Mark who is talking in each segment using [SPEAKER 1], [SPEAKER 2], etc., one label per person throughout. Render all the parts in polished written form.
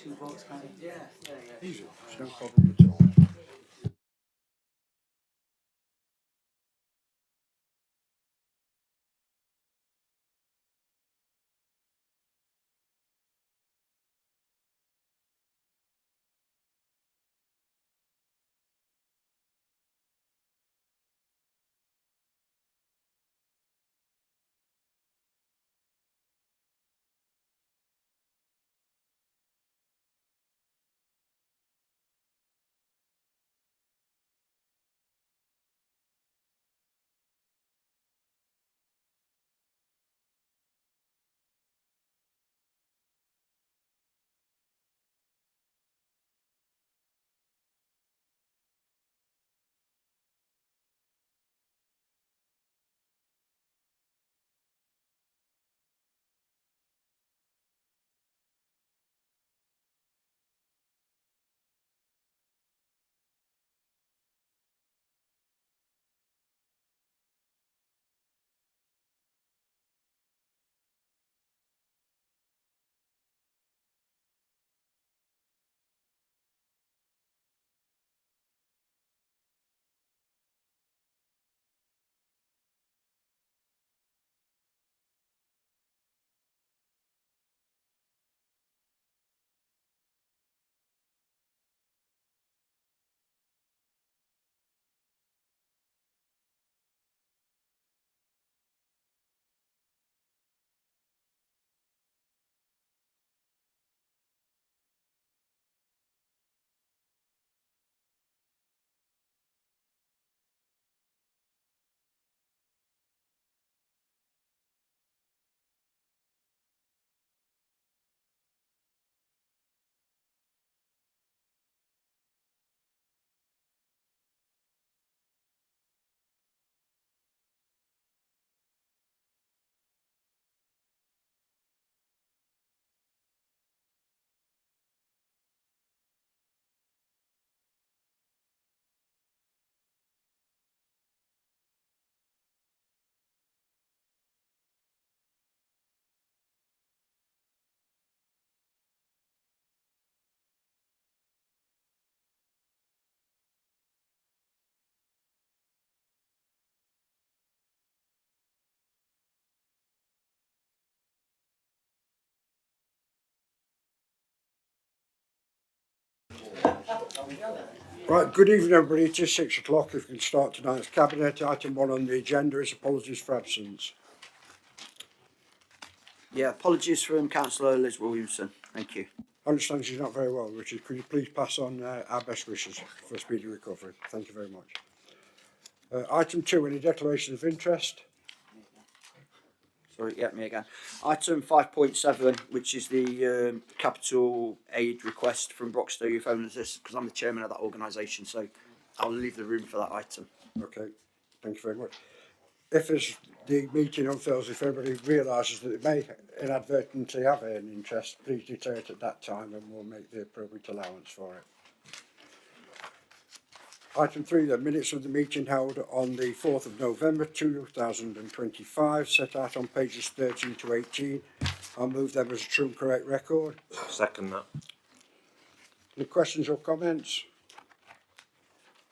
[SPEAKER 1] 2 votes, kind of. Yeah.
[SPEAKER 2] Easy, it's no problem at all. Right, good evening everybody, it is 6 o'clock. If we can start tonight's cabinet. Item 1 on the agenda is apologies for absence.
[SPEAKER 3] Yeah, apologies from Councillor Liz Williamson. Thank you.
[SPEAKER 2] I understand she's not very well, Richard. Could you please pass on our best wishes for a speedy recovery? Thank you very much. Item 2, any declarations of interest?
[SPEAKER 3] Sorry, me again. Item 5.7, which is the capital aid request from Broxtowe Youth Owners, because I'm the chairman of that organisation, so I'll leave the room for that item.
[SPEAKER 2] Okay, thank you very much. If as the meeting unfurls, if everybody realises that it may inadvertently have an interest, please declare it at that time and we'll make the appropriate allowance for it. Item 3, the minutes of the meeting held on the 4th of November 2025, set out on pages 13 to 18. I'll move them as a true and correct record.
[SPEAKER 4] Second that.
[SPEAKER 2] Any questions or comments?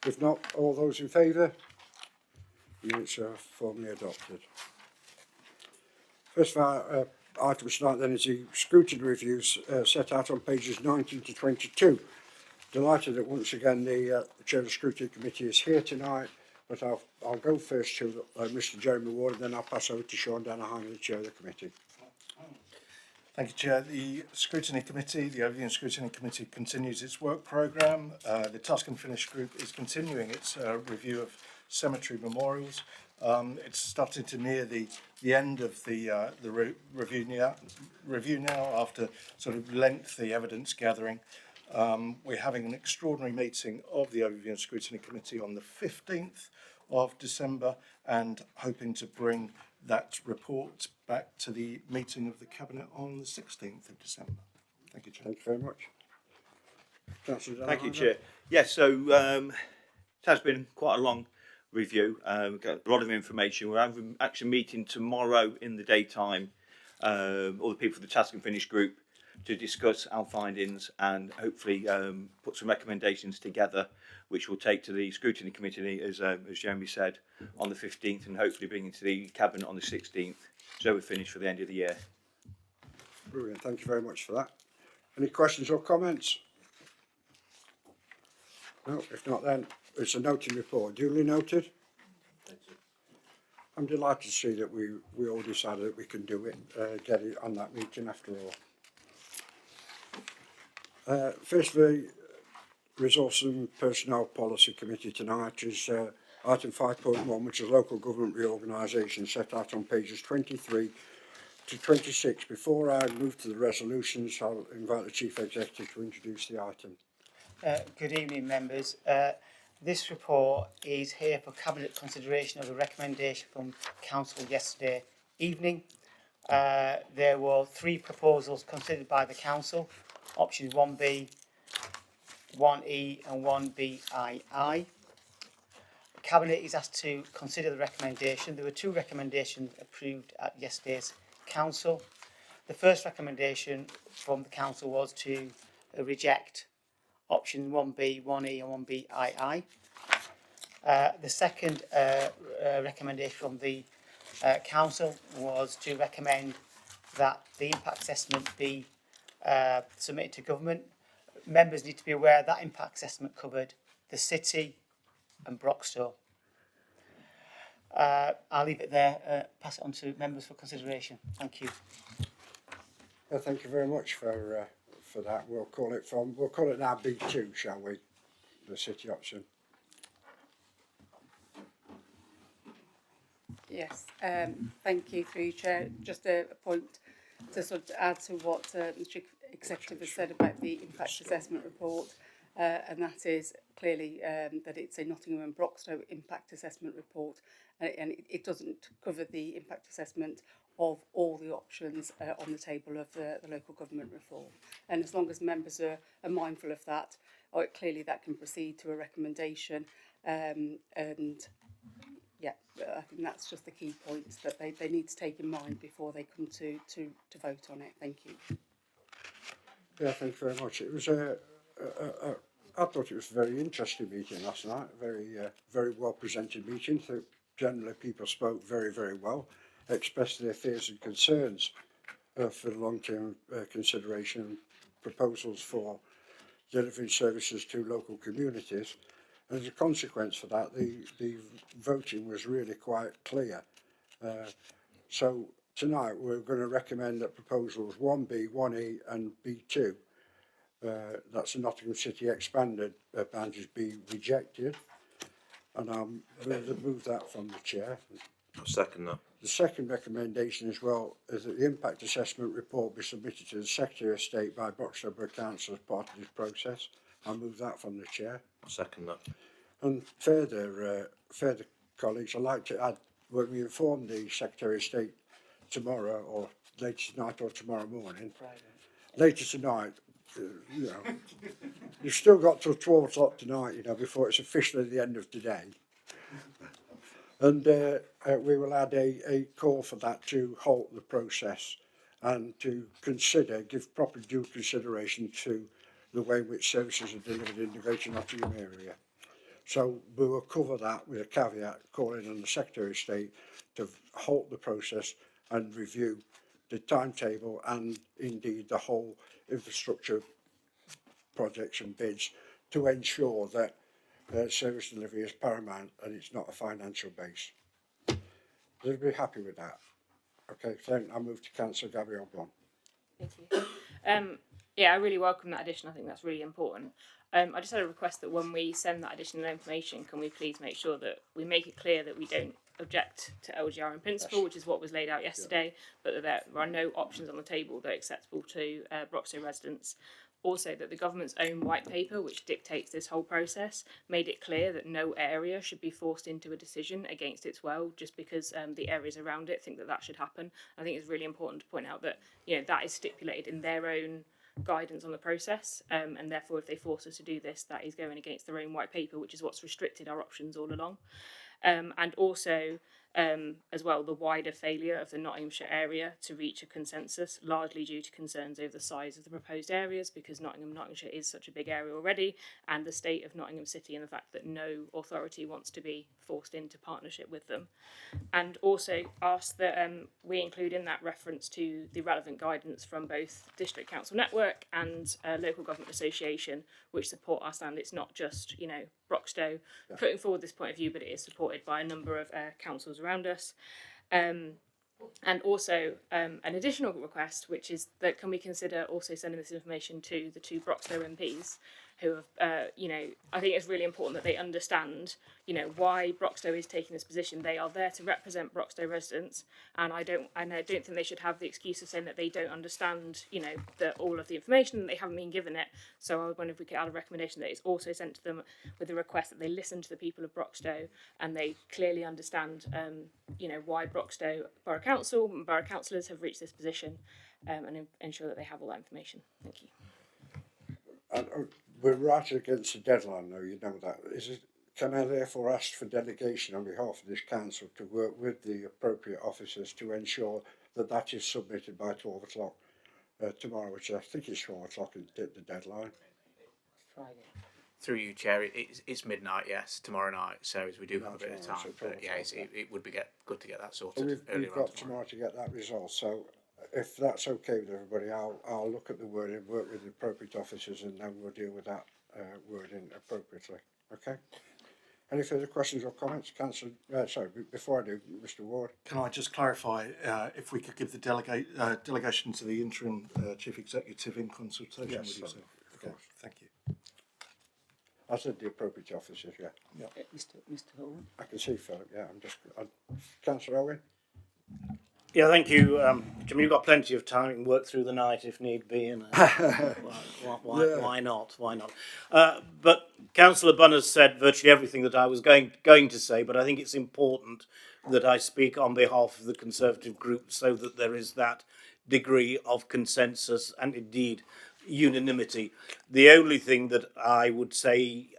[SPEAKER 2] If not, all those in favour? Minutes are formally adopted. First of our items tonight then is the scrutiny reviews set out on pages 19 to 22. Delighted that once again the Chair of the Scrutiny Committee is here tonight, but I'll go first to Mr Jeremy Ward and then I'll pass over to Sean Danahan, the Chair of the Committee.
[SPEAKER 5] Thank you, Chair. The Scrutiny Committee, the Overview and Scrutiny Committee continues its work programme. The Task and Finish Group is continuing its review of cemetery memorials. It's starting to near the end of the review now after sort of lengthy evidence gathering. We're having an extraordinary meeting of the Overview and Scrutiny Committee on the 15th of December and hoping to bring that report back to the meeting of the Cabinet on the 16th of December. Thank you, Chair.
[SPEAKER 2] Thank you very much.
[SPEAKER 4] Thank you, Chair. Yes, so it has been quite a long review. We've got a lot of information. We're having actually meeting tomorrow in the daytime. All the people from the Task and Finish Group to discuss our findings and hopefully put some recommendations together, which we'll take to the scrutiny committee, as Jeremy said, on the 15th, and hopefully bring into the cabinet on the 16th, so we're finished for the end of the year.
[SPEAKER 2] Brilliant, thank you very much for that. Any questions or comments? No, if not then, it's a noting report, duly noted. I'm delighted to see that we all decided that we can do it, get it on that meeting after all. Firstly, Resource and Personnel Policy Committee tonight is item 5.1, which is local government reorganisation, set out on pages 23 to 26. Before I move to the resolutions, I'll invite the Chief Executive to introduce the item.
[SPEAKER 1] Good evening, members. This report is here for Cabinet consideration of the recommendation from Council yesterday evening. There were 3 proposals considered by the Council, options 1B, 1E and 1BII. The Cabinet is asked to consider the recommendation. There were 2 recommendations approved at yesterday's Council. The first recommendation from the Council was to reject option 1B, 1E and 1BII. The second recommendation from the Council was to recommend that the impact assessment be submitted to government. Members need to be aware that impact assessment covered the city and Broxtowe. I'll leave it there, pass it on to members for consideration. Thank you.
[SPEAKER 2] Thank you very much for that. We'll call it now B2, shall we? The city option.
[SPEAKER 6] Yes, thank you through you, Chair. Just a point to sort of add to what the Chief Executive has said about the impact assessment report, and that is clearly that it's a Nottingham and Broxtowe impact assessment report, and it doesn't cover the impact assessment of all the options on the table of the local government reform. And as long as members are mindful of that, clearly that can proceed to a recommendation, and yeah, I think that's just the key points that they need to take in mind before they come to vote on it. Thank you.
[SPEAKER 2] Yeah, thank you very much. It was I thought it was a very interesting meeting last night. Very well presented meeting. So generally, people spoke very, very well, expressed their fears and concerns for long-term consideration, proposals for delivering services to local communities. As a consequence for that, the voting was really quite clear. So tonight we're going to recommend that proposals 1B, 1E and B2, that's the Nottingham City expanded boundaries, be rejected. And I'll move that from the chair.
[SPEAKER 7] I'll second that.
[SPEAKER 2] The second recommendation as well is that the impact assessment report be submitted to the Secretary of State by Broxtowe Borough Council as part of this process. I'll move that from the chair.
[SPEAKER 7] I'll second that.
[SPEAKER 2] And further colleagues, I'd like to add, when we inform the Secretary of State tomorrow or later tonight or tomorrow morning, later tonight, you know, you've still got till 12 o'clock tonight, you know, before it's officially the end of the day. And we will add a call for that to halt the process and to give proper due consideration to the way in which services are delivered in the Greater Nottingham area. So we will cover that with a caveat calling on the Secretary of State to halt the process and review the timetable and indeed the whole infrastructure projects and bids to ensure that service delivery is paramount and it's not a financial base. They'll be happy with that. Okay, then I'll move to Councillor Gabrielle Bond.
[SPEAKER 8] Thank you. Yeah, I really welcome that addition. I think that's really important. I just had a request that when we send that additional information, can we please make sure that we make it clear that we don't object to LGR in principle, which is what was laid out yesterday, but that there are no options on the table that are acceptable to Broxtowe residents. Also, that the government's own white paper, which dictates this whole process, made it clear that no area should be forced into a decision against its will just because the areas around it think that that should happen. I think it's really important to point out that, you know, that is stipulated in their own guidance on the process, and therefore if they force us to do this, that is going against their own white paper, which is what's restricted our options all along. And also as well, the wider failure of the Nottinghamshire area to reach a consensus, largely due to concerns over the size of the proposed areas, because Nottinghamshire is such a big area already, and the state of Nottingham City and the fact that no authority wants to be forced into partnership with them. And also ask that we include in that reference to the relevant guidance from both District Council Network and Local Government Association, which support our stand. It's not just, Broxtowe putting forward this point of view, but it is supported by a number of councils around us. And also an additional request, which is that can we consider also sending this information to the two Broxtowe MPs who have, I think it's really important that they understand, why Broxtowe is taking this position. They are there to represent Broxtowe residents, and I don't think they should have the excuse of saying that they don't understand, all of the information, that they haven't been given it. So I wonder if we could add a recommendation that it's also sent to them with a request that they listen to the people of Broxtowe and they clearly understand, why Broxtowe Borough Council and Borough Councillors have reached this position, and ensure that they have all that information. Thank you.
[SPEAKER 2] We're right against the deadline now, you know that. Can I therefore ask for delegation on behalf of this council to work with the appropriate officers to ensure that that is submitted by 12 o'clock tomorrow, which I think is 12 o'clock is the deadline.
[SPEAKER 1] Friday.
[SPEAKER 9] Through you, Chair, it's midnight, yes, tomorrow night, so as we do have a bit of
[SPEAKER 2] Tomorrow,
[SPEAKER 9] time.
[SPEAKER 2] so
[SPEAKER 9] But yeah, it would be good to get that sorted
[SPEAKER 2] Well,
[SPEAKER 9] earlier
[SPEAKER 2] we've
[SPEAKER 9] on
[SPEAKER 2] got
[SPEAKER 9] tomorrow.
[SPEAKER 2] tomorrow to get that resolved, so if that's okay with everybody, I'll look at the wording, work with the appropriate officers, and then we'll deal with that wording appropriately. Okay? Any further questions or comments? Councillor, before I do, Mr. Ward.
[SPEAKER 5] Can I just clarify if we could give the delegation to the interim chief executive in consultation
[SPEAKER 2] Yes,
[SPEAKER 5] with yourself?
[SPEAKER 2] of
[SPEAKER 5] Okay,
[SPEAKER 2] course.
[SPEAKER 5] thank you.
[SPEAKER 2] I said the appropriate officers, yeah.
[SPEAKER 1] Mr. Owen?
[SPEAKER 2] I can see Philip, yeah. Councillor Owen?
[SPEAKER 10] Yeah, thank you. Jim, you've got plenty of time. You can work through the night if need be. And why not? Why not? But Councillor Bunn has said virtually everything that I was going to say. But I think it's important that I speak on behalf of the Conservative group so that there is that degree of consensus and indeed unanimity. The only thing that I would say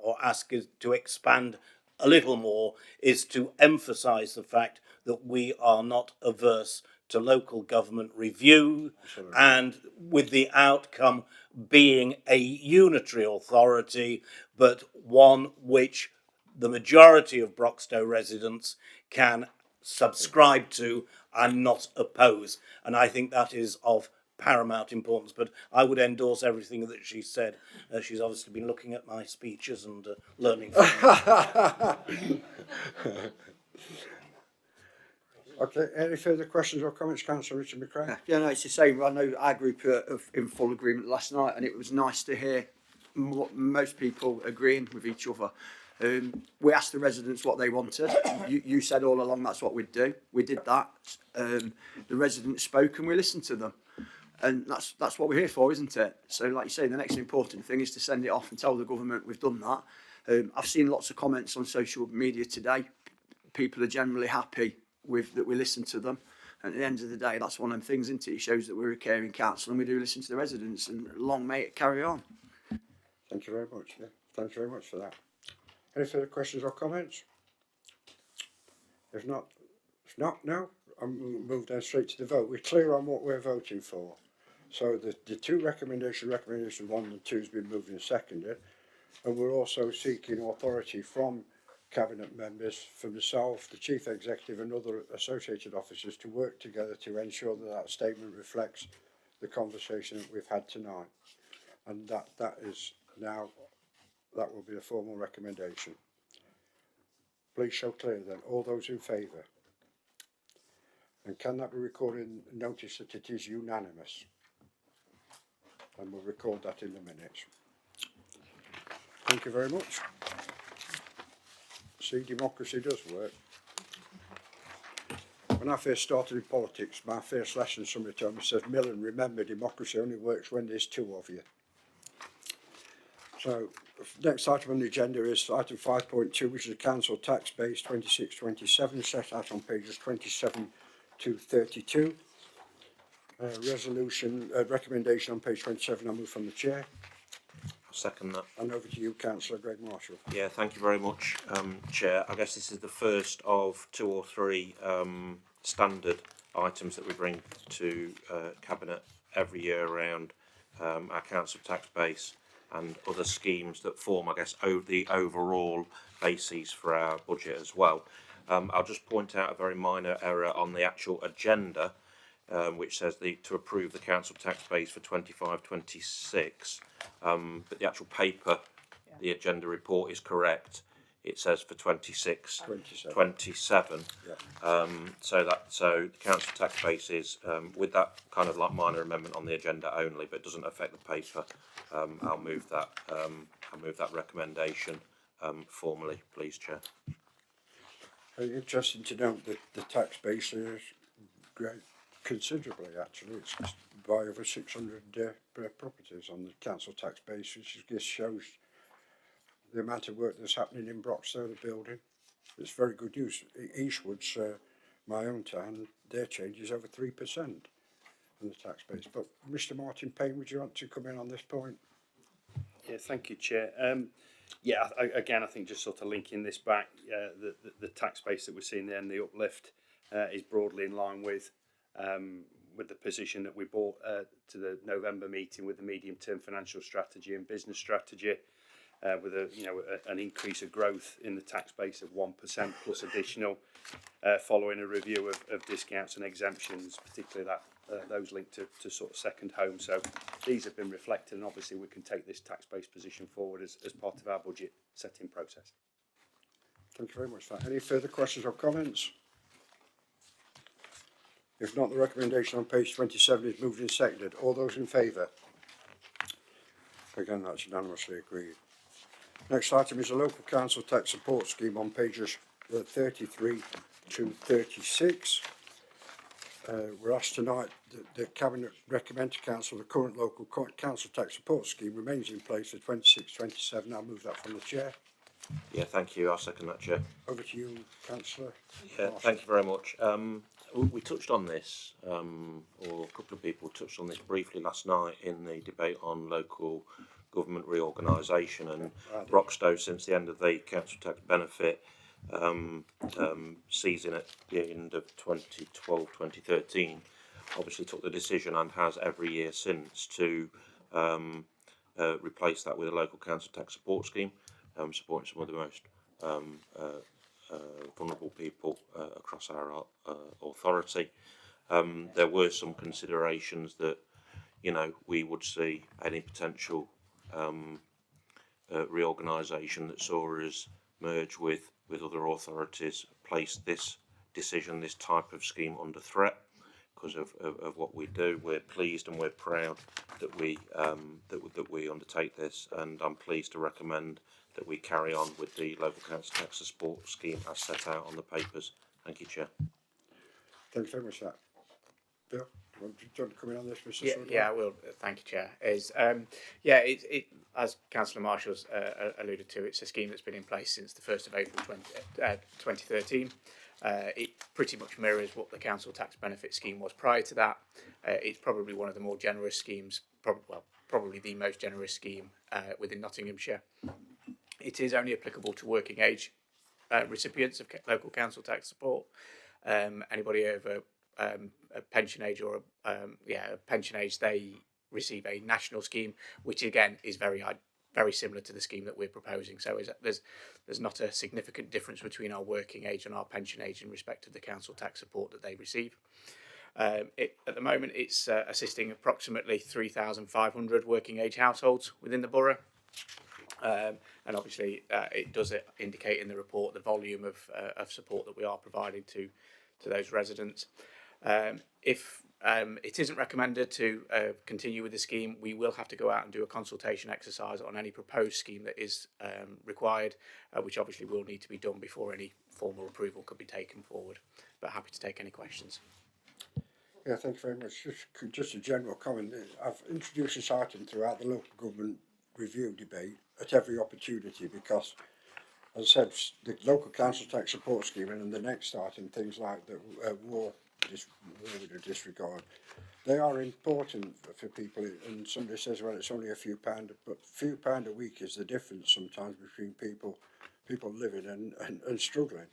[SPEAKER 10] or ask is to expand a little more is to emphasise the fact that we are not averse to local government review. Absolutely. And with the outcome being a unitary authority, but one which the majority of Broxtowe residents can subscribe to and not oppose. And I think that is of paramount importance, but I would endorse everything that she said. She's obviously been looking at my speeches and learning from me.
[SPEAKER 2] Okay, any further questions or comments, Councillor Richard McRae?
[SPEAKER 3] Yeah, no, it's the same. I know our group are in full agreement last night, and it was nice to hear most people agreeing with each other. We asked the residents what they wanted. You said all along that's what we'd do. We did that. The residents spoke and we listened to them. And that's what we're here for, isn't it? So like you say, the next important thing is to send it off and tell the government we've done that. I've seen lots of comments on social media today. People are generally happy with that we listen to them. And at the end of the day, that's one of them things, isn't it? It shows that we're a caring council and we do listen to the residents, and long may it carry on.
[SPEAKER 2] Thank you very much. Yeah, thanks very much for that. Any further questions or comments? If not, no. I'll move down straight to the vote. We're clear on what we're voting for. So the two recommendation 1 and 2 has been moved and seconded, and we're also seeking authority from Cabinet members, from myself, the Chief Executive and other associated officers to work together to ensure that that statement reflects the conversation that we've had tonight. And that is now, that will be a formal recommendation. Please show clear then, all those in favour. And can that be recorded in notice that it is unanimous? And we'll record that in the minutes. Thank you very much. See, democracy does work. When I first started in politics, my first lesson, somebody told me, says, Millen, remember, democracy only works when there's two of you. So, next item on the agenda is item 5.2, which is the council tax base 2627, set out on pages 27 to 32. Recommendation on page 27, I move from the chair.
[SPEAKER 7] I'll second that.
[SPEAKER 2] And over to you, Councillor Greg Marshall.
[SPEAKER 7] Yeah, thank you very much, Chair. I guess this is the first of 2 or 3 standard items that we bring to Cabinet every year around our council tax base and other schemes that form, I guess, the overall bases for our budget as well. I'll just point out a very minor error on the actual agenda, which says to approve the council tax base for 25-26, but the actual paper, the agenda report is correct. It says for 26-27.
[SPEAKER 2] Yeah.
[SPEAKER 7] So the council tax base is with that kind of like minor amendment on the agenda only, but doesn't affect the paper. I'll move that recommendation formally, please, Chair.
[SPEAKER 2] Very interesting to note that the tax base is great considerably, actually. It's by over 600 properties on the council tax base, which just shows the amount of work that's happening in Broxtowe, the building. It's very good news. Eastwood's, my own town, their change is over 3% on the tax base. But Mr. Martin Payne, would you want to come in on this point?
[SPEAKER 11] Yeah, thank you, Chair. Again, I think just sort of linking this back, the tax base that we're seeing there and the uplift is broadly in line with the position that we brought to the November meeting with the medium-term financial strategy and business strategy, with an increase of growth in the tax base of 1% plus additional, following a review of discounts and exemptions, particularly those linked to sort of second home. So these have been reflected, and obviously we can take this tax base position forward as part of our budget setting process.
[SPEAKER 2] Thank you very much for that. Any further questions or comments? If not, the recommendation on page 27 is moved and seconded. All those in favour? Again, that's unanimously agreed. Next item is a local council tax support scheme on pages 33 to 36. We're asked tonight that the Cabinet recommend to Council the current local council tax support scheme remains in place for 26-27. I'll move that from the Chair.
[SPEAKER 7] Yeah, thank you. I'll second that, Chair.
[SPEAKER 2] Over to you, Councillor.
[SPEAKER 7] Yeah, thank you very much. We touched on this, or a couple of people touched on this briefly last night in the debate on local government reorganisation, and Broxtowe, since the end of the council tax benefit season at the end of 2012-2013, obviously took the decision and has every year since to replace that with a local council tax support scheme, supporting some of the most vulnerable people across our authority. There were some considerations that, we would see any potential reorganisation that saw us merge with other authorities, place this type of scheme under threat because of what we do. We're pleased and we're proud that we undertake this, and I'm pleased to recommend that we carry on with the local council tax support scheme as set out on the papers. Thank you, Chair.
[SPEAKER 2] Thank you very much for that. Bill, do you want to come in on this, Mr. Sutherland?
[SPEAKER 9] Yeah, I will. Thank you, Chair. As Councillor Marshall's alluded to, it's a scheme that's been in place since the 1st of April 2013. It pretty much mirrors what the council tax benefit scheme was prior to that. It's probably one of the more generous schemes, probably the most generous scheme within Nottinghamshire. It is only applicable to working age recipients of local council tax support. Anybody over a pension age or a pension age, they receive a national scheme, which again is very similar to the scheme that we're proposing. So there's not a significant difference between our working age and our pension age in respect of the council tax support that they receive. At the moment, it's assisting approximately 3,500 working age households within the borough. And obviously, it does indicate in the report the volume of support that we are providing to those residents. If it isn't recommended to continue with the scheme, we will have to go out and do a consultation exercise on any proposed scheme that is required, which obviously will need to be done before any formal approval could be taken forward. But happy to take any questions.
[SPEAKER 2] Yeah, thank you very much. Just a general comment. I've introduced this item throughout the local government review debate at every opportunity because, as I said, the local council tax support scheme and then the next item, things like the war war widow disregard. They are important for people, and somebody says, well, it's only a few pound, but few pound a week is the difference sometimes between people living and struggling.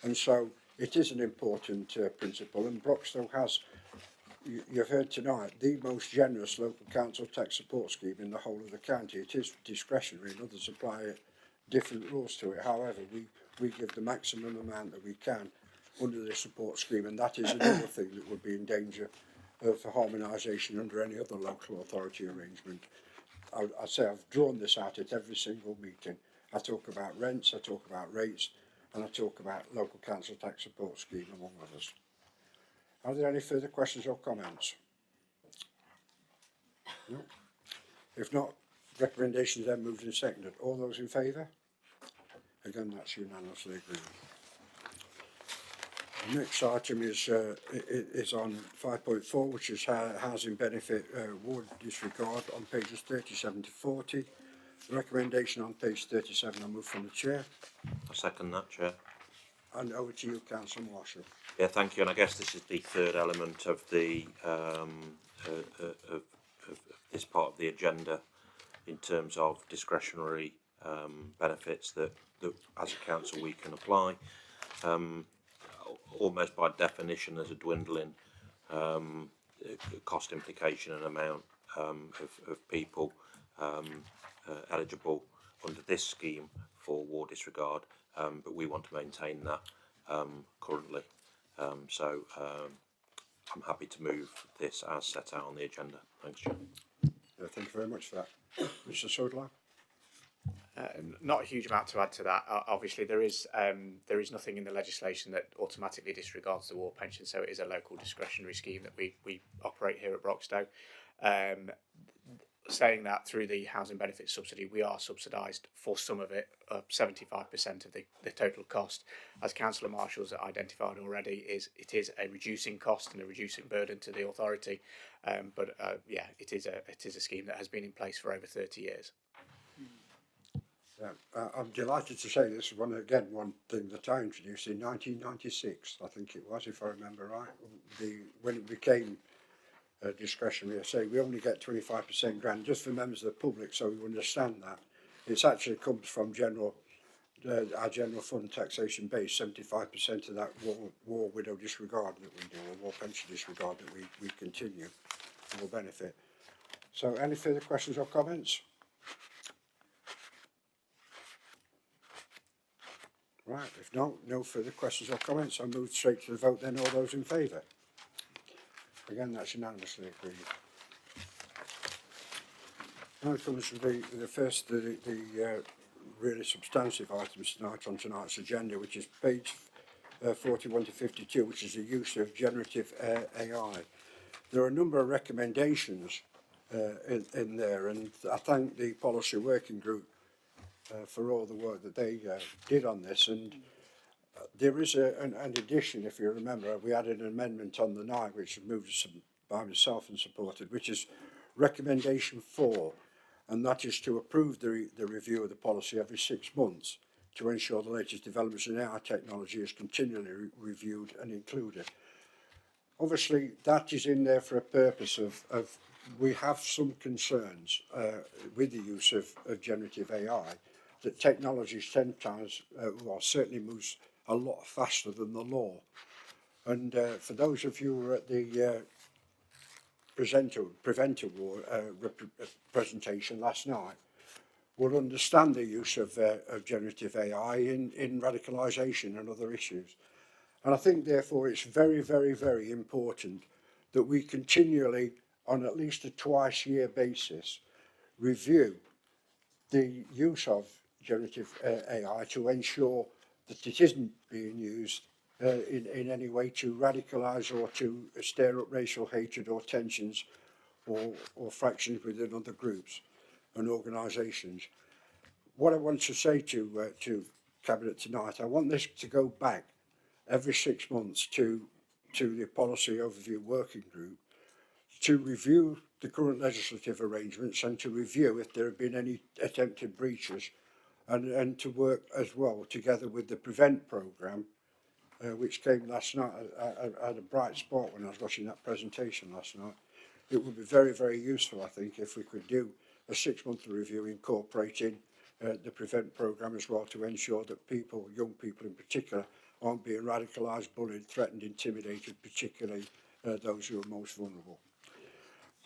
[SPEAKER 2] And so it is an important principle, and Broxtowe has, you've heard tonight, the most generous local council tax support scheme in the whole of the county. It is discretionary and others apply different rules to it. However, we give the maximum amount that we can under the support scheme, and that is another thing that would be in danger of harmonisation under any other local authority arrangement. I say I've drawn this out at every single meeting. I talk about rents, I talk about rates, and I talk about local council tax support scheme, among others. Are there any further questions or comments? No. If not, recommendations then moved and seconded. All those in favour? Again, that's unanimously agreed. The next item is on 5.4, which is housing benefit ward disregard on pages 37 to 40. The recommendation on page 37, I move from the chair.
[SPEAKER 7] I second that, Chair.
[SPEAKER 2] And over to you, Councillor Marshall.
[SPEAKER 7] Yeah, thank you. And I guess this is the third element of the of this part of the agenda in terms of discretionary benefits that as a council we can apply. Almost by definition, there's a dwindling cost implication and amount of people eligible under this scheme for war disregard, but we want to maintain that currently. So I'm happy to move this as set out on the agenda. Thanks, Chair.
[SPEAKER 2] Thank you very much for that. Mr. Sudler?
[SPEAKER 9] Not a huge amount to add to that. Obviously, there is nothing in the legislation that automatically disregards the war pension, so it is a local discretionary scheme that we operate here at Broxtowe. Saying that, through the housing benefit subsidy, we are subsidised for some of it, 75% of the total cost. As Councillor Marshall's identified already, it is a reducing cost and a reducing burden to the authority. But it is a scheme that has been in place for over 30 years.
[SPEAKER 2] I'm delighted to say this is one thing that I introduced in 1996, I think it was, if I remember right. When it became discretionary, I say we only get 25% grant just for members of the public, so we understand that. It actually comes from our general fund taxation base. 75% of that war widow disregard that we do, or war pension disregard that we continue, will benefit. So any further questions or comments? Right, if no further questions or comments, I'll move straight to the vote then. All those in favour? Again, that's unanimously agreed. Now comes the really substantive items tonight on tonight's agenda, which is page 41 to 52, which is the use of generative AI. There are a number of recommendations in there, and I thank the policy working group for all the work that they did on this. And there is an addition, if you remember, we added an amendment on the night which was moved by myself and supported, which is recommendation 4, and that is to approve the review of the policy every 6 months to ensure the latest developments in AI technology is continually reviewed and included. Obviously, that is in there for a purpose of we have some concerns with the use of generative AI, that technology sometimes, certainly moves a lot faster than the law. And for those of you who were at the Preventer War presentation last night, will understand the use of generative AI in radicalisation and other issues. And I think, therefore, it's very, very, very important that we continually, on at least a twice-year basis, review the use of generative AI to ensure that it isn't being used in any way to radicalise or to stir up racial hatred or tensions or fractions within other groups and organisations. What I want to say to Cabinet tonight, I want this to go back every 6 months to the Policy Overview Working Group to review the current legislative arrangements and to review if there have been any attempted breaches, and to work as well together with the Prevent programme which came last night. I had a bright spot when I was watching that presentation last night. It would be very, very useful, I think, if we could do a 6-month review incorporating the PREVENT programme as well, to ensure that people, young people in particular, aren't being radicalised, bullied, threatened, intimidated, particularly those who are most vulnerable.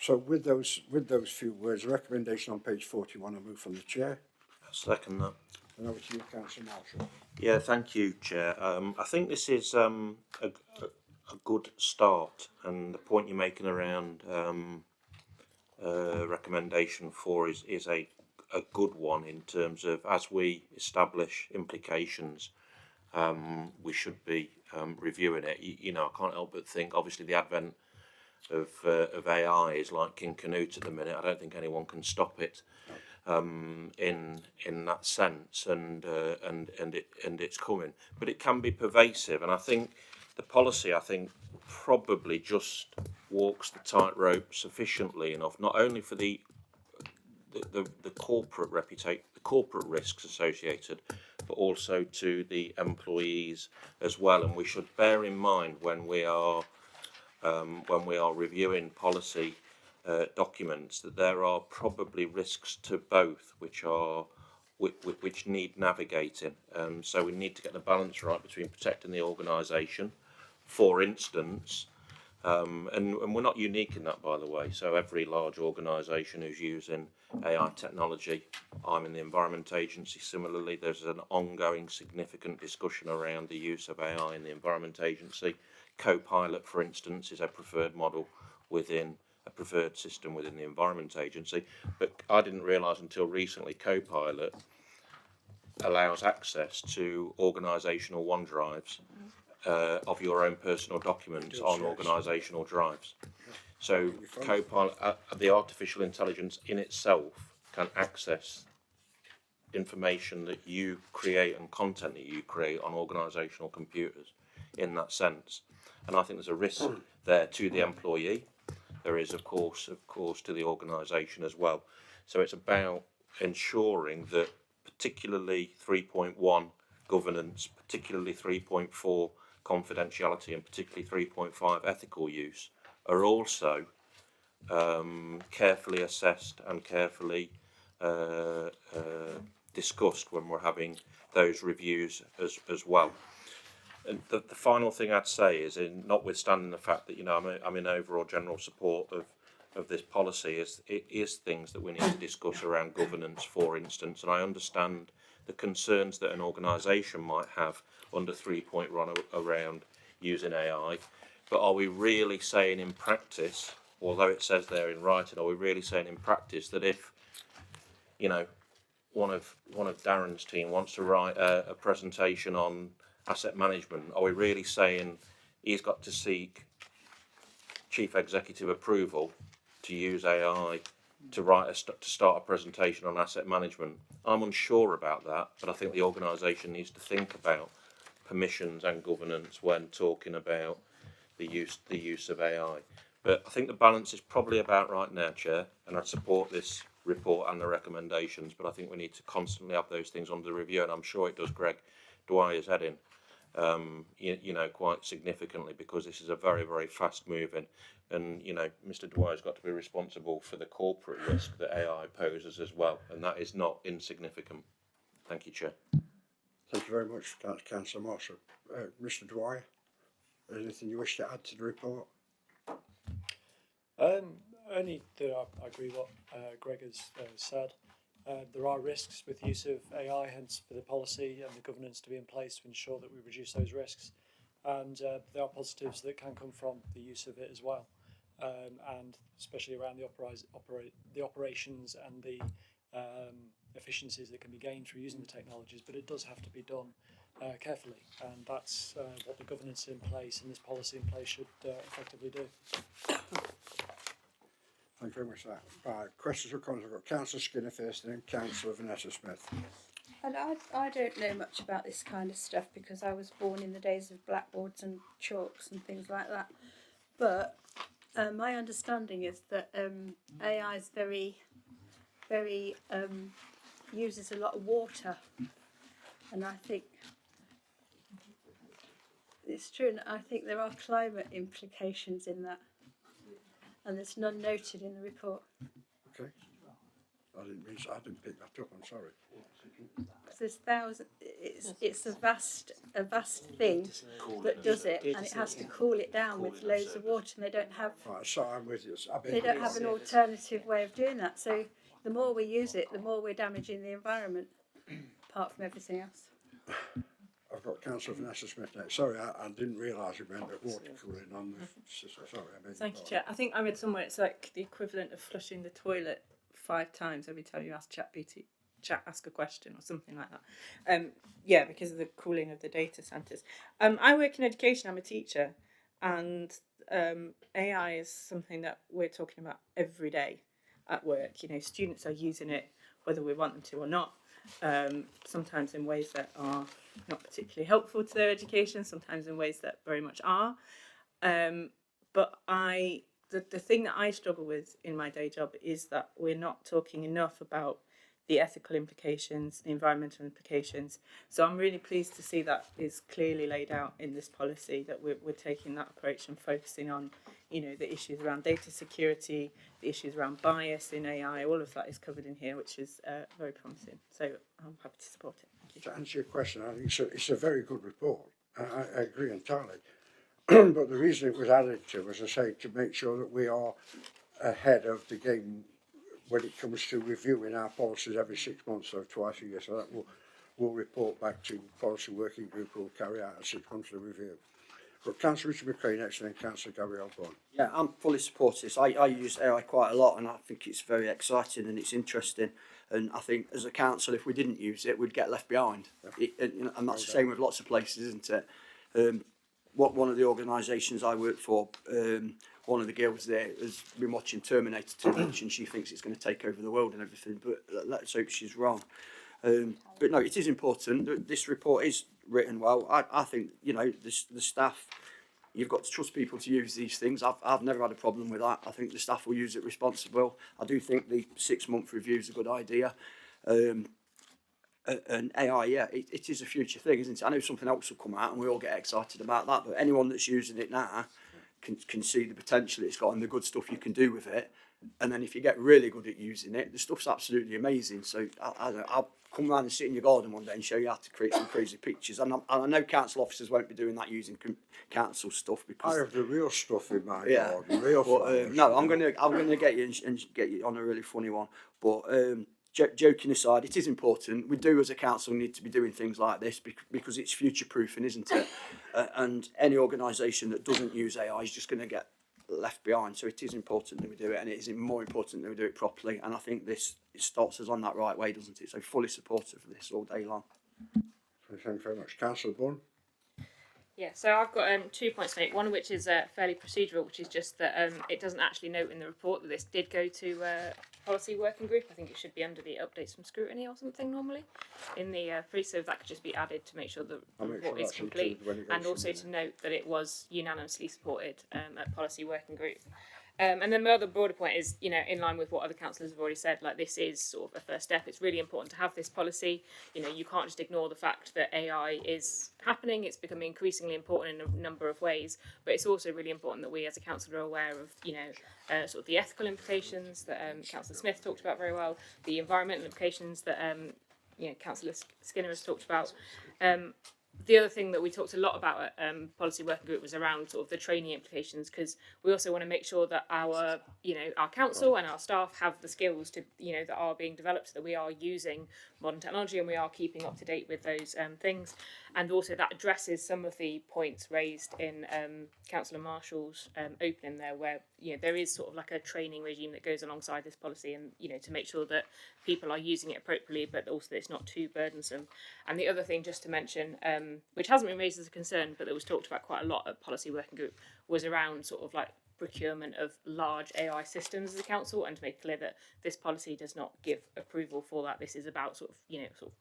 [SPEAKER 2] So with those few words, recommendation on page 41, I move from the chair.
[SPEAKER 7] I'll second that.
[SPEAKER 2] And over to you, Councillor Marshall.
[SPEAKER 7] Yeah, thank you, Chair. I think this is a good start, and the point you're making around recommendation 4 is a good one in terms of, as we establish implications, we should be reviewing it. You know, I can't help but think, obviously, the advent of AI is like King Canute at the minute. I don't think anyone can stop it in that sense, and it's coming, but it can be pervasive, and I think the policy, probably just walks the tightrope sufficiently enough, not only for the corporate reputation, the corporate risks associated, but also to the employees as well. And we should bear in mind when we are reviewing policy documents that there are probably risks to both, which need navigating. So we need to get the balance right between protecting the organisation, for instance, and we're not unique in that, by the way. So every large organisation who's using AI technology, I'm in the Environment Agency, similarly, there's an ongoing significant discussion around the use of AI in the Environment Agency. Copilot, for instance, is a preferred model within a preferred system within the Environment Agency, but I didn't realise until recently Copilot allows access to organisational OneDrives of your own personal documents on organisational drives. So Copilot, the artificial intelligence in itself, can access information that you create and content that you create on organisational computers in that sense. And I think there's a risk there to the employee. There is, of course, to the organisation as well. So it's about ensuring that particularly 3.1 governance, particularly 3.4 confidentiality, and particularly 3.5 ethical use are also carefully assessed and carefully discussed when we're having those reviews as well. And the final thing I'd say is, notwithstanding the fact that, you know, I'm in overall general support of this policy, it is things that we need to discuss around governance, for instance, and I understand the concerns that an organisation might have under 3.1 around using AI, but are we really saying in practice, although it says there in writing, are we really saying in practice that if, you know, one of Darren's team wants to write a presentation on asset management, are we really saying he's got to seek chief executive approval to use AI to start a presentation on asset management? I'm unsure about that, but I think the organisation needs to think about permissions and governance when talking about the use of AI. But I think the balance is probably about right now, Chair, and I support this report and the recommendations, but I think we need to constantly have those things under review, and I'm sure it does Greg Dwyer's heading, you know, quite significantly, because this is a very, very fast moving, and, you know, Mr. Dwyer's got to be responsible for the corporate risk that AI poses as well, and that is not insignificant. Thank you, Chair.
[SPEAKER 2] Thank you very much, Councillor Marshall. Mr. Dwyer, anything you wish to add to the report?
[SPEAKER 12] Only that I agree what Greg has said. There are risks with the use of AI, hence for the policy and the governance to be in place to ensure that we reduce those risks. And there are positives that can come from the use of it as well, and especially around the operations and the efficiencies that can be gained through using the technologies. But it does have to be done carefully, and that's what the governance in place and this policy in place should effectively do.
[SPEAKER 2] Thank you very much for that. Right, questions or comments? I've got Councillor Skinner first and then Councillor Vanessa Smith.
[SPEAKER 13] And I don't know much about this kind of stuff because I was born in the days of blackboards and chalks and things like that. But my understanding is that AI is very uses a lot of water, and I think it's true, and I think there are climate implications in that, and there's none noted in the report.
[SPEAKER 2] Okay. I didn't pick that up, I'm sorry.
[SPEAKER 13] Because there's thousands. It's a vast thing that does it, and it has to cool it down with loads of water, and they don't have
[SPEAKER 2] Right, so I'm with you.
[SPEAKER 13] they don't have an alternative way of doing that. So the more we use it, the more we're damaging the environment, apart from everything else.
[SPEAKER 2] I've got Councillor Vanessa Smith next. Sorry, I didn't realise it meant that water cooling on the system. Sorry, I mean.
[SPEAKER 14] Thank you, Chair. I think I read somewhere it's like the equivalent of flushing the toilet 5 times every time you ask ask a question or something like that. Yeah, because of the cooling of the data centres. I work in education. I'm a teacher, and AI is something that we're talking about every day at work. You know, students are using it whether we want them to or not. Sometimes in ways that are not particularly helpful to their education, sometimes in ways that very much are. But the thing that I struggle with in my day job is that we're not talking enough about the ethical implications, the environmental implications. So I'm really pleased to see that is clearly laid out in this policy, that we're taking that approach and focusing on, you know, the issues around data security, the issues around bias in AI. All of that is covered in here, which is very promising. So I'm happy to support it. Thank you.
[SPEAKER 2] To answer your question, I think it's a very good report. I agree entirely. But the reason it was added to, as I say, to make sure that we are ahead of the game when it comes to reviewing our policies every 6 months or twice a year. So that we'll report back to policy working group who will carry out a 6-monthly review. But Councillor Richard McCree next, and then Councillor Gabrielle Bond.
[SPEAKER 3] Yeah, I'm fully supportive this. I use AI quite a lot, and I think it's very exciting and it's interesting. And I think as a council, if we didn't use it, we'd get left behind. And that's the same with lots of places, isn't it? One of the organisations I work for, one of the girls there has been watching Terminator too much, and she thinks it's going to take over the world and everything. But let's hope she's wrong. But no, it is important. This report is written well. I think, you know, the staff, you've got to trust people to use these things. I've never had a problem with that. I think the staff will use it responsibly. I do think the 6-month review is a good idea. And AI, yeah, it is a future thing, isn't it? I know something else will come out and we all get excited about that, but anyone that's using it now can see the potential it's got and the good stuff you can do with it. And then if you get really good at using it, the stuff's absolutely amazing. So I'll come round and sit in your garden one day and show you how to create some crazy pictures. And I know council officers won't be doing that using council stuff because
[SPEAKER 2] I have the real stuff in my garden, real flowers.
[SPEAKER 3] No, I'm gonna get you and get you on a really funny one. But joking aside, it is important. We do as a council need to be doing things like this because it's future proofing, isn't it? And any organisation that doesn't use AI is just going to get left behind. So it is important that we do it, and it is more important that we do it properly. And I think it starts us on that right way, doesn't it? So fully supportive of this all day long.
[SPEAKER 2] Thank you very much. Councillor Bunn.
[SPEAKER 8] Yeah, so I've got 2 points to make. One of which is fairly procedural, which is just that it doesn't actually note in the report that this did go to policy working group. I think it should be under the updates from scrutiny or something normally in the so that could just be added to make sure the report is complete, and also to note that it was unanimously supported at policy working group. And then my other broader point is, you know, in line with what other councillors have already said, like this is sort of a first step. It's really important to have this policy. You know, you can't just ignore the fact that AI is happening. It's becoming increasingly important in a number of ways, but it's also really important that we as a council are aware of, you know, sort of the ethical implications that Councillor Smith talked about very well, the environmental implications that, you know, Councillor Skinner has talked about. The other thing that we talked a lot about at policy working group was around sort of the training implications, because we also want to make sure that our, you know, our council and our staff have the skills to, you know, that are being developed, so that we are using modern technology and we are keeping up to date with those things. And also that addresses some of the points raised in Councillor Marshall's opening there, where, you know, there is sort of like a training regime that goes alongside this policy, and, you know, to make sure that people are using it appropriately, but also that it's not too burdensome. And the other thing just to mention, which hasn't been raised as a concern, but that was talked about quite a lot at policy working group, was around sort of like procurement of large AI systems as a council, and to make clear that this policy does not give approval for that. This is about sort of, you know, sort of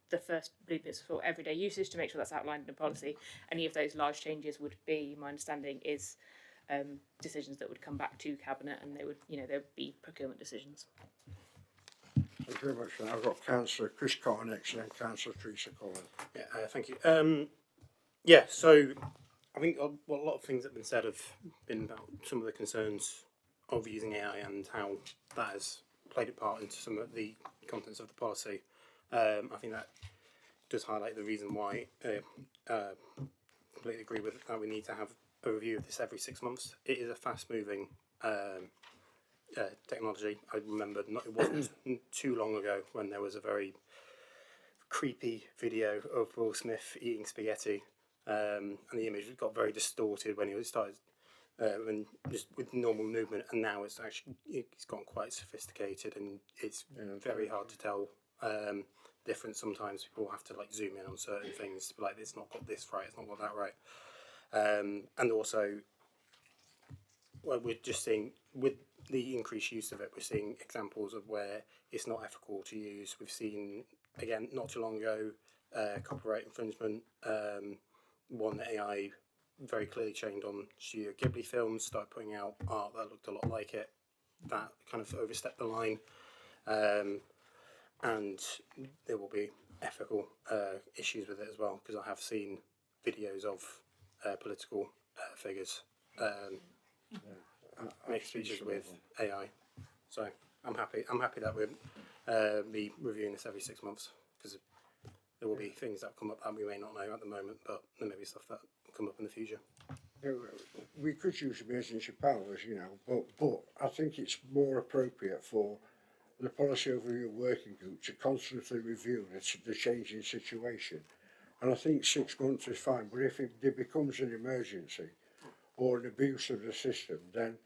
[SPEAKER 8] the first blueprints for everyday usage, to make sure that's outlined in the policy. Any of those large changes would be, my understanding is, decisions that would come back to Cabinet, and they would, you know, there would be procurement decisions.
[SPEAKER 2] Thank you very much. I've got Councillor Chris Carr next, and then Councillor Teresa Collins.
[SPEAKER 10] Yeah, thank you. Yeah, so
[SPEAKER 15] I think what a lot of things that have been said have been about some of the concerns of using AI and how that has played a part into some of the contents of the policy. I think that does highlight the reason why I completely agree with that we need to have a review of this every 6 months. It is a fast-moving technology. I remember it wasn't too long ago when there was a very creepy video of Will Smith eating spaghetti, and the image got very distorted when he started and just with normal movement, and now it's gone quite sophisticated, and it's very hard to tell difference. Sometimes people have to like zoom in on certain things, like it's not got this right, it's not got that right, and also, well, we're just seeing with the increased use of it, we're seeing examples of where it's not ethical to use. We've seen again not too long ago copyright infringement. One AI very clearly trained on Studio Ghibli films, started putting out art that looked a lot like it. That kind of overstepped the line, and there will be ethical issues with it as well, because I have seen videos of political figures make speeches with AI. So I'm happy that we'll be reviewing this every 6 months, because there will be things that come up that we may not know at the moment, but there may be stuff that will come up in the future.
[SPEAKER 2] We could use emergency powers, you know, but I think it's more appropriate for the policy overview working group to constantly review the changing situation. And I think 6 months is fine, but if there becomes an emergency or an abuse of the system, then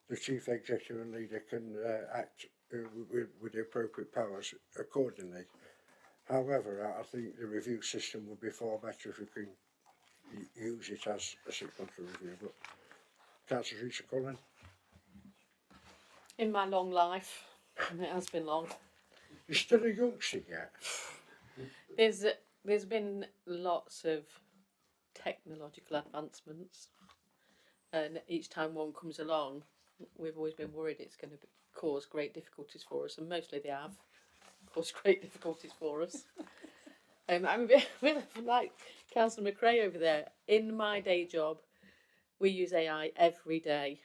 [SPEAKER 2] the chief executive and leader can act with the appropriate powers accordingly. However, I think the review system would be far better if we can use it as a 6 month review. But Councillor Rita Cullen.
[SPEAKER 16] In my long life, and it has been long.
[SPEAKER 2] You're still a youngster yet.
[SPEAKER 16] There's been lots of technological advancements, and each time one comes along, we've always been worried it's going to cause great difficulties for us, and mostly they have caused great difficulties for us. I'm a bit like Councillor McRae over there. In my day job, we use AI every day,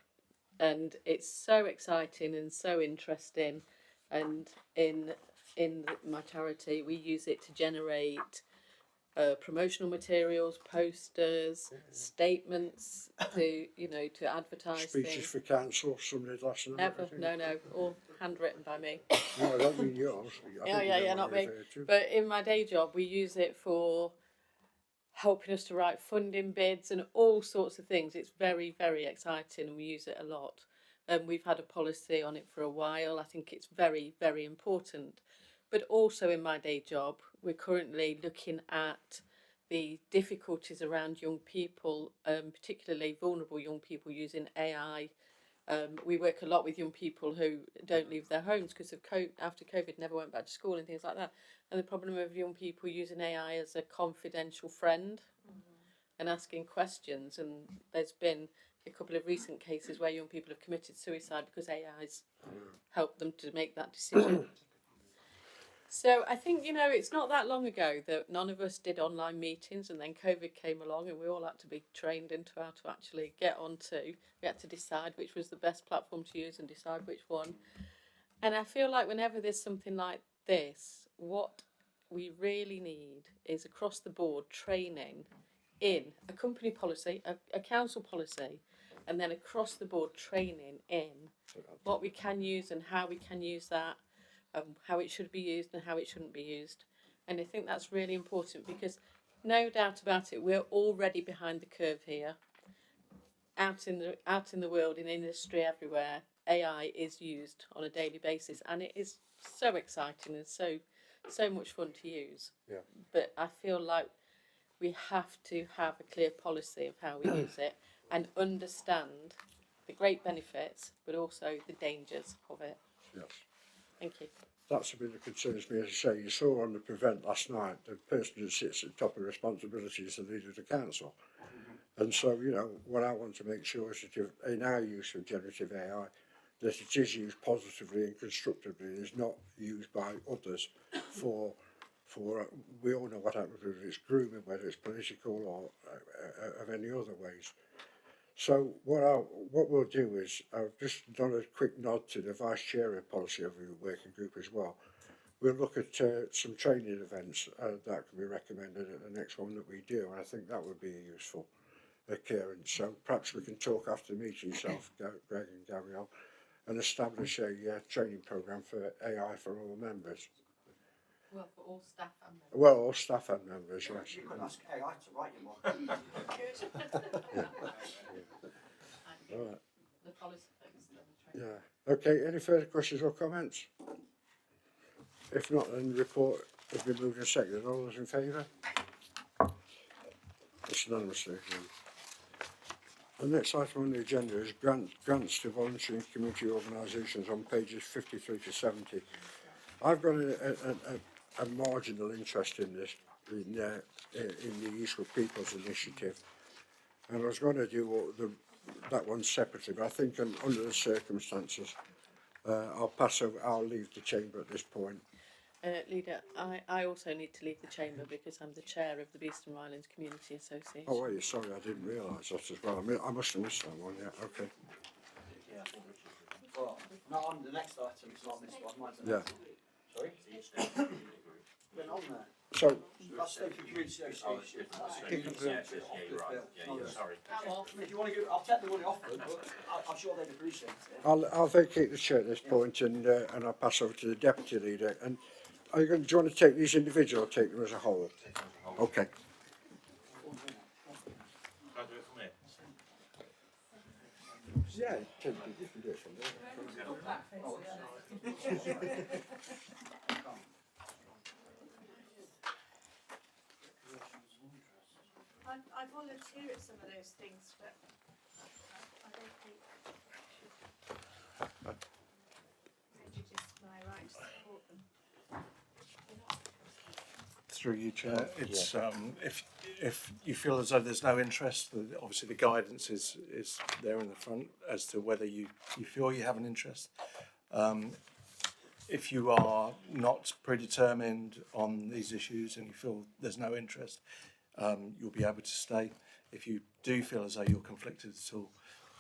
[SPEAKER 16] and it's so exciting and so interesting. And in my charity, we use it to generate promotional materials, posters, statements to advertise
[SPEAKER 2] Speeches
[SPEAKER 16] things.
[SPEAKER 2] for council, some did last night.
[SPEAKER 16] Never, no, all handwritten by me.
[SPEAKER 2] No, I don't mean yours.
[SPEAKER 16] Yeah, not me. But in my day job, we use it for helping us to write funding bids and all sorts of things. It's very, very exciting, and we use it a lot. We've had a policy on it for a while. I think it's very, very important. But also in my day job, we're currently looking at the difficulties around young people, particularly vulnerable young people using AI. We work a lot with young people who don't leave their homes because of after COVID, never went back to school and things like that. And the problem of young people using AI as a confidential friend and asking questions. And there's been a couple of recent cases where young people have committed suicide because AI's helped them to make that decision. So I think, it's not that long ago that none of us did online meetings, and then COVID came along and we all had to be trained into how to actually get onto. We had to decide which was the best platform to use and decide which one. And I feel like whenever there's something like this, what we really need is across the board training in a company policy, a council policy, and then across the board training in what we can use and how we can use that. How it should be used and how it shouldn't be used. And I think that's really important, because no doubt about it, we're already behind the curve here. Out in the world, in industry, everywhere, AI is used on a daily basis, and it is so exciting and so much fun to use.
[SPEAKER 2] Yeah.
[SPEAKER 16] But I feel like we have to have a clear policy of how we use it and understand the great benefits, but also the dangers of it.
[SPEAKER 2] Yes.
[SPEAKER 16] Thank you.
[SPEAKER 2] That's a bit that concerns me. As I say, you saw on the Prevent last night, the person who sits at the top of responsibility is the leader of the council. And so, what I want to make sure is that in our use of generative AI, that it is used positively and constructively, and is not used by others for for, we all know what happens whether it's grooming, whether it's political or of any other ways. So what we'll do is, I've just done a quick nod to the Vice Chair of Policy Review Working Group as well. We'll look at some training events that can be recommended at the next one that we do, and I think that would be a useful occurrence. So perhaps we can talk after the meeting, yourself, Greg and Gabrielle, and establish a training programme for AI for all members.
[SPEAKER 16] Well, for all staff and members.
[SPEAKER 2] Well, all staff and members, yes.
[SPEAKER 3] You could ask AI to write you one.
[SPEAKER 2] All right.
[SPEAKER 16] The policy fix and the training.
[SPEAKER 2] Yeah. Okay, any further questions or comments? If not, then the report has been moved and seconded. All those in favour? It's unanimously. The next item on the agenda is grants to voluntary and community organisations on pages 53 to 70. I've got a marginal interest in this, in the Eastwood People's Initiative, and I was going to do that one separately, but I think under the circumstances, I'll leave the chamber at this point.
[SPEAKER 16] Leader, I also need to leave the chamber because I'm the chair of the Beeston Rylands Community Association.
[SPEAKER 2] Oh, are you? Sorry, I didn't realise that as well. I must have missed that one, yeah, okay.
[SPEAKER 3] Well, not on the next item, it's not this one, mine's the
[SPEAKER 2] Yeah.
[SPEAKER 3] next one. Sorry? Been on there.
[SPEAKER 2] So,
[SPEAKER 3] That's Stoke Community Association.
[SPEAKER 7] Sorry.
[SPEAKER 3] If you want to go, I'll take the money off them, but I'm sure they'd appreciate it.
[SPEAKER 2] I'll vacate the chair at this point and I'll pass over to the deputy leader. And do you want to take these individually or take them as a whole? Okay. Yeah, you can do it from there.
[SPEAKER 13] I volunteer at some of those things, but I don't think I should prejudice my right to support them.
[SPEAKER 5] Through you, Chair, it's if you feel as though there's no interest, obviously the guidance is there in the front as to whether you feel you have an interest. If you are not predetermined on these issues and you feel there's no interest, you'll be able to stay. If you do feel as though you're conflicted at all,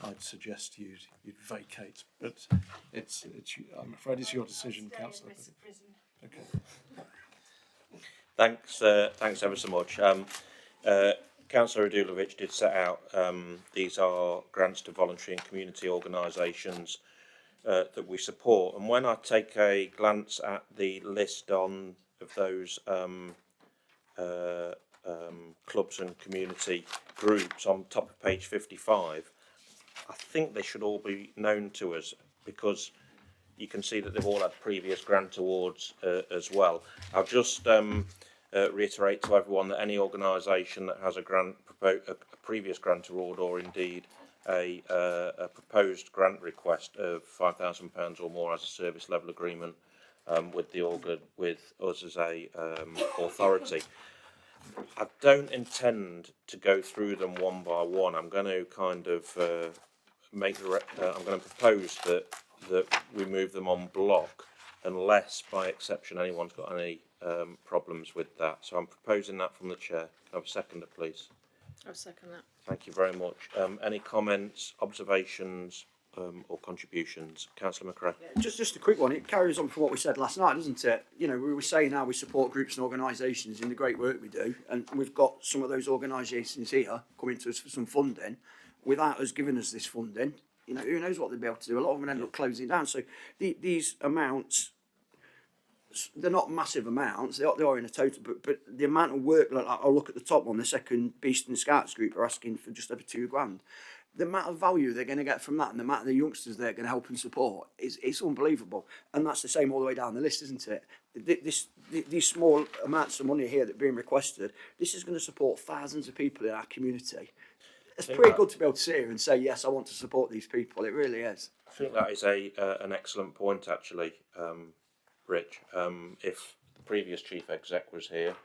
[SPEAKER 5] I'd suggest you'd vacate. But I'm afraid it's your decision, Councillor. Okay.
[SPEAKER 7] Thanks ever so much. Councillor Radulovic did set out, these are grants to voluntary and community organisations that we support. And when I take a glance at the list of those clubs and community groups on top of page 55, I think they should all be known to us, because you can see that they've all had previous grant awards as well. I'll just reiterate to everyone that any organisation that has a previous grant award, or indeed a proposed grant request of £5,000 or more as a service level agreement with us as a authority. I don't intend to go through them one by one. I'm going to kind of I'm going to propose that we move them on block, unless by exception anyone's got any problems with that. So I'm proposing that from the chair. Can I have a seconder, please?
[SPEAKER 8] I'll second that.
[SPEAKER 7] Thank you very much. Any comments, observations, or contributions? Councillor McRae.
[SPEAKER 3] Just a quick one. It carries on from what we said last night, doesn't it? You know, we were saying how we support groups and organisations in the great work we do, and we've got some of those organisations here coming to us for some funding. Without us giving us this funding, you know, who knows what they'll be able to do. A lot of them end up closing down. So these amounts, they're not massive amounts. They are in a total, but the amount of work, like I'll look at the top one, the second Beeston Scouts group are asking for just over £2,000. The amount of value they're going to get from that, and the amount of the youngsters they're going to help and support it's unbelievable. And that's the same all the way down the list, isn't it? These small amounts of money here that are being requested, this is going to support thousands of people in our community. It's pretty good to be able to sit here and say, yes, I want to support these people. It really is.
[SPEAKER 7] I think that is an excellent point, actually, Rich. If previous chief exec was here,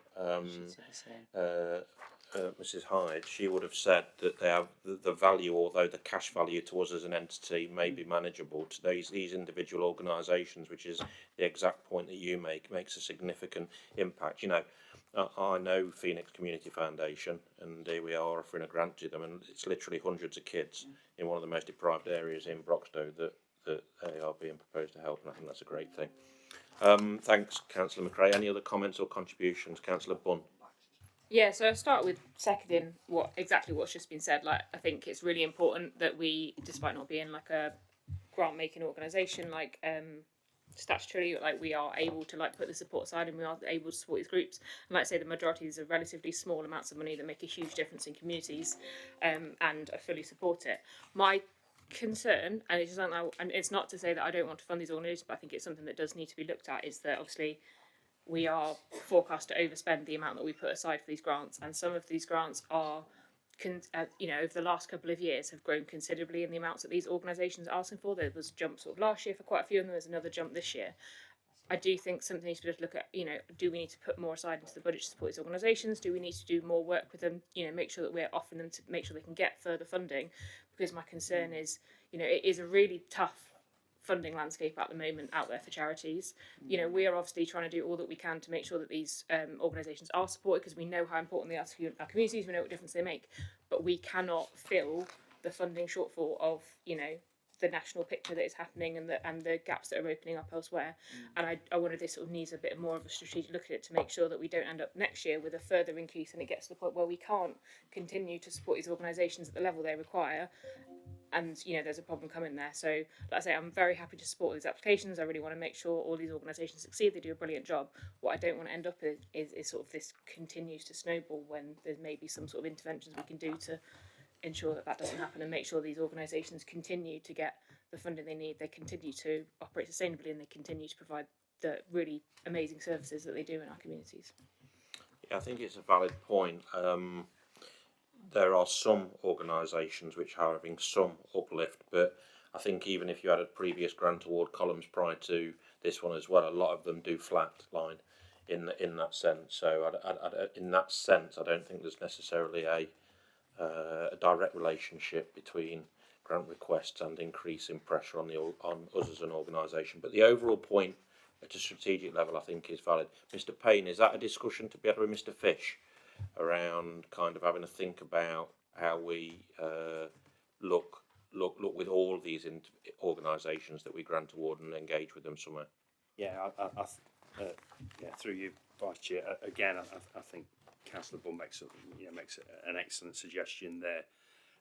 [SPEAKER 7] Mrs. Hyde, she would have said that they have the value, although the cash value to us as an entity may be manageable, to these individual organisations, which is the exact point that you make, makes a significant impact. You know, I know Phoenix Community Foundation, and here we are offering a grant to them, and it's literally hundreds of kids in one of the most deprived areas in Broxtowe that they are being proposed to help, and I think that's a great thing. Thanks, Councillor McRae. Any other comments or contributions? Councillor Bunn.
[SPEAKER 8] Yeah, so I'll start with seconding exactly what's just been said. Like, I think it's really important that we, despite not being like a grant making organisation, like statutorily, like we are able to like put the support aside and we are able to support these groups. And like I say, the majority of these are relatively small amounts of money that make a huge difference in communities, and I fully support it. My concern, and it's not to say that I don't want to fund these organisations, but I think it's something that does need to be looked at, is that obviously we are forecast to overspend the amount that we put aside for these grants, and some of these grants are, over the last couple of years have grown considerably in the amounts that these organisations are asking for. There was a jump sort of last year for quite a few, and there was another jump this year. I do think something needs to be look at, do we need to put more aside into the budget to support these organisations? Do we need to do more work with them? Make sure that we're offering them to make sure they can get further funding, because my concern is, it is a really tough funding landscape at the moment out there for charities. We are obviously trying to do all that we can to make sure that these organisations are supported, because we know how important they are to our communities, we know what difference they make, but we cannot fill the funding shortfall of, the national picture that is happening and the gaps that are opening up elsewhere. And I wonder if this sort of needs a bit more of a strategic look at it to make sure that we don't end up next year with a further increase and it gets to the point where we can't continue to support these organisations at the level they require. And there's a problem coming there. So, like I say, I'm very happy to support these applications. I really want to make sure all these organisations succeed. They do a brilliant job. What I don't want to end up is sort of this continues to snowball when there may be some sort of interventions we can do to ensure that doesn't happen, and make sure these organisations continue to get the funding they need, they continue to operate sustainably, and they continue to provide the really amazing services that they do in our communities.
[SPEAKER 7] Yeah, I think it's a valid point. There are some organisations which are having some uplift, but I think even if you had a previous grant award columns prior to this one as well, a lot of them do flatline in that sense. So in that sense, I don't think there's necessarily a direct relationship between grant requests and increasing pressure on us as an organisation. But the overall point at a strategic level, I think, is valid. Mr. Payne, is that a discussion to be had with Mr. Fish around kind of having a think about how we look with all these organisations that we grant award and engage with them somewhere?
[SPEAKER 11] Yeah, through you, Vice Chair. Again, I think Councillor Bull makes an excellent suggestion there.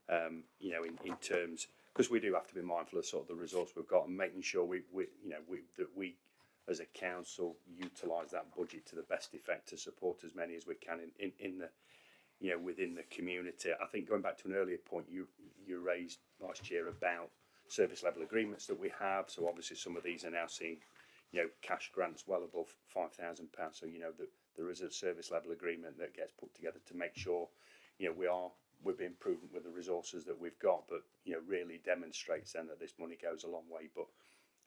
[SPEAKER 11] In terms, because we do have to be mindful of sort of the resource we've got and making sure we as a council utilise that budget to the best effect to support as many as we can in the within the community. I think going back to an earlier point you raised, Vice Chair, about service level agreements that we have. So obviously some of these are now seeing cash grants well above £5,000. So that there is a service level agreement that gets put together to make sure we're being prudent with the resources that we've got, but really demonstrates then that this money goes a long way. But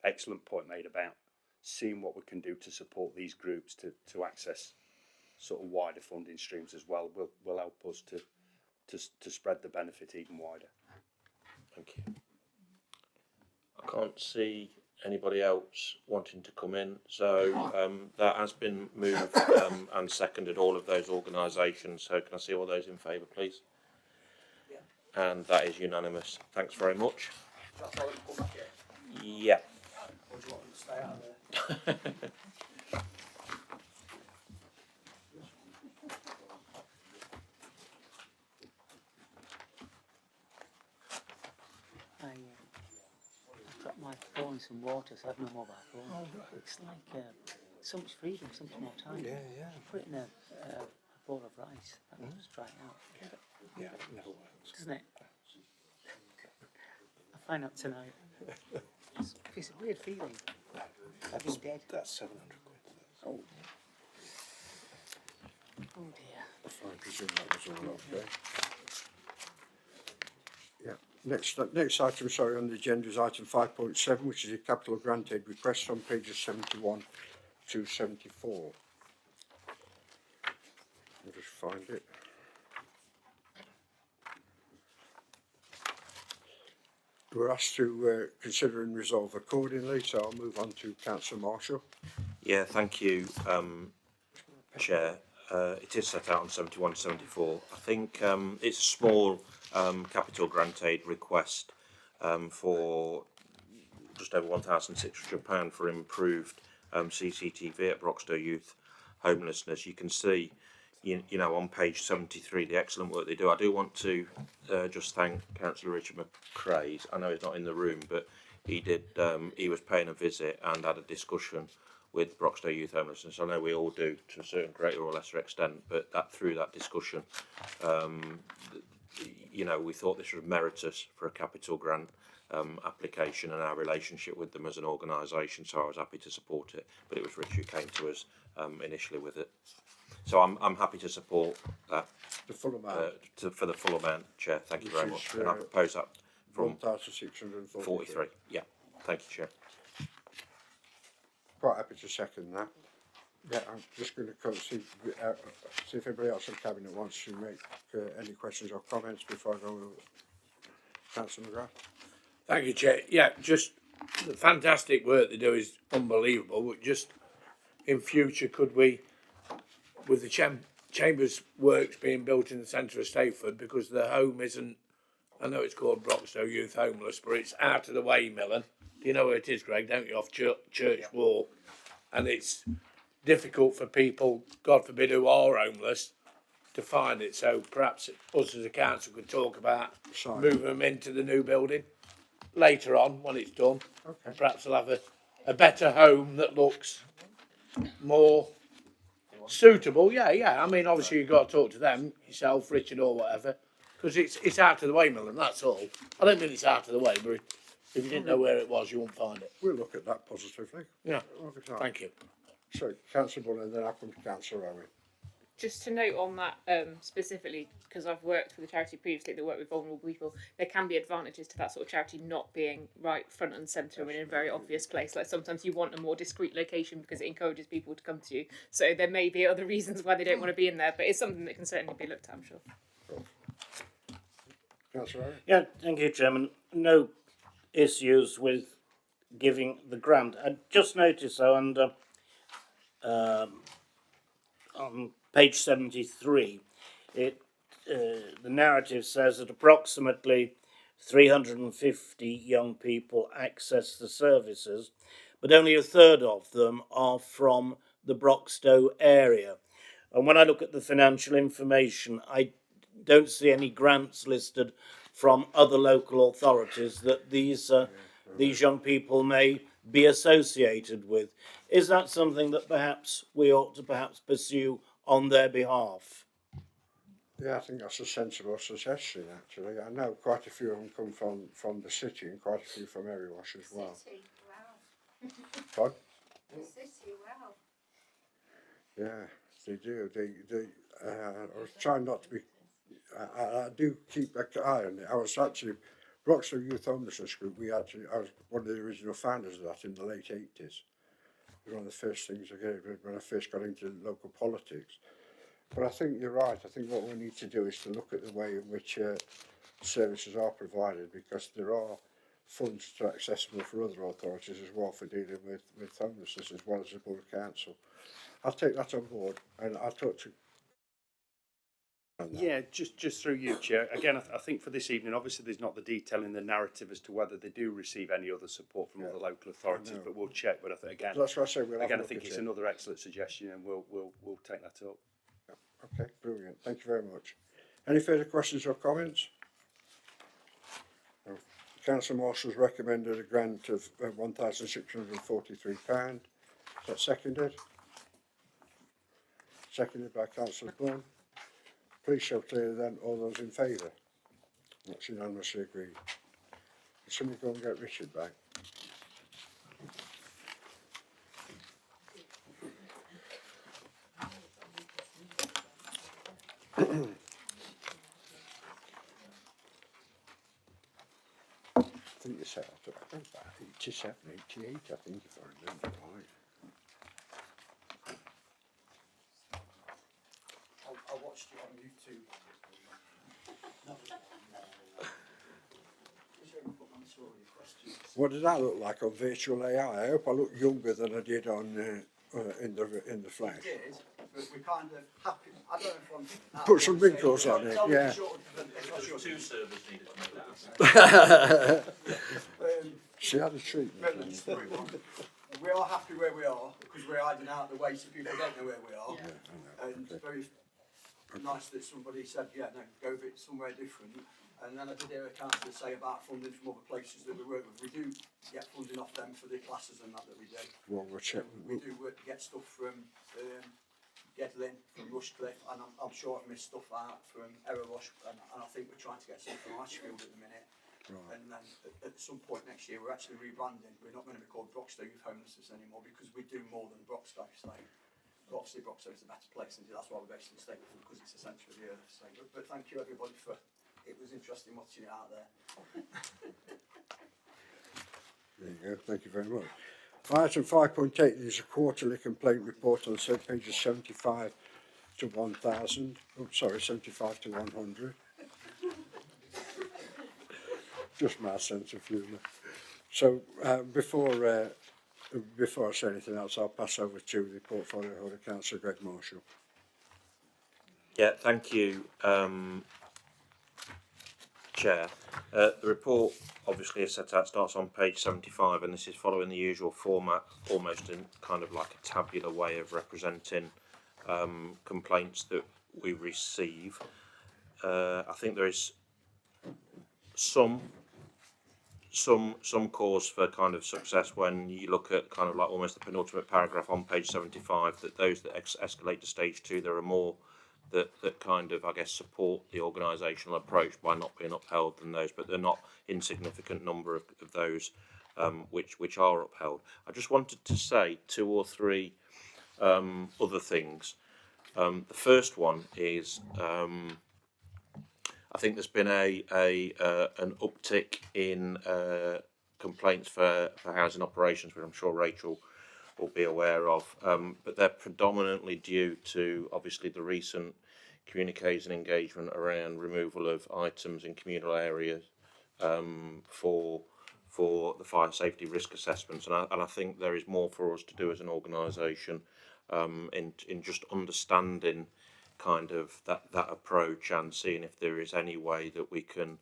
[SPEAKER 11] excellent point made about seeing what we can do to support these groups to access sort of wider funding streams as well will help us to spread the benefit even wider.
[SPEAKER 7] Thank you. I can't see anybody else wanting to come in, so that has been moved and seconded, all of those organisations. So can I see all those in favour, please? Yeah. And that is unanimous. Thanks very much. Yeah.
[SPEAKER 5] Or do you want them to stay out there?
[SPEAKER 17] I've dropped my phone in some water, so I have no mobile phone. Oh, right. It's like so much freedom, so much more time.
[SPEAKER 5] Yeah, yeah.
[SPEAKER 17] Put it in a bowl of rice, that will just dry it out.
[SPEAKER 5] Yeah, it never works.
[SPEAKER 17] Doesn't it? I'll find out tonight. It's a weird feeling. I've been dead.
[SPEAKER 5] That's 700 quid.
[SPEAKER 17] Oh. Oh dear.
[SPEAKER 2] I presume that was all okay. Yeah. Next item, on the agenda is item 5.7, which is a capital granted request on pages 71 to 74. just find it. We're asked to consider and resolve accordingly, so I'll move on to Councillor Marshall.
[SPEAKER 7] Yeah, thank you, Chair. It is set out on 71-74. I think it's a small capital grant aid request for just over £1,600 for improved CCTV at Broxtowe Youth Homelessness. You can see, you know, on page 73, the excellent work they do. I do want to just thank Councillor Richard McCrae. I know he's not in the room, but he did. He was paying a visit and had a discussion with Broxtowe Youth Homelessness. I know we all do to a certain greater or lesser extent, but that through that discussion, you know, we thought this was meritorious for a capital grant application and our relationship with them as an organisation. So I was happy to support it, but it was Rich who came to us initially with it. So I'm happy to support that.
[SPEAKER 2] The full amount.
[SPEAKER 7] For the full amount, Chair. Thank you very much. And I
[SPEAKER 2] uh,
[SPEAKER 7] propose that from
[SPEAKER 2] 1,643.
[SPEAKER 7] Yeah. Thank you, Chair.
[SPEAKER 2] Quite happy to second that. Yeah, I'm just going to see if anybody else in Cabinet wants to make any questions or comments before I go to Councillor McGrath.
[SPEAKER 18] Thank you, Chair. Yeah, just the fantastic work they do is unbelievable, but just in future, could we, with the Chambers works being built in the centre of Stateford, because the home isn't, I know it's called Broxtowe Youth Homeless, but it's out of the way, Millen. You know where it is, Greg, don't you, off Church Walk? And it's difficult for people, God forbid, who are homeless to find it. So perhaps us as a council could talk about moving them into the new building later on when it's done.
[SPEAKER 2] Okay.
[SPEAKER 18] And perhaps they'll have a better home that looks more suitable. Yeah. I mean, obviously you've got to talk to them, yourself, Richard, or whatever, because it's out of the way, Millen, that's all. I don't mean it's out of the way, but if you didn't know where it was, you won't find it.
[SPEAKER 2] We'll look at that positively.
[SPEAKER 18] Yeah.
[SPEAKER 2] Okay,
[SPEAKER 18] Thank you.
[SPEAKER 2] So, Councillor Bullen, and then I'll come to Councillor Owen.
[SPEAKER 8] Just to note on that specifically, because I've worked with a charity previously that work with vulnerable people, there can be advantages to that sort of charity not being right front and centre and in a very obvious place. Like sometimes you want a more discreet location because it encourages people to come to you. So there may be other reasons why they don't want to be in there, but it's something that can certainly be looked at, I'm sure.
[SPEAKER 2] Councillor Owen?
[SPEAKER 10] Yeah, thank you, Chairman. No issues with giving the grant. I just noticed though, under on page 73, the narrative says that approximately 350 young people access the services, but only a third of them are from the Broxtowe area. And when I look at the financial information, I don't see any grants listed from other local authorities that these young people may be associated with. Is that something that perhaps we ought to pursue on their behalf?
[SPEAKER 2] Yeah, I think that's a sensible suggestion, actually. I know quite a few of them come from the city and quite a few from Erywash as well.
[SPEAKER 13] City, wow.
[SPEAKER 2] Pardon?
[SPEAKER 13] The city, wow.
[SPEAKER 2] Yeah, they do. I was trying not to be. I do keep an eye on it. I was actually Broxtowe Youth Homelessness Group. I was one of the original founders of that in the late 80s. It was one of the first things I did when I first got into local politics. But I think you're right. I think what we need to do is to look at the way in which services are provided, because there are funds that are accessible for other authorities as well for dealing with homelessness as well as the Borough Council. I'll take that on board, and I'll talk to.
[SPEAKER 11] Yeah, just through you, Chair. Again, I think for this evening, obviously there's not the detail in the narrative as to whether they do receive any other support from other local authorities, but we'll check. But I think again,
[SPEAKER 2] that's what I said.
[SPEAKER 11] I think it's another excellent suggestion, and we'll take that up.
[SPEAKER 2] Okay, brilliant. Thank you very much. Any further questions or comments? No. Councillor Marshall's recommended a grant of £1,643. Is that seconded? Seconded by Councillor Bunn. Please show clearly then all those in favour. That's unanimously agreed. Can somebody go and get Richard back? I think you set up about 87, 88, I think, if I remember right.
[SPEAKER 3] I'll watch watched it on YouTube.
[SPEAKER 2] What does that look like on virtual AI? I hope I look younger than I did on in the flesh.
[SPEAKER 3] We did, but we kind of happy. I don't know if I'm.
[SPEAKER 2] Put some wrinkles on it, yeah.
[SPEAKER 7] Two servers needed to make that happen.
[SPEAKER 2] She had a treatment.
[SPEAKER 3] We are happy where we are because we're hiding out the way so people don't know where we are. And very nice that somebody said, yeah, no, go a bit somewhere different. And then I did hear a councillor say about funding from other places that we work with. We do get funding off them for the classes and that we do.
[SPEAKER 2] Well, we'll check.
[SPEAKER 3] We do get stuff from Gedlin, from Rushcliffe, and I'm sure I've missed stuff out from Erewash, and I think we're trying to get some from Ashfield at the minute.
[SPEAKER 2] Right.
[SPEAKER 3] And then at some point next year, we're actually rebranding. We're not going to be called Broxtowe Youth Homelessness anymore because we do more than Broxtowe. So obviously Broxtowe is a better place, and that's why we're based in Stapleford because it's the centre of the earth. So, but thank you everybody for. It was interesting watching it out there.
[SPEAKER 2] There you go, thank you very much. Item 5.8 is a quarterly complaint report on pages 75 to 1000. Oh, sorry, 75 to 100. Just my sense of humour. So before I say anything else, I'll pass over to the portfolio holder, Councillor Greg Marshall.
[SPEAKER 7] Yeah, thank you, Chair. The report obviously is set out, starts on page 75, and this is following the usual format, almost in kind of like a tabular way of representing complaints that we receive. I think there is some cause for kind of success when you look at kind of like almost the penultimate paragraph on page 75, that those that escalate to stage 2, there are more that kind of, I guess, support the organisational approach by not being upheld than those, but they're not insignificant number of those which are upheld. I just wanted to say 2 or 3 other things. The first one is I think there's been an uptick in complaints for housing operations, which I'm sure Rachel will be aware of, but they're predominantly due to obviously the recent communiques and engagement around removal of items in communal areas for the fire safety risk assessments, and I think there is more for us to do as an organisation in just understanding kind of that approach and seeing if there is any way that we can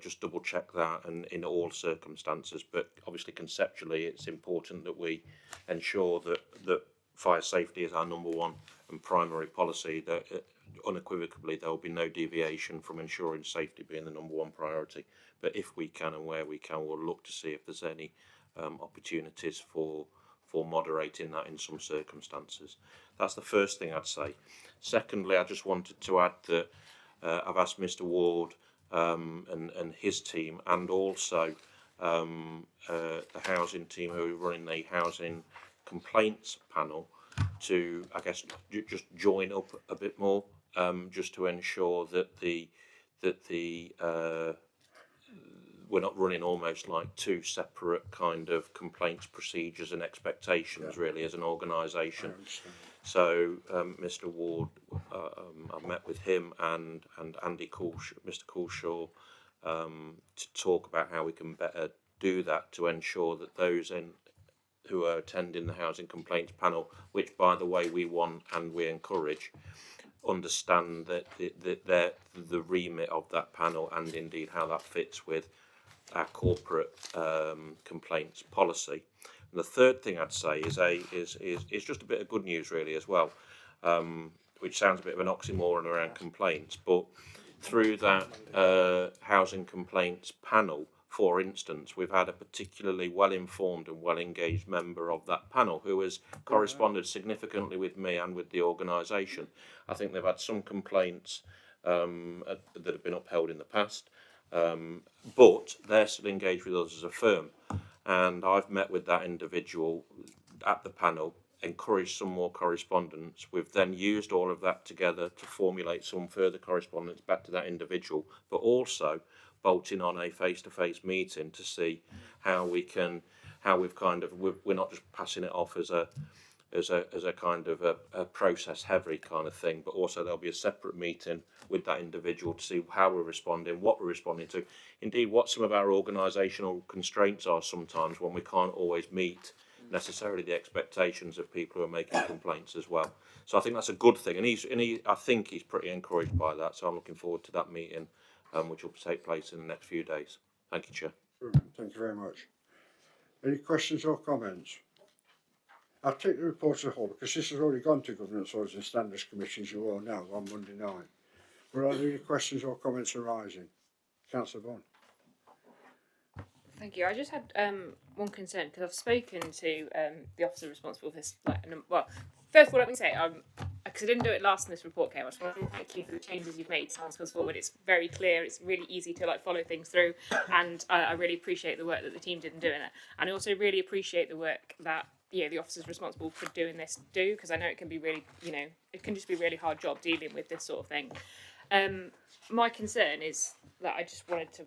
[SPEAKER 7] just double check that and in all circumstances. But obviously conceptually it's important that we ensure that fire safety is our number one and primary policy, that unequivocally there will be no deviation from ensuring safety being the number one priority. But if we can and where we can, we'll look to see if there's any opportunities for moderating that in some circumstances. That's the first thing I'd say. Secondly, I just wanted to add that I've asked Mr. Ward and his team, and also the housing team who are running the housing complaints panel, to, I guess, just join up a bit more, just to ensure that we're not running almost like 2 separate kind of complaints procedures and expectations, really, as an organisation. So Mr. Ward, I met with him and Andy Mr. Coulshaw, to talk about how we can better do that to ensure that those who are attending the housing complaints panel, which by the way we want and we encourage, understand that the remit of that panel and indeed how that fits with our corporate complaints policy. And the third thing I'd say is just a bit of good news really as well, which sounds a bit of an oxymoron around complaints, but through that housing complaints panel, for instance, we've had a particularly well-informed and well-engaged member of that panel who has corresponded significantly with me and with the organisation. I think they've had some complaints that have been upheld in the past, but they're still engaged with us as a firm. And I've met with that individual at the panel, encouraged some more correspondence. We've then used all of that together to formulate some further correspondence back to that individual, but also bolting on a face-to-face meeting to see how we're not just passing it off as as a kind of a process heavy kind of thing, but also there'll be a separate meeting with that individual to see how we're responding, what we're responding to, indeed what some of our organisational constraints are sometimes when we can't always meet necessarily the expectations of people who are making complaints as well. So I think that's a good thing, and I think he's pretty encouraged by that. So I'm looking forward to that meeting, which will take place in the next few days. Thank you, Chair.
[SPEAKER 2] Thank you very much. Any questions or comments? I'll take the report as a whole because this has already gone to Governance Orders and Standards Committee, as you all know, on Monday night. But are there any questions or comments arising? Councillor Vaughan.
[SPEAKER 8] Thank you. I just had one concern because I've spoken to the officer responsible for this. Well, first of all, let me say, because I didn't do it last time this report came, I just want to thank you for the changes you've made. Sounds goes forward. It's very clear. It's really easy to follow things through, and I really appreciate the work that the team did in doing it. And I also really appreciate the work that the officers responsible for doing this do, because I know it can be really, it can just be a really hard job dealing with this sort of thing. My concern is that I just wanted to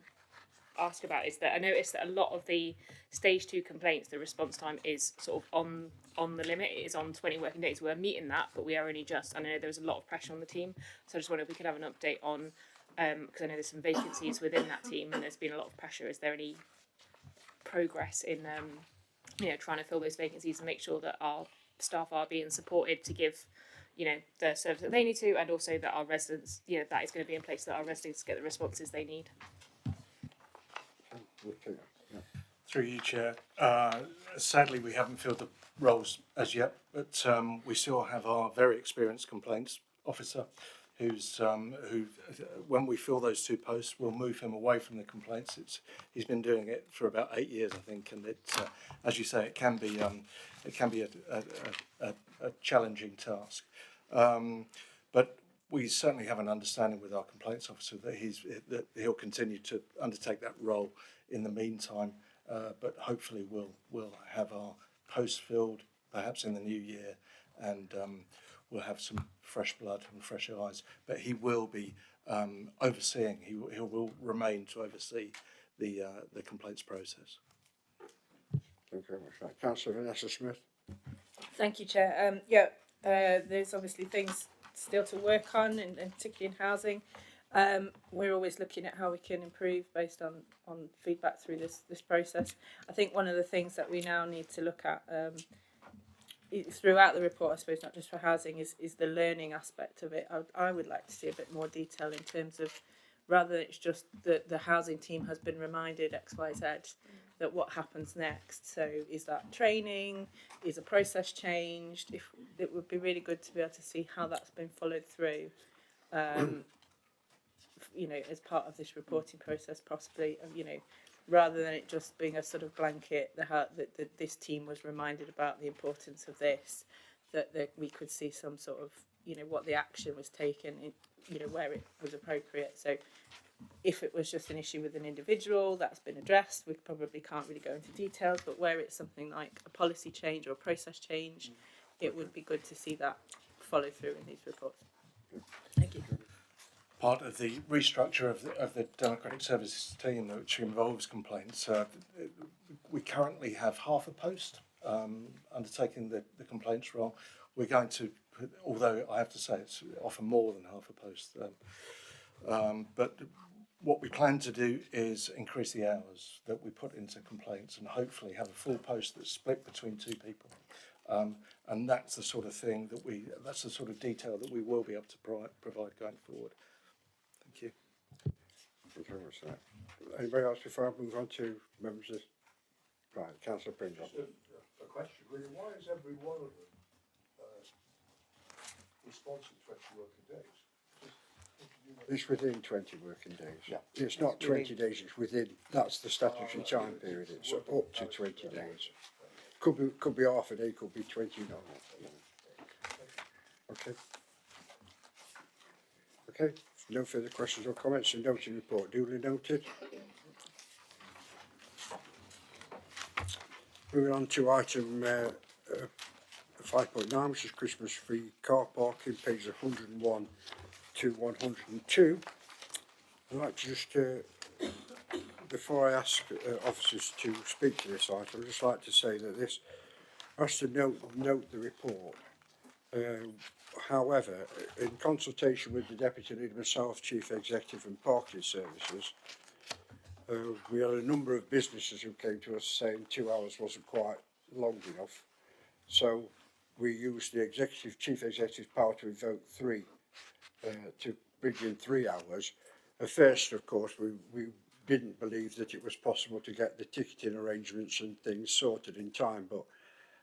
[SPEAKER 8] ask about is that I noticed that a lot of the stage 2 complaints, the response time is sort of on the limit. It is on 20 working days. We're meeting that, but we are only just. I know there was a lot of pressure on the team, so I just wondered if we could have an update on because I know there's some vacancies within that team and there's been a lot of pressure. Is there any progress in trying to fill those vacancies and make sure that our staff are being supported to give the service that they need to, and also that our residents, that is going to be in place that our residents get the responses they need.
[SPEAKER 5] Through you, Chair. Sadly, we haven't filled the roles as yet, but we still have our very experienced complaints officer who's who, when we fill those 2 posts, we'll move him away from the complaints. He's been doing it for about 8 years, I think, and as you say, it can be a challenging task. But we certainly have an understanding with our complaints officer that he'll continue to undertake that role in the meantime. But hopefully we'll have our posts filled perhaps in the new year, and we'll have some fresh blood and fresh eyes. But he will be overseeing. He will remain to oversee the complaints process.
[SPEAKER 2] Thank you very much. Councillor Vanessa Smith.
[SPEAKER 14] Thank you, Chair. There's obviously things still to work on, and particularly in housing. We're always looking at how we can improve based on feedback through this process. I think one of the things that we now need to look at throughout the report, I suppose, not just for housing, is the learning aspect of it. I would like to see a bit more detail in terms of, rather than it's just that the housing team has been reminded X, Y, Z, that what happens next. So is that training? Is a process changed? It would be really good to be able to see how that's been followed through. As part of this reporting process, possibly, rather than it just being a sort of blanket, that this team was reminded about the importance of this, that we could see some sort of, what the action was taken, where it was appropriate. So if it was just an issue with an individual, that's been addressed. We probably can't really go into details, but where it's something like a policy change or a process change, it would be good to see that follow through in these reports. Thank you.
[SPEAKER 5] Part of the restructure of the Democratic Services team, which involves complaints, we currently have half a post undertaking the complaints role. We're going to, although I have to say it's often more than half a post, but what we plan to do is increase the hours that we put into complaints and hopefully have a full post that's split between 2 people. And that's the sort of thing that's the sort of detail that we will be able to provide going forward. Thank you.
[SPEAKER 2] Thank you very much for that. Anybody else before I move on to members of... Right, Councillor Pringle.
[SPEAKER 18] Just a question, really. Why is every one of them responsive 20 working days?
[SPEAKER 2] It's within 20 working days. Yeah. It's not 20 days, it's within, that's the statutory time period. It's up to 20 days. Could be half a day, could be 20, no. Okay. Okay, no further questions or comments. The noted report duly noted. Moving on to item 5.9, which is Christmas free car parking, pages 101 to 102. I'd like to just, before I ask officers to speak to this item, I'd just like to say that this us to note the report. However, in consultation with the Deputy Leader, myself, Chief Executive and Parking Services, we had a number of businesses who came to us saying 2 hours wasn't quite long enough. So we used the Chief Executive's power to invoke 3, to bring in 3 hours. At first, of course, we didn't believe that it was possible to get the ticketing arrangements and things sorted in time, but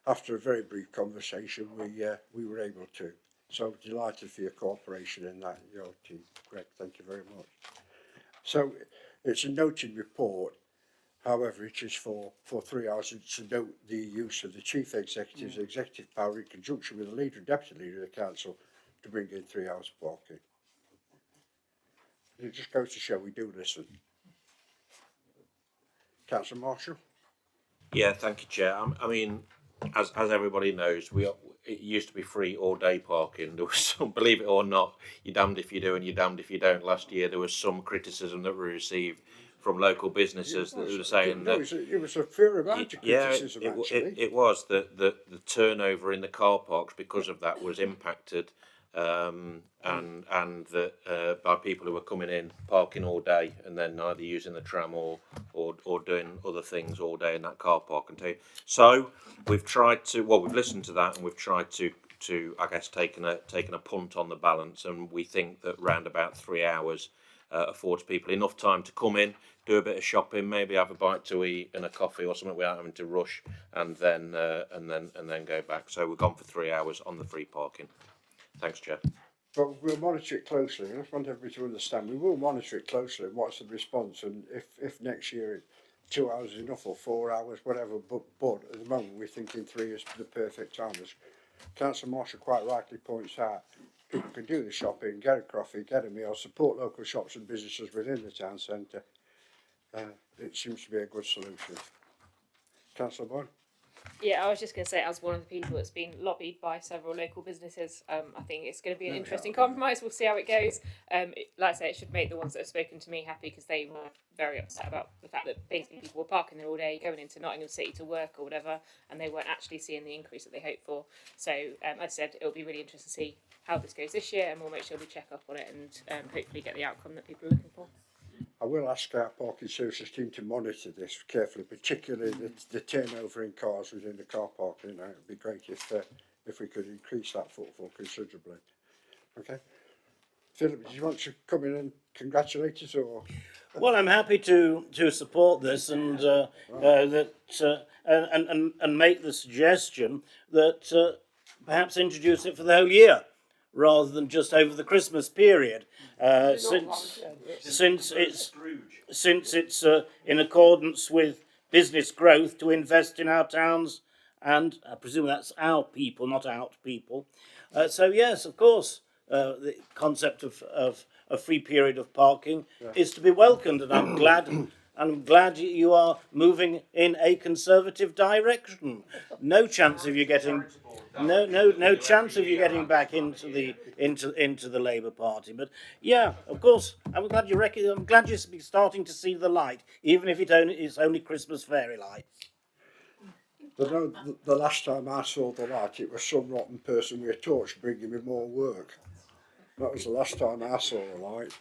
[SPEAKER 2] after a very brief conversation, we were able to. So delighted for your cooperation in that, your team, Greg. Thank you very much. So it's a noted report. However, it is for 3 hours. It's to note the use of the Chief Executive's executive power in conjunction with the Leader and Deputy Leader of the Council to bring in 3 hours of parking. It just goes to show we do listen. Councillor Marshall?
[SPEAKER 7] Yeah, thank you, Chair. I mean, as everybody knows, it used to be free all day parking. There was some, believe it or not, you're damned if you do and you're damned if you don't. Last year there was some criticism that we received from local businesses that were saying that
[SPEAKER 2] it was a fair amount of criticism.
[SPEAKER 7] It was that the turnover in the car parks because of that was impacted, and that by people who were coming in parking all day and then either using the tram or doing other things all day in that car park. So we've tried to, well, we've listened to that and we've tried to I guess taken a punt on the balance, and we think that round about 3 hours affords people enough time to come in, do a bit of shopping, maybe have a bite to eat and a coffee or something without having to rush, and then go back. So we've gone for 3 hours on the free parking. Thanks, Chair.
[SPEAKER 2] But we'll monitor it closely. I just want everybody to understand. We will monitor it closely. What's the response? And if next year 2 hours is enough or 4 hours, whatever. But at the moment we're thinking 3 is the perfect time. As Councillor Marshall quite rightly points out, people can do the shopping, get a coffee, get a meal, support local shops and businesses within the town centre. It seems to be a good solution. Councillor Boyd?
[SPEAKER 8] Yeah, I was just going to say, as one of the people that's been lobbied by several local businesses, I think it's going to be an interesting compromise. We'll see how it goes. Like I say, it should make the ones that have spoken to me happy, because they were very upset about the fact that basically people were parking there all day, going into Nottingham City to work or whatever, and they weren't actually seeing the increase that they hoped for. So, as I said, it'll be really interesting to see how this goes this year, and we'll make sure we check up on it and hopefully get the outcome that people are looking for.
[SPEAKER 2] I will ask our parking services team to monitor this carefully, particularly the turnover in cars within the car park. You know, it'd be great if we could increase that footfall considerably. Okay, Philip, do you want to come in and congratulate us, or?
[SPEAKER 10] Well, I'm happy to support this and and make the suggestion that perhaps introduce it for the whole year, rather than just over the Christmas period, since it's in accordance with business growth to invest in our towns, and I presume that's our people, not out people. So yes, of course, the concept of a free period of parking is to be welcomed, and I'm glad you are moving in a conservative direction. No chance of you getting no chance of you getting back into the Labour Party. But yeah, of course, I'm glad you're starting to see the light, even if it's only Christmas fairy lights.
[SPEAKER 2] The last time I saw the light, it was some rotten person with a torch bringing me more work. That was the last time I saw the light.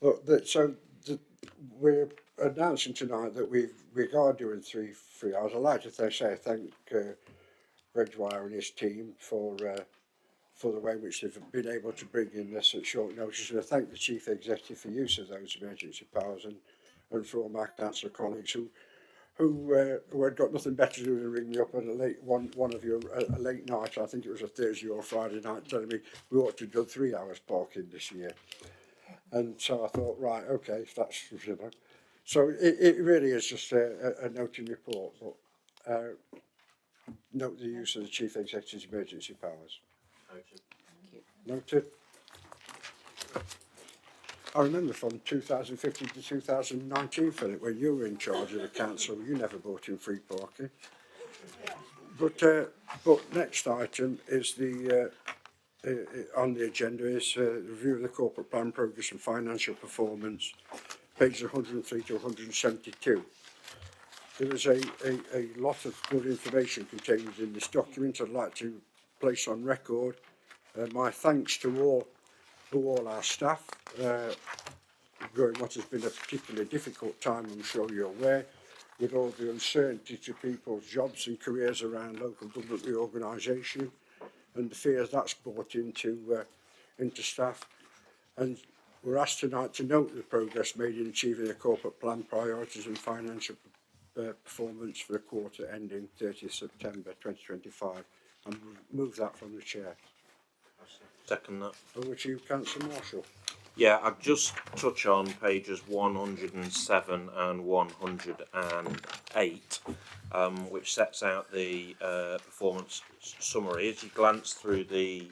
[SPEAKER 2] But we're announcing tonight that we are doing three hours. I'd like to thank Reg Wire and his team for the way in which they've been able to bring in this at short notice, and I thank the Chief Executive for use of those emergency powers, and for all my councillor colleagues who had got nothing better to do than ring me up at a late night. I think it was a Thursday or Friday night, telling me we ought to have done 3 hours parking this year. And so I thought, right, okay, if that's, you know. So it really is just a noting report, but note the use of the Chief Executive's emergency powers. Noted. I remember from 2015 to 2019, Philip, when you were in charge of the council, you never brought in free parking. But next item is on the agenda is review of the corporate plan progress and financial performance, pages 103 to 172. There is a lot of good information contained within this document. I'd like to place on record my thanks to all our staff during what has been a particularly difficult time, I'm sure you're aware, with all the uncertainty to people's jobs and careers around local government reorganisation and the fears that's brought into staff. And we're asked tonight to note the progress made in achieving the corporate plan priorities and financial performance for the quarter ending 30th September 2025, and move that from the chair.
[SPEAKER 7] Second that.
[SPEAKER 2] Over to you, Councillor Marshall.
[SPEAKER 7] Yeah, I'll just touch on pages 107 and 108, which sets out the performance summary. As you glance through the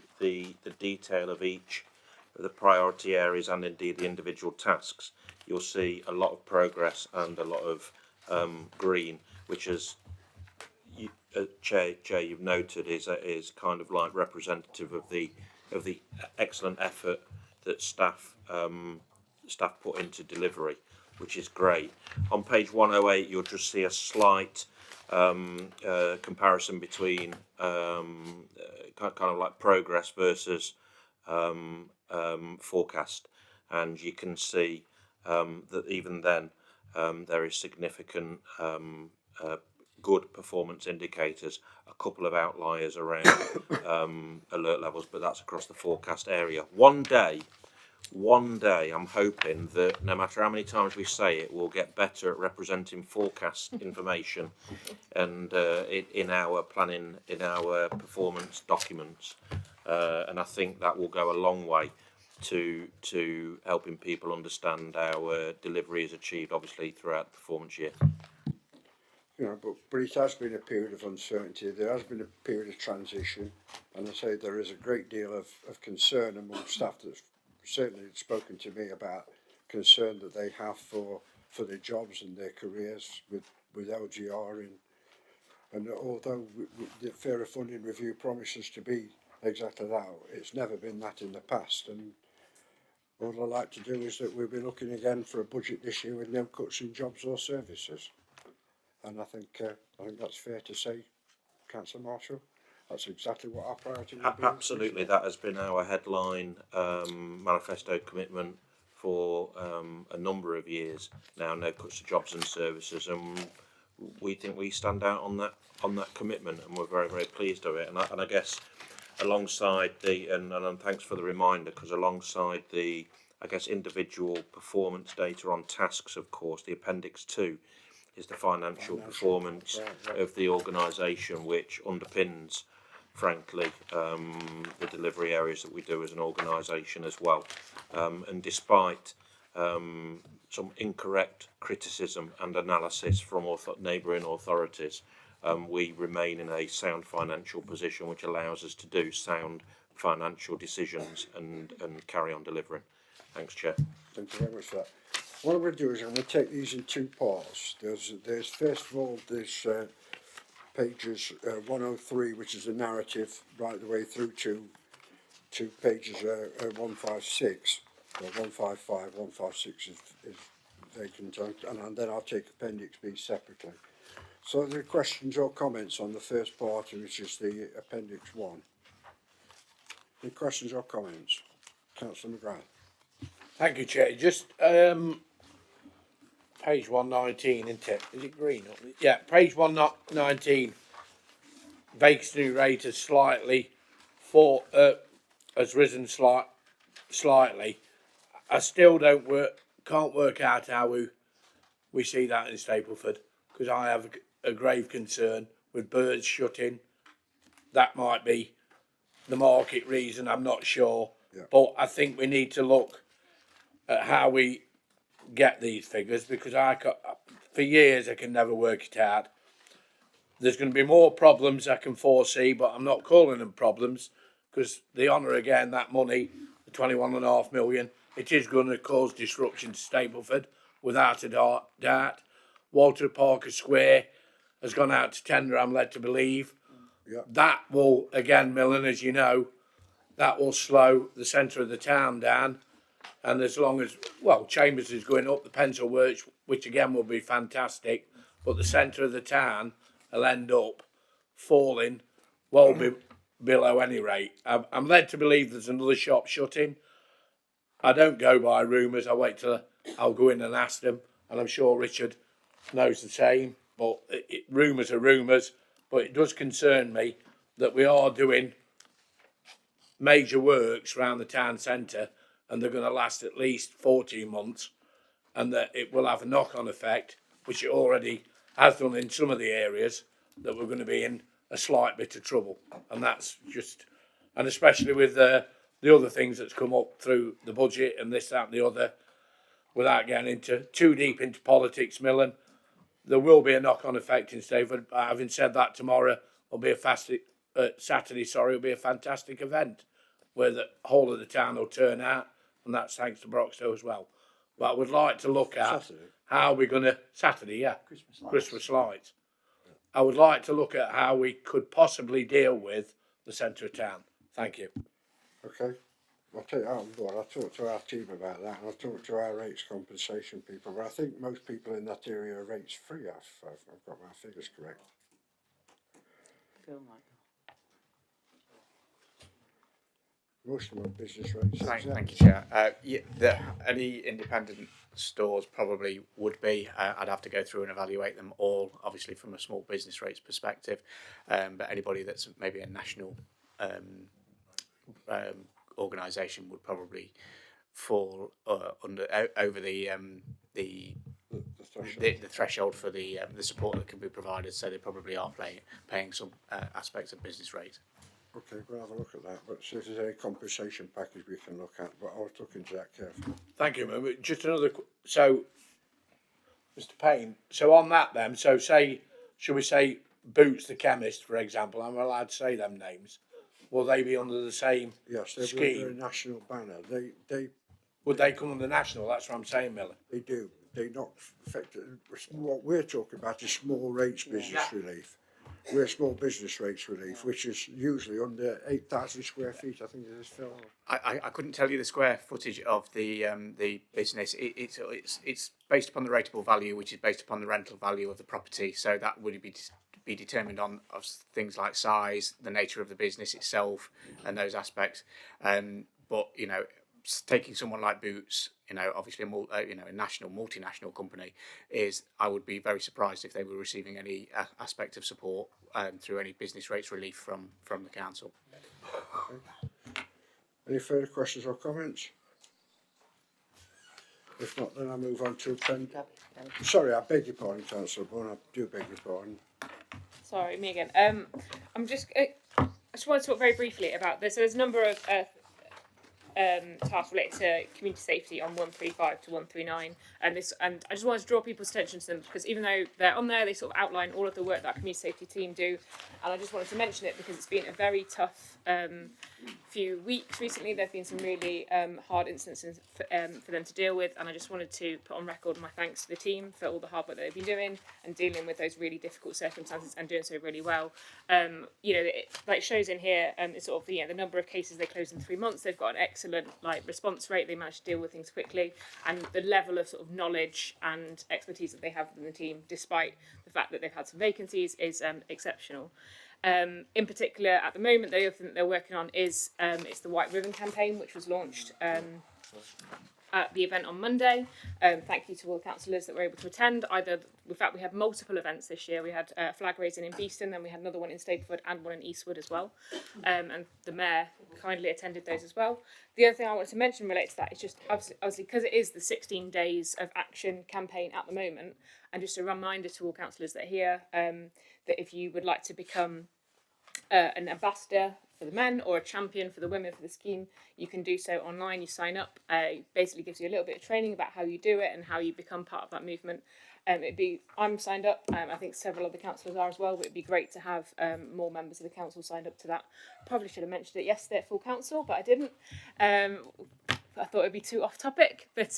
[SPEAKER 7] detail of each of the priority areas and indeed the individual tasks, you'll see a lot of progress and a lot of green, which is Chair, you've noted is kind of like representative of the excellent effort that staff put into delivery, which is great. On page 108, you'll just see a slight comparison between kind of like progress versus forecast, and you can see that even then there is significant good performance indicators, a couple of outliers around alert levels, but that's across the forecast area. One day I'm hoping that no matter how many times we say it, we'll get better at representing forecast information and in our planning, in our performance documents, and I think that will go a long way to helping people understand our delivery is achieved, obviously, throughout the performance year.
[SPEAKER 2] You know, but it has been a period of uncertainty. There has been a period of transition, and I say there is a great deal of concern among staff that's certainly spoken to me about concern that they have for their jobs and their careers with LGR and although the Fairer Funding Review promises to be exactly that, it's never been that in the past, and all I'd like to do is that we'll be looking again for a budget this year with no cuts in jobs or services. And I think that's fair to say, Councillor Marshall. That's exactly what our priority will be.
[SPEAKER 7] Absolutely, that has been our headline manifesto commitment for a number of years now. No cuts to jobs and services, and we think we stand out on that commitment, and we're very, very pleased with it. And I guess alongside and thanks for the reminder, because alongside the individual performance data on tasks, of course, the Appendix 2 is the financial performance of the organisation, which underpins, frankly, the delivery areas that we do as an organisation as well. And despite some incorrect criticism and analysis from neighbouring authorities, we remain in a sound financial position, which allows us to do sound financial decisions and carry on delivering. Thanks, Chair.
[SPEAKER 2] Thank you very much for that. What I'm going to do is I'm going to take these in two parts. There's first of all this pages 103, which is the narrative, right the way through to pages 156, or 155, 156 is vacant, and then I'll take Appendix B separately. So are there questions or comments on the first part, which is the Appendix 1? Any questions or comments? Councillor McGrath.
[SPEAKER 18] Thank you, Chair. Just page 119, isn't it? Is it green? Yeah, page 119. Vacancy rate has slightly has risen slightly. I still can't work out how we see that in Stapleford, because I have a grave concern with birds shutting. That might be the market reason, I'm not sure. Yeah. But I think we need to look at how we get these figures, because for years I can never work it out. There's going to be more problems I can foresee, but I'm not calling them problems, because they honour again that money, the 21.5 million. It is going to cause disruption to Stapleford, without a doubt. Walter Parker Square has gone out to tender, I'm led to believe. Yep. That will, again, Millen, as you know, that will slow the centre of the town down. And as long as, Chambers is going up, the pencil works, which again will be fantastic. but the centre of the town will end up falling well below any rate. I'm led to believe there's another shop shutting. I don't go by rumours. I wait till I'll go in and ask them, and I'm sure Richard knows the same. But rumours are rumours. But it does concern me that we are doing major works around the town centre, and they're going to last at least 14 months, and that it will have a knock-on effect, which it already has done in some of the areas, that we're going to be in a slight bit of trouble. And that's just, and especially with the other things that's come up through the budget and this, that and the other, without getting too deep into politics, Millen, there will be a knock-on effect in Stafford. Having said that, tomorrow will be Saturday, will be a fantastic event where the whole of the town will turn out, and that's thanks to Broxtowe as well. But I would like to look at
[SPEAKER 2] Saturday?
[SPEAKER 18] how we're going to, Saturday, yeah, Christmas lights. I would like to look at how we could possibly deal with the centre of town. Thank you.
[SPEAKER 2] Okay. I'll tell you how I'm going. I'll talk to our team about that, and I'll talk to our rates compensation people. But I think most people in that area are rates free. I've got my figures correct.
[SPEAKER 17] Feel like
[SPEAKER 2] Most of them are business rates.
[SPEAKER 9] Thank you, Chair. Any independent stores probably would be. I'd have to go through and evaluate them all, obviously from a small business rates perspective. But anybody that's maybe a national organisation would probably fall over the threshold for the support that can be provided. So they probably are paying some aspects of business rates.
[SPEAKER 2] Okay, we'll have a look at that. But see if there's any compensation package we can look at. But I'll look into that carefully.
[SPEAKER 18] Thank you, Mum. Just another. So, Mr. Payne. So on that then. So should we say Boots the chemist, for example? I'm allowed to say them names. Will they be under the same
[SPEAKER 2] Yes,
[SPEAKER 18] scheme?
[SPEAKER 2] they're a national banner. They
[SPEAKER 18] would they come under national? That's what I'm saying, Miller.
[SPEAKER 2] They do. They not affect. What we're talking about is small rates business relief. We're small business rates relief, which is usually under 8,000 square feet. I think it is, Phil.
[SPEAKER 9] I couldn't tell you the square footage of the business. It's based upon the rateable value, which is based upon the rental value of the property. So that would be determined on things like size, the nature of the business itself, and those aspects. But you know, taking someone like Boots, you know, obviously a national, multinational company, I would be very surprised if they were receiving any aspect of support through any business rates relief from the council.
[SPEAKER 2] Okay. Any further questions or comments? If not, then I move on to Sorry, I beg your pardon, Councillor Bourne. I do beg your pardon.
[SPEAKER 8] Sorry, me again. I just want to talk very briefly about this. So there's a number of tasks related to community safety on 135 to 139, and I just wanted to draw people's attention to them because even though they're on there, they sort of outline all of the work that our community safety team do, and I just wanted to mention it because it's been a very tough few weeks recently. There've been some really hard instances for them to deal with, and I just wanted to put on record my thanks to the team for all the hard work that they've been doing and dealing with those really difficult circumstances and doing so really well. You know, it shows in here, it's sort of the number of cases they closed in 3 months. They've got an excellent response rate. They managed to deal with things quickly, and the level of sort of knowledge and expertise that they have within the team, despite the fact that they've had some vacancies, is exceptional. In particular, at the moment, the other thing that they're working on is it's the White Ribbon campaign, which was launched at the event on Monday. Thank you to all the councillors that were able to attend. In fact, we had multiple events this year. We had a flag raising in Beeston, then we had another one in Stapleford and one in Eastwood as well. And the mayor kindly attended those as well. The other thing I wanted to mention related to that is just obviously because it is the 16 days of action campaign at the moment, and just a reminder to all councillors that are here that if you would like to become an ambassador for the men or a champion for the women for the scheme, you can do so online. You sign up. It basically gives you a little bit of training about how you do it and how you become part of that movement. I'm signed up. I think several other councillors are as well, but it'd be great to have more members of the council signed up to that. Probably should have mentioned it yesterday at full council, but I didn't. I thought it'd be too off topic, but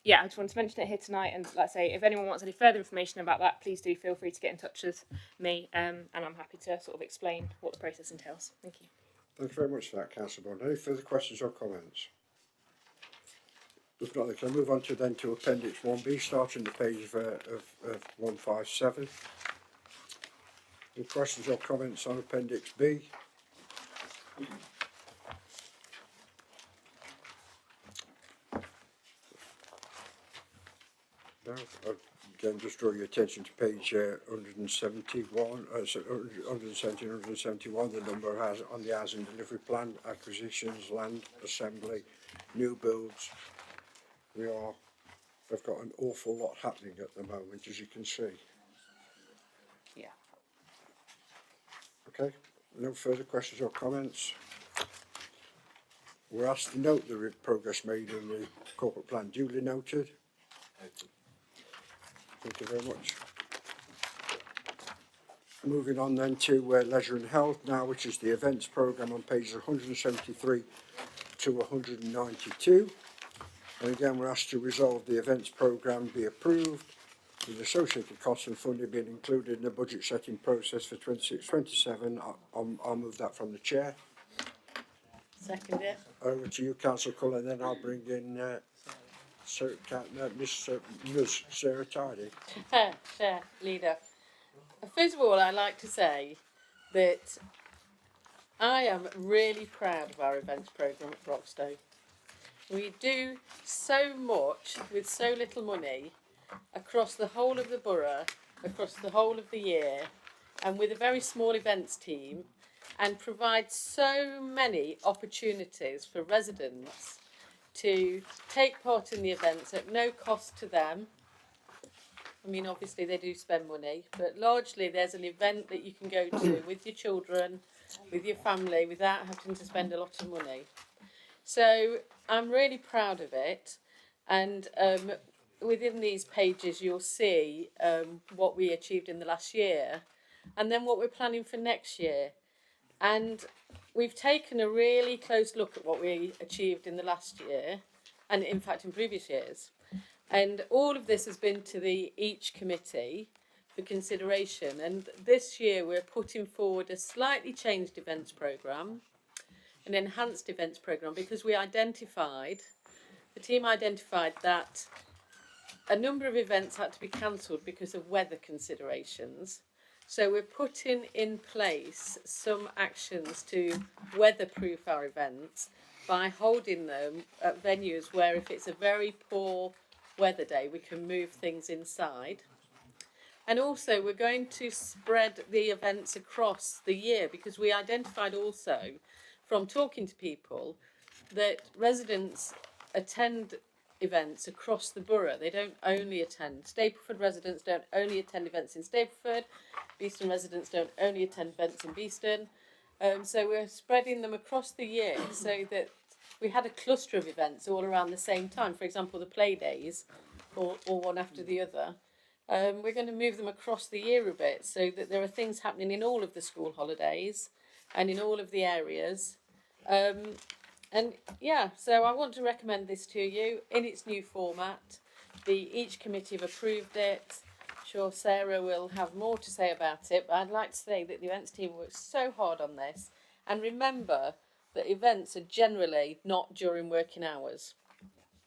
[SPEAKER 8] yeah, I just wanted to mention it here tonight. And like I say, if anyone wants any further information about that, please do feel free to get in touch with me, and I'm happy to sort of explain what the process entails. Thank you.
[SPEAKER 2] Thank you very much for that, Councillor Bond. Any further questions or comments? If not, they can move on to Appendix 1B, starting the page of 157. Any questions or comments on Appendix B? No, again, just draw your attention to page 171, 171, the number has on the housing delivery plan, acquisitions, land, assembly, new builds. We've got an awful lot happening at the moment, as you can see.
[SPEAKER 16] Yeah.
[SPEAKER 2] Okay, no further questions or comments. We're asked to note the progress made in the corporate plan, duly noted. Thank you very much. Moving on then to leisure and health now, which is the events programme on pages 173 to 192. And again, we're asked to resolve the events programme be approved, with associated costs and funding being included in the budget setting process for 26-27. I'll move that from the chair.
[SPEAKER 16] Second it.
[SPEAKER 2] Over to you, Councillor Cullen, then I'll bring in Miss Sarah Tidy.
[SPEAKER 16] Chair, Leader. First of all, I'd like to say that I am really proud of our events programme at Broxtowe. We do so much with so little money across the whole of the borough, across the whole of the year, and with a very small events team, and provide so many opportunities for residents to take part in the events at no cost to them. I mean, obviously they do spend money, but largely there's an event that you can go to with your children, with your family, without having to spend a lot of money. So I'm really proud of it, and within these pages you'll see what we achieved in the last year, and then what we're planning for next year. And we've taken a really close look at what we achieved in the last year, and in fact in previous years. And all of this has been to each committee for consideration. And this year we're putting forward a slightly changed events programme, an enhanced events programme, because the team identified that a number of events had to be cancelled because of weather considerations. So we're putting in place some actions to weatherproof our events by holding them at venues where if it's a very poor weather day, we can move things inside. And also we're going to spread the events across the year, because we identified also from talking to people that residents attend events across the borough. They don't only attend. Stapleford residents don't only attend events in Stapleford. Beeston residents don't only attend events in Beeston. So we're spreading them across the year so that we had a cluster of events all around the same time. For example, the play days, or one after the other. We're going to move them across the year a bit so that there are things happening in all of the school holidays and in all of the areas. And yeah, so I want to recommend this to you in its new format. Each committee have approved it. I'm sure Sarah will have more to say about it, but I'd like to say that the events team worked so hard on this. And remember that events are generally not during working hours.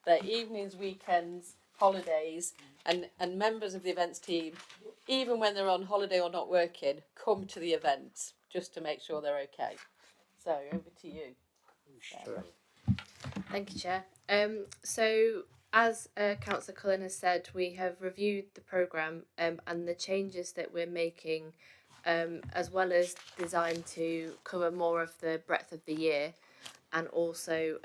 [SPEAKER 16] They're evenings, weekends, holidays, and members of the events team, even when they're on holiday or not working, come to the events just to make sure they're okay. So over to you.
[SPEAKER 2] Sarah.
[SPEAKER 8] Thank you, Chair. So as Councillor Cullen has said, we have reviewed the programme and the changes that we're making, as well as designed to cover more of the breadth of the year, and also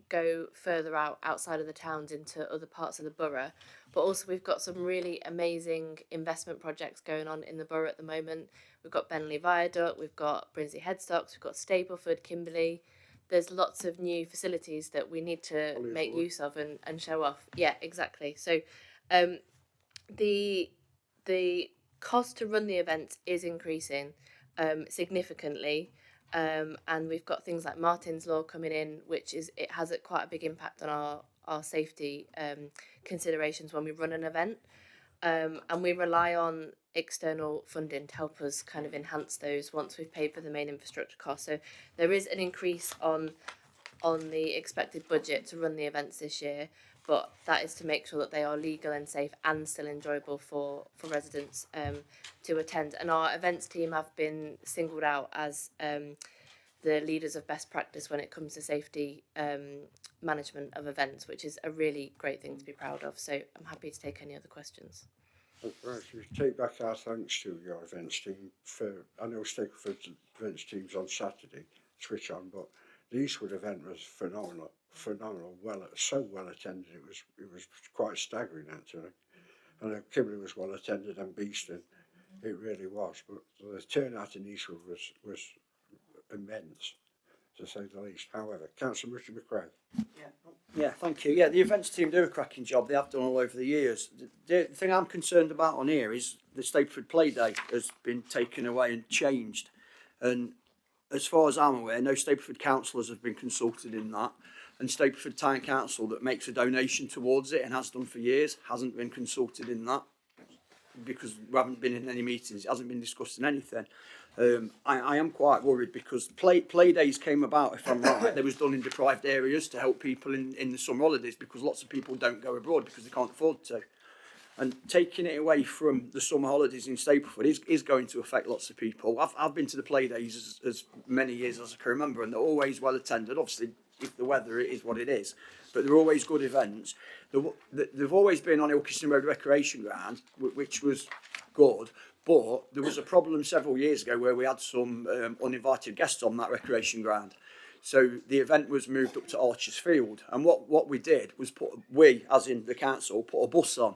[SPEAKER 8] go further outside of the towns into other parts of the borough. But also we've got some really amazing investment projects going on in the borough at the moment. We've got Benley Viaduct, we've got Brinsley Headstocks, we've got Stapleford, Kimberley. There's lots of new facilities that we need to make use of and show off. Yeah, exactly. So the cost to run the event is increasing significantly. And we've got things like Martin's Law coming in, it has quite a big impact on our safety considerations when we run an event. And we rely on external funding to help us kind of enhance those once we've paid for the main infrastructure costs. So there is an increase on
[SPEAKER 19] on the expected budget to run the events this year, but that is to make sure that they are legal and safe and still enjoyable for residents to attend. And our events team have been singled out as the leaders of best practice when it comes to safety management of events, which is a really great thing to be proud of. So I'm happy to take any other questions.
[SPEAKER 2] Right, we take back our thanks to your events team for, I know Stapleford's events team's on Saturday, switch on, but the Eastwood event was phenomenal, so well attended, it was quite staggering actually. And Kimberley was well attended and Beeston, it really was, but the turnout in Eastwood was immense, to say the least. However, Councillor Richard McRae.
[SPEAKER 3] Yeah, thank you. Yeah, the events team do a cracking job. They have done all over the years. The thing I'm concerned about on here is the Stapleford Play Day has been taken away and changed. And as far as I'm aware, no Stapleford councillors have been consulted in that. And Stapleford Town Council, that makes a donation towards it and has done for years, hasn't been consulted in that, because we haven't been in any meetings. It hasn't been discussed in anything. I am quite worried because play days came about, if I'm right, they was done in deprived areas to help people in the summer holidays, because lots of people don't go abroad because they can't afford to. And taking it away from the summer holidays in Stapleford is going to affect lots of people. I've been to the play days as many years as I can remember, and they're always well attended. Obviously, if the weather is what it is, but they're always good events. They've always been on Ilkeston Road Recreation Ground, which was good. But there was a problem several years ago where we had some uninvited guests on that recreation ground. So the event was moved up to Archers Field. And what we did was we, as in the council, put a bus on.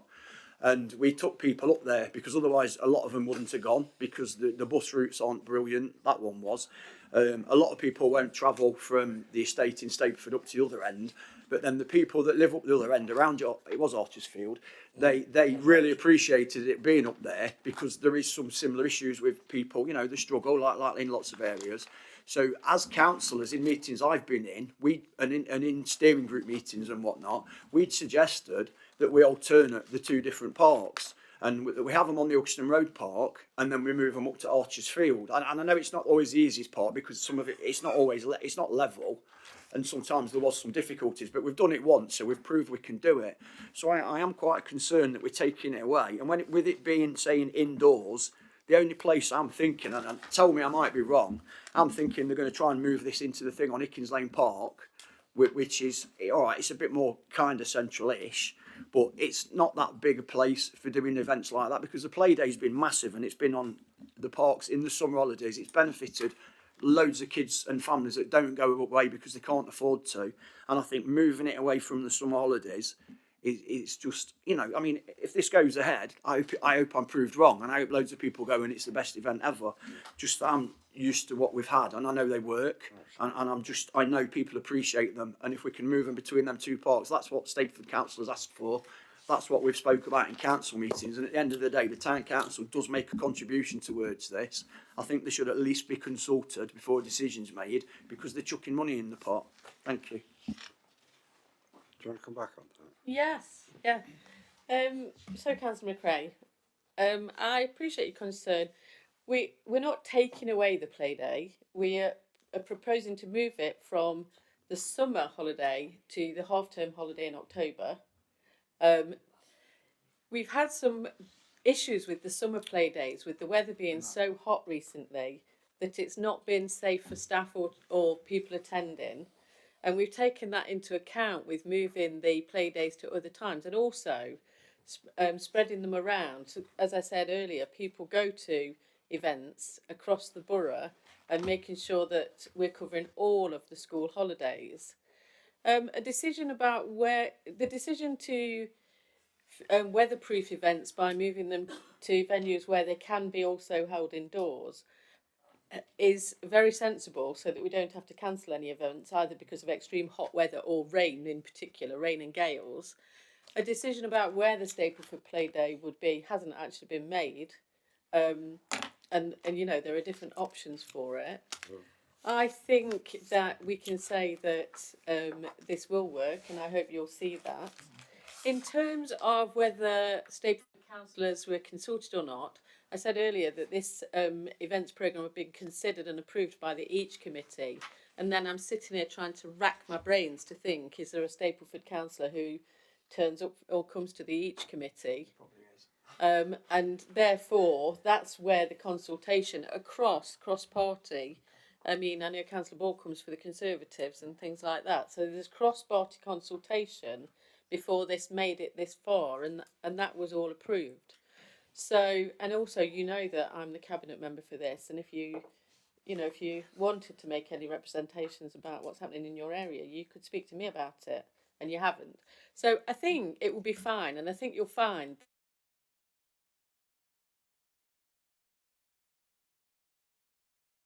[SPEAKER 3] And we took people up there because otherwise a lot of them wouldn't have gone because the bus routes aren't brilliant. That one was. A lot of people won't travel from the estate in Stapleford up to the other end. But then the people that live up the other end around it was Archers Field, they really appreciated it being up there because there is some similar issues with people, you know, the struggle like in lots of areas. So as councillors in meetings I've been in, and in steering group meetings and whatnot, we'd suggested that we alternate the two different parks. And we have them on the Ilkeston Road Park, and then we move them up to Archers Field. And I know it's not always the easiest part because some of it's not always it's not level. And sometimes there was some difficulties, but we've done it once, so we've proved we can do it. So I am quite concerned that we're taking it away. And with it being, saying indoors, the only place I'm thinking, and tell me I might be wrong, I'm thinking they're going to try and move this into the thing on Hickins Lane Park, which is, all right, it's a bit more kind of central-ish, but it's not that big a place for doing events like that because the play day's been massive and it's been on the parks in the summer holidays. It's benefited loads of kids and families that don't go away because they can't afford to. And I think moving it away from the summer holidays it's just, you know, I mean, if this goes ahead, I hope I'm proved wrong, and I hope loads of people go and it's the best event ever. Just I'm used to what we've had, and I know they work, and I know people appreciate them, and if we can move them between them two parks, that's what Stapleford Council has asked for. That's what we've spoke about in council meetings, and at the end of the day, the town council does make a contribution towards this. I think they should at least be consulted before a decision's made, because they're chucking money in the pot. Thank you.
[SPEAKER 2] Do you want to come back on that?
[SPEAKER 16] Yes, yeah. So, Councillor McRae, I appreciate your concern. We're not taking away the play day. We are proposing to move it from the summer holiday to the half-term holiday in October. We've had some issues with the summer play days, with the weather being so hot recently that it's not been safe for staff or people attending. And we've taken that into account with moving the play days to other times, and also spreading them around. So, as I said earlier, people go to events across the borough and making sure that we're covering all of the school holidays. A decision about the decision to weatherproof events by moving them to venues where they can be also held indoors is very sensible, so that we don't have to cancel any events either because of extreme hot weather or rain, in particular rain and gales. A decision about where the Stapleford Play Day would be hasn't actually been made, and you know, there are different options for it. I think that we can say that this will work, and I hope you'll see that. In terms of whether Stapleford councillors were consulted or not, I said earlier that this events programme had been considered and approved by the Each Committee, and then I'm sitting here trying to rack my brains to think, is there a Stapleford councillor who turns up or comes to the each committee? And therefore, that's where the consultation cross-party, I mean, I know Councillor Ball comes for the Conservatives and things like that. So there's cross-party consultation before this made it this far, and that was all approved. So, and also, you know that I'm the cabinet member for this, and if you wanted to make any representations about what's happening in your area, you could speak to me about it, and you haven't. So I think it will be fine, and I think you'll find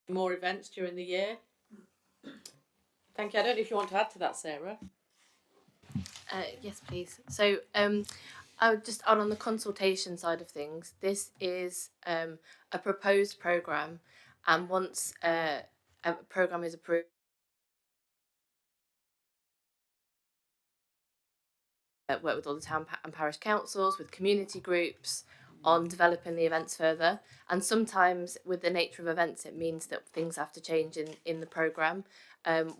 [SPEAKER 16] more events during the year. Thank you. I don't know if you want to add to that, Sarah.
[SPEAKER 19] Yes, please. So, I would just on the consultation side of things. This is a proposed programme, and once a programme is approved, work with all the town and parish councils, with community groups, on developing the events further. And sometimes with the nature of events, it means that things have to change in the programme.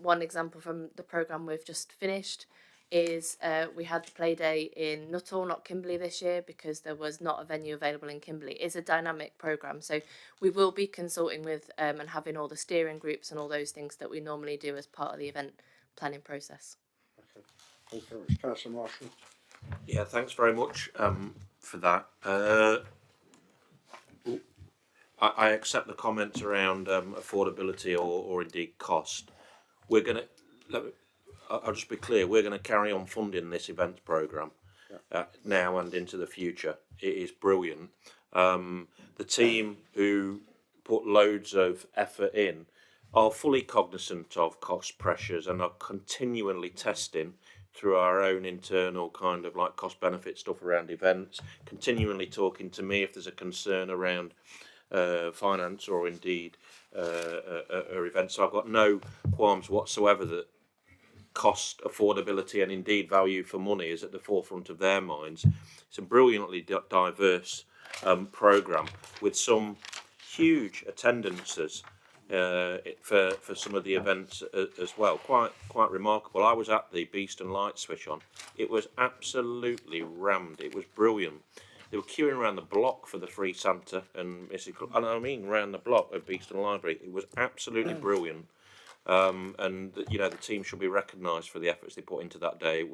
[SPEAKER 19] One example from the programme we've just finished is we had the play day in Nuttall, not Kimberley this year, because there was not a venue available in Kimberley. It's a dynamic programme, so we will be consulting with and having all the steering groups and all those things that we normally do as part of the event planning process.
[SPEAKER 2] Okay. Thank you very much. Councillor Marshall.
[SPEAKER 7] Yeah, thanks very much for that. I accept the comments around affordability or indeed cost. We're going to, I'll just be clear, we're going to carry on funding this events programme now and into the future. It is brilliant. The team who put loads of effort in are fully cognizant of cost pressures and are continually testing through our own internal kind of like cost benefit stuff around events, continually talking to me if there's a concern around finance or indeed events. So I've got no qualms whatsoever that cost, affordability and indeed value for money is at the forefront of their minds. It's a brilliantly diverse programme with some huge attendances for some of the events as well. Quite remarkable. I was at the Beeston Light switch on. It was absolutely rammed. It was brilliant. They were queuing around the block for the free Santa and and I mean around the block of Beeston Library. It was absolutely brilliant. And you know, the team should be recognised for the efforts they put into that day.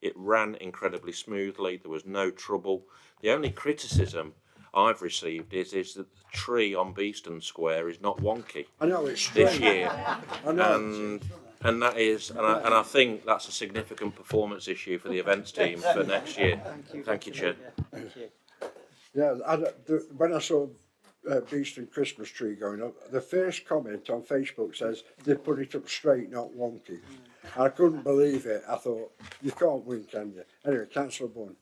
[SPEAKER 7] It ran incredibly smoothly. There was no trouble. The only criticism I've received is that the tree on Beeston Square is not wonky.
[SPEAKER 2] I know it's
[SPEAKER 7] this
[SPEAKER 2] strange.
[SPEAKER 7] year,
[SPEAKER 2] I know.
[SPEAKER 7] and that is, and I think that's a significant performance issue for the events team for next year. Thank you, Chair.
[SPEAKER 1] Thank you.
[SPEAKER 2] Yeah, when I saw Beeston Christmas tree going up, the first comment on Facebook says they put it up straight, not wonky. I couldn't believe it. I thought, you can't win, can you? Anyway, Councillor Bunn.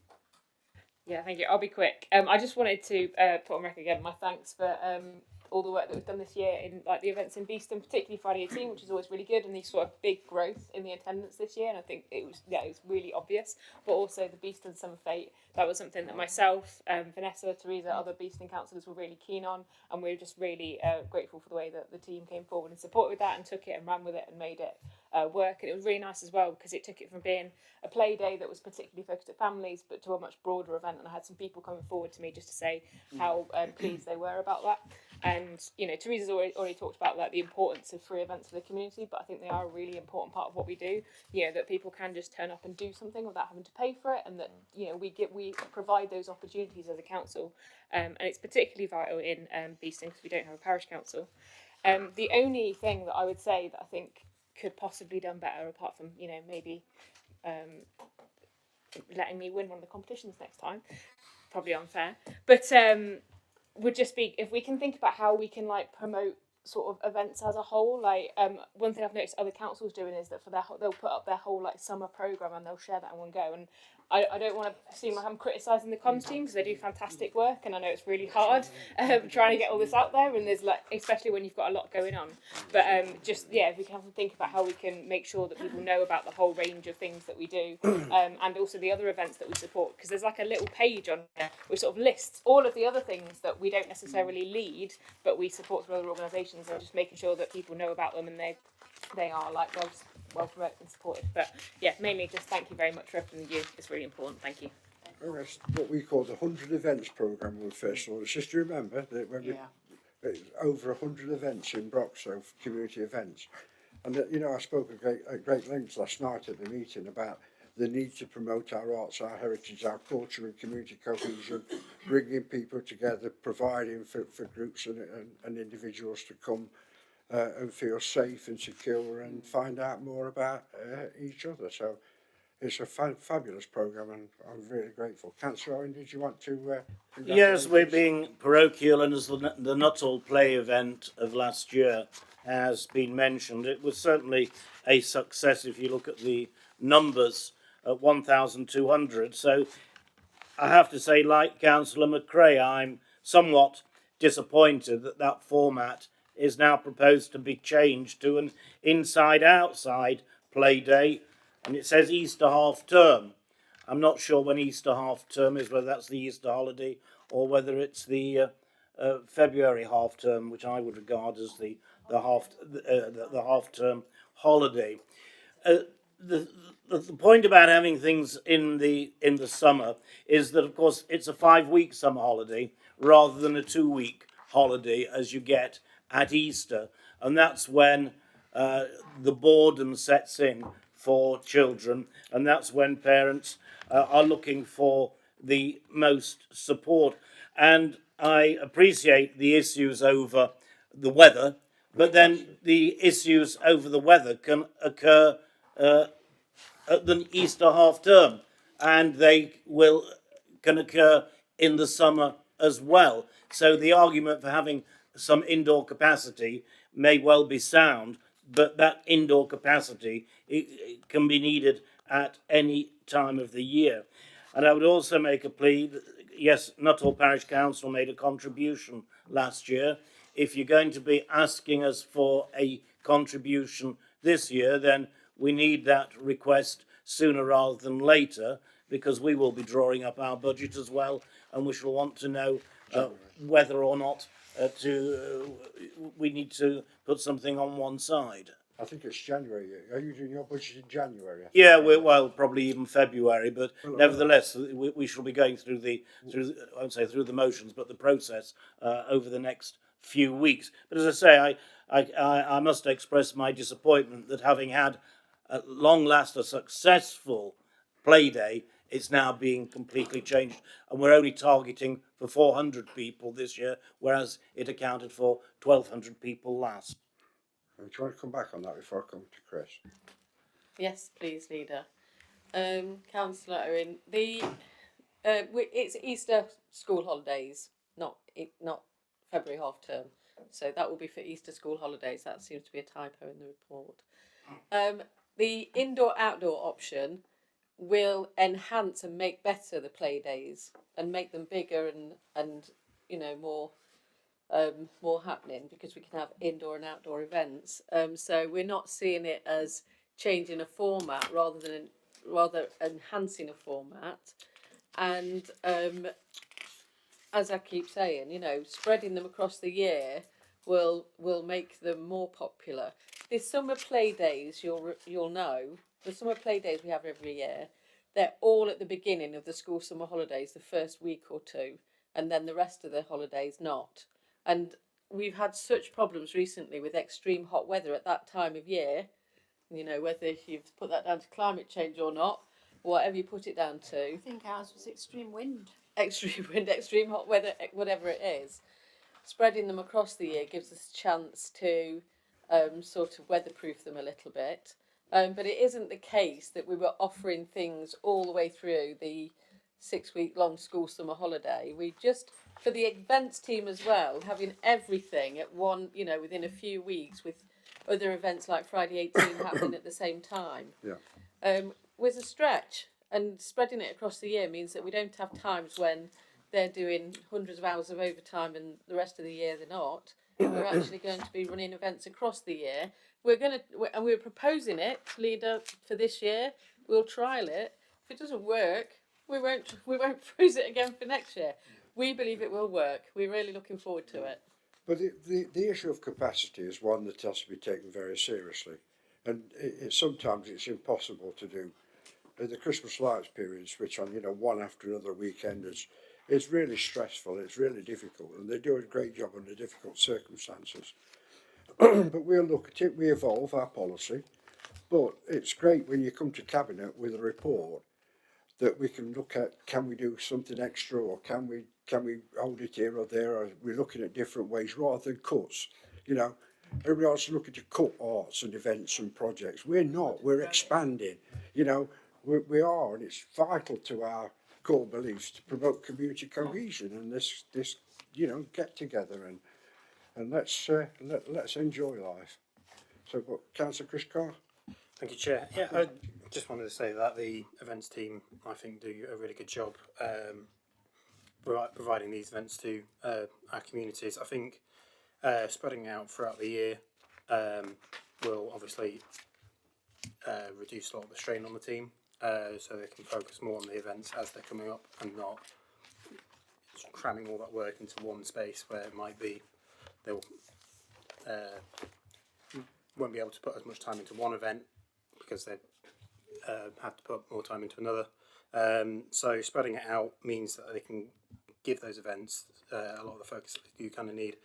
[SPEAKER 8] Yeah, thank you. I'll be quick. I just wanted to put on record again my thanks for all the work that we've done this year in like the events in Beeston, particularly Friday 18, which is always really good, and the sort of big growth in the attendance this year. And I think it was really obvious. But also the Beeston Summer Fete, that was something that myself, Vanessa, Teresa, other Beeston councillors were really keen on, and we were just really grateful for the way that the team came forward and supported that and took it and ran with it and made it work. And it was really nice as well because it took it from being a play day that was particularly focused at families, but to a much broader event. And I had some people coming forward to me just to say how pleased they were about that. And you know, Teresa's already talked about like the importance of free events for the community, but I think they are a really important part of what we do. You know, that people can just turn up and do something without having to pay for it, and that you know we provide those opportunities as a council, and it's particularly vital in Beeston because we don't have a parish council. The only thing that I would say that I think could possibly done better, apart from you know maybe letting me win one of the competitions next time, probably unfair, but would just be if we can think about how we can like promote sort of events as a whole. Like one thing I've noticed other councils doing is that for they'll put up their whole like summer programme and they'll share that in one go. And I don't want to seem like I'm criticising the comms team because they do fantastic work, and I know it's really hard trying to get all this out there, and there's like especially when you've got a lot going on. But just if we can have to think about how we can make sure that people know about the whole range of things that we do, and also the other events that we support, because there's like a little page on there which sort of lists all of the other things that we don't necessarily lead, but we support through other organisations, and just making sure that people know about them and they they are like well promoted and supported. But yeah, mainly just thank you very much for everything you do. It's really important. Thank you.
[SPEAKER 2] Well, that's what we call the 100 events programme with Festival. It's just to remember that when we over 100 events in Broxlow, community events. And that, you know, I spoke at great lengths last night at the meeting about the need to promote our arts, our heritage, our culture and community cohesion, bringing people together, providing for groups and individuals to come and feel safe and secure and find out more about each other. So it's a fabulous programme and I'm really grateful. Councillor Owen, did you want to...
[SPEAKER 10] Yes, we're being parochial, and as the Nuttall Play event of last year has been mentioned, it was certainly a success if you look at the numbers at 1,200. So I have to say, like Councillor McRae, I'm somewhat disappointed that that format is now proposed to be changed to an inside-outside play day, and it says Easter half term. I'm not sure when Easter half term is, whether that's the Easter holiday or whether it's the February half term, which I would regard as the half term holiday. The point about having things in the summer is that, of course, it's a 5-week summer holiday rather than a 2-week holiday as you get at Easter, and that's when the boredom sets in for children, and that's when parents are looking for the most support. And I appreciate the issues over the weather, but then the issues over the weather can occur at the Easter half term, and they can occur in the summer as well. So the argument for having some indoor capacity may well be sound, but that indoor capacity it can be needed at any time of the year. And I would also make a plea that, yes, Nuttall Parish Council made a contribution last year. If you're going to be asking us for a contribution this year, then we need that request sooner rather than later, because we will be drawing up our budget as well, and we shall want to know whether or not we need to put something on one side.
[SPEAKER 2] I think it's January. Are you doing your budget in January?
[SPEAKER 10] Yeah, well, probably even February, but nevertheless, we shall be going through I won't say through the motions, but the process over the next few weeks. But as I say, I must express my disappointment that having had at long last a successful play day, it's now being completely changed, and we're only targeting for 400 people this year, whereas it accounted for 1,200 people last.
[SPEAKER 2] Do you want to come back on that before I come to Chris?
[SPEAKER 16] Yes, please, Leader. Councillor Owen, it's Easter school holidays, not February half term. So that will be for Easter school holidays. That seems to be a typo in the report. The indoor-outdoor option will enhance and make better the play days and make them bigger and you know more happening, because we can have indoor and outdoor events. So we're not seeing it as changing a format rather enhancing a format. And as I keep saying, you know, spreading them across the year will make them more popular. The summer play days, you'll know, the summer play days we have every year, they're all at the beginning of the school summer holidays, the first week or two, and then the rest of the holidays not. And we've had such problems recently with extreme hot weather at that time of year, you know, whether you've put that down to climate change or not, whatever you put it down to.
[SPEAKER 13] I think ours was extreme wind.
[SPEAKER 16] Extreme wind, extreme hot weather, whatever it is. Spreading them across the year gives us a chance to sort of weatherproof them a little bit. But it isn't the case that we were offering things all the way through the 6-week-long school summer holiday. We just, for the events team as well, having everything at one, you know, within a few weeks, with other events like Friday 18 happening at the same time, was a stretch. And spreading it across the year means that we don't have times when they're doing hundreds of hours of overtime and the rest of the year they're not. We're actually going to be running events across the year. We're proposing it, Leader, for this year. We'll trial it. If it doesn't work, we won't propose it again for next year. We believe it will work. We're really looking forward to it.
[SPEAKER 2] But the issue of capacity is one that has to be taken very seriously. and sometimes it's impossible to do. The Christmas lights period, switch on, one after another weekend, it's really stressful, it's really difficult, and they do a great job under difficult circumstances. But we'll look at it, we evolve our policy, but it's great when you come to Cabinet with a report that we can look at, can we do something extra, or can we hold it here or there, or we're looking at different ways rather than cuts. Everybody else is looking to cut arts and events and projects. We're not, we're expanding, we are, and it's vital to our core beliefs to promote community cohesion and this get together and let's enjoy life. So, Councillor Chris Carr.
[SPEAKER 15] Thank you, Chair. Yeah, I just wanted to say that the events team, I think, do a really good job providing these events to our communities. I think spreading out throughout the year will obviously reduce a lot of the strain on the team, so they can focus more on the events as they're coming up and not cramming all that work into one space where it might be they'll won't be able to put as much time into one event because they have to put more time into another. So spreading it out means that they can give those events a lot of the focus that you kind of need.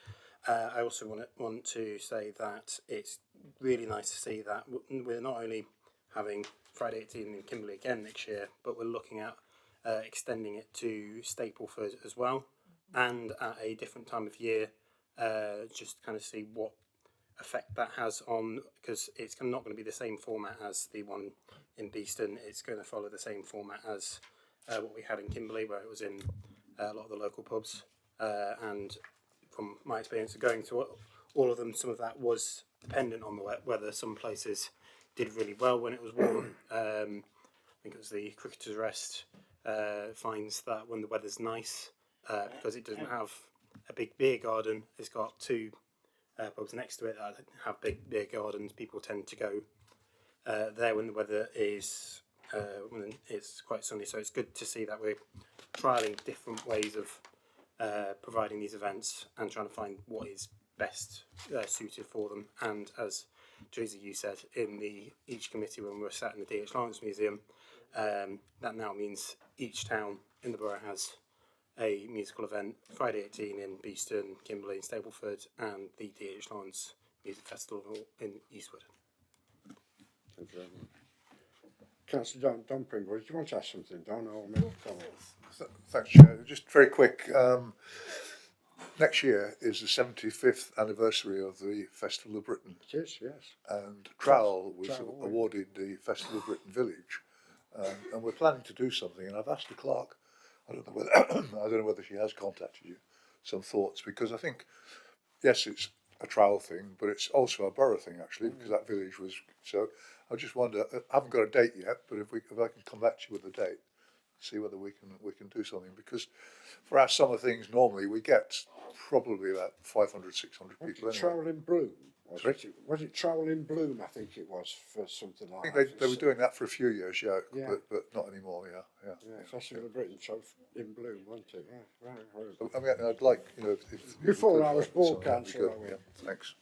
[SPEAKER 15] I also want to say that it's really nice to see that we're not only having Friday 18 in Kimberley again next year, but we're looking at extending it to Stapleford as well, and at a different time of year, just to kind of see what effect that has on, because it's not going to be the same format as the one in Beeston. It's going to follow the same format as what we had in Kimberley, where it was in a lot of the local pubs, and from my experience of going to all of them, some of that was dependent on the weather. Some places did really well when it was warm. I think it was the Cricketers Rest finds that when the weather's nice, because it doesn't have a big beer garden, it's got two pubs next to it that have big beer gardens. People tend to go there when the weather is when it's quite sunny. So it's good to see that we're trialling different ways of providing these events and trying to find what is best suited for them. And as Teresa, you said in each committee when we were sat in the D.H. Lawrence Museum, that now means each town in the borough has a musical event, Friday 18 in Beeston, Kimberley and Stapleford, and the D.H. Lawrence Music Festival in Eastwood.
[SPEAKER 2] Thank you very much. Councillor Don Pringle, do you want to ask something, Don, or make a comment?
[SPEAKER 20] Thanks, Chair. Just very quick. Next year is the 75th anniversary of the Festival of Britain.
[SPEAKER 2] It is, yes.
[SPEAKER 20] And Trowell was awarded the Festival of Britain Village, and we're planning to do something. And I've asked the clerk. I don't know whether she has contacted you. Some thoughts, because I think, yes, it's a Trowell thing, but it's also a borough thing actually, because that village was. So I just wonder. I haven't got a date yet, but if I can come back to you with a date, see whether we can do something, because for our summer things normally we get probably about 500, 600 people. Anyway.
[SPEAKER 2] Trowell in Bloom. Was it Trowell in Bloom? I think it was for something like that.
[SPEAKER 20] I think they were doing that for a few years, yeah. But not anymore, yeah.
[SPEAKER 2] Festival of Britain, so in Bloom, wasn't it? Yeah, right.
[SPEAKER 20] I mean, I'd like, if
[SPEAKER 2] before I was born, Councillor.
[SPEAKER 20] Yeah, thanks.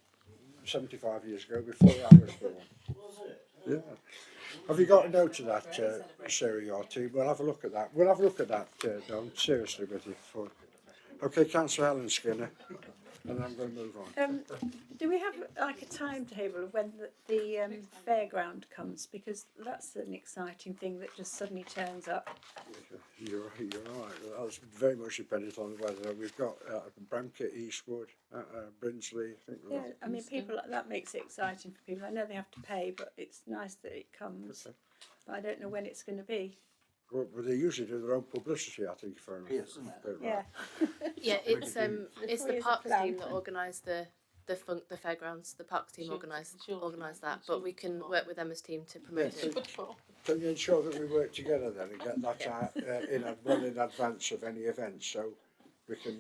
[SPEAKER 2] 75 years ago, before I was born. Was it? Yeah. Have you got a note of that, Sarah, your team? We'll have a look at that. We'll have a look at that, Don, seriously with you. Okay, Councillor Helen Skinner, and then I'm going to move on.
[SPEAKER 13] Do we have like a timetable of when the fairground comes? Because that's an exciting thing that just suddenly turns up.
[SPEAKER 2] You're right. That's very much dependent on the weather. We've got Bramket, Eastwood, Brinsley.
[SPEAKER 13] Yeah, I mean, that makes it exciting for people. I know they have to pay, but it's nice that it comes. Okay. But I don't know when it's going to be.
[SPEAKER 2] Well, they usually do their own publicity, I think.
[SPEAKER 13] Yeah.
[SPEAKER 19] Yeah, it's the parks team that organise the fairgrounds. The parks team organise that, but we can work with Emma's team to promote it.
[SPEAKER 2] Can you ensure that we work together then and get that out in advance of any event, so we can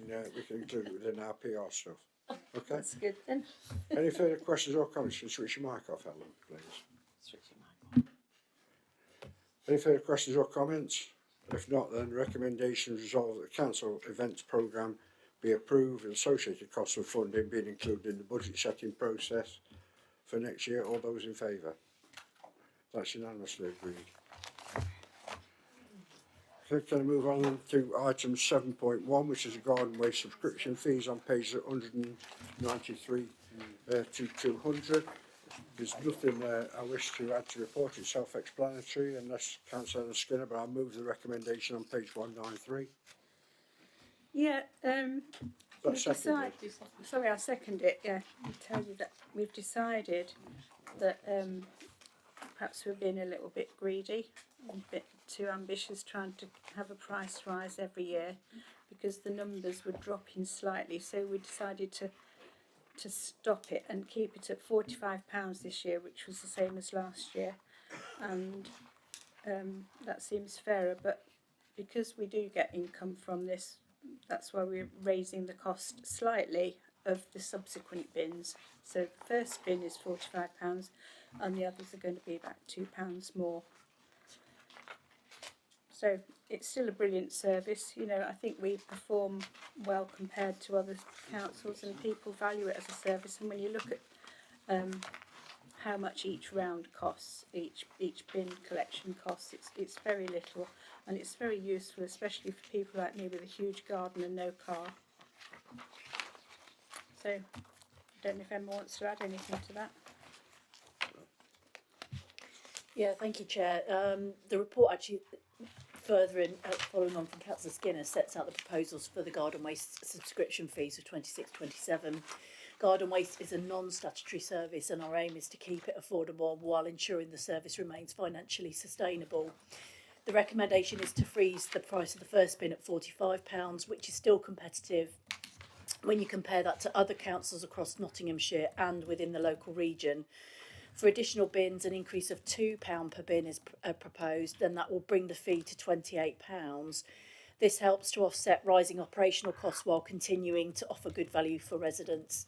[SPEAKER 2] include it within our PR stuff? Okay.
[SPEAKER 13] That's good then.
[SPEAKER 2] Any further questions or comments? Can you switch your mic off, Helen, please?
[SPEAKER 19] Switch your mic off.
[SPEAKER 2] Any further questions or comments? If not, then recommendations resolve that the council events programme be approved and associated costs of funding being included in the budget setting process for next year. All those in favour? That's unanimously agreed. Okay, can I move on to item 7.1, which is the garden waste subscription fees on pages 193 to 200. There's nothing I wish to add to the report. It's self-explanatory unless Councillor Skinner, but I'll move the recommendation on page 193.
[SPEAKER 13] Yeah,
[SPEAKER 2] That's seconded.
[SPEAKER 13] Sorry, I second it. Yeah, I'll tell you that we've decided that perhaps we're being a little bit greedy, a bit too ambitious, trying to have a price rise every year because the numbers were dropping slightly. So we decided to stop it and keep it at £45 this year, which was the same as last year, and that seems fairer. But because we do get income from this, that's why we're raising the cost slightly of the subsequent bins. So the first bin is £45 and the others are going to be about £2 more. So it's still a brilliant service. You know, I think we perform well compared to other councils and people value it as a service. And when you look at how much each round costs, each bin collection costs, it's very little, and it's very useful, especially for people like me with a huge garden and no car. So I don't know if Emma wants to add anything to that.
[SPEAKER 21] Yeah, thank you, Chair. The report actually, further in, following on from Councillor Skinner, sets out the proposals for the garden waste subscription fees of 26-27. Garden waste is a non-statutory service and our aim is to keep it affordable while ensuring the service remains financially sustainable. The recommendation is to freeze the price of the first bin at £45, which is still competitive when you compare that to other councils across Nottinghamshire and within the local region. For additional bins, an increase of £2 per bin is proposed, then that will bring the fee to £28. This helps to offset rising operational costs while continuing to offer good value for residents.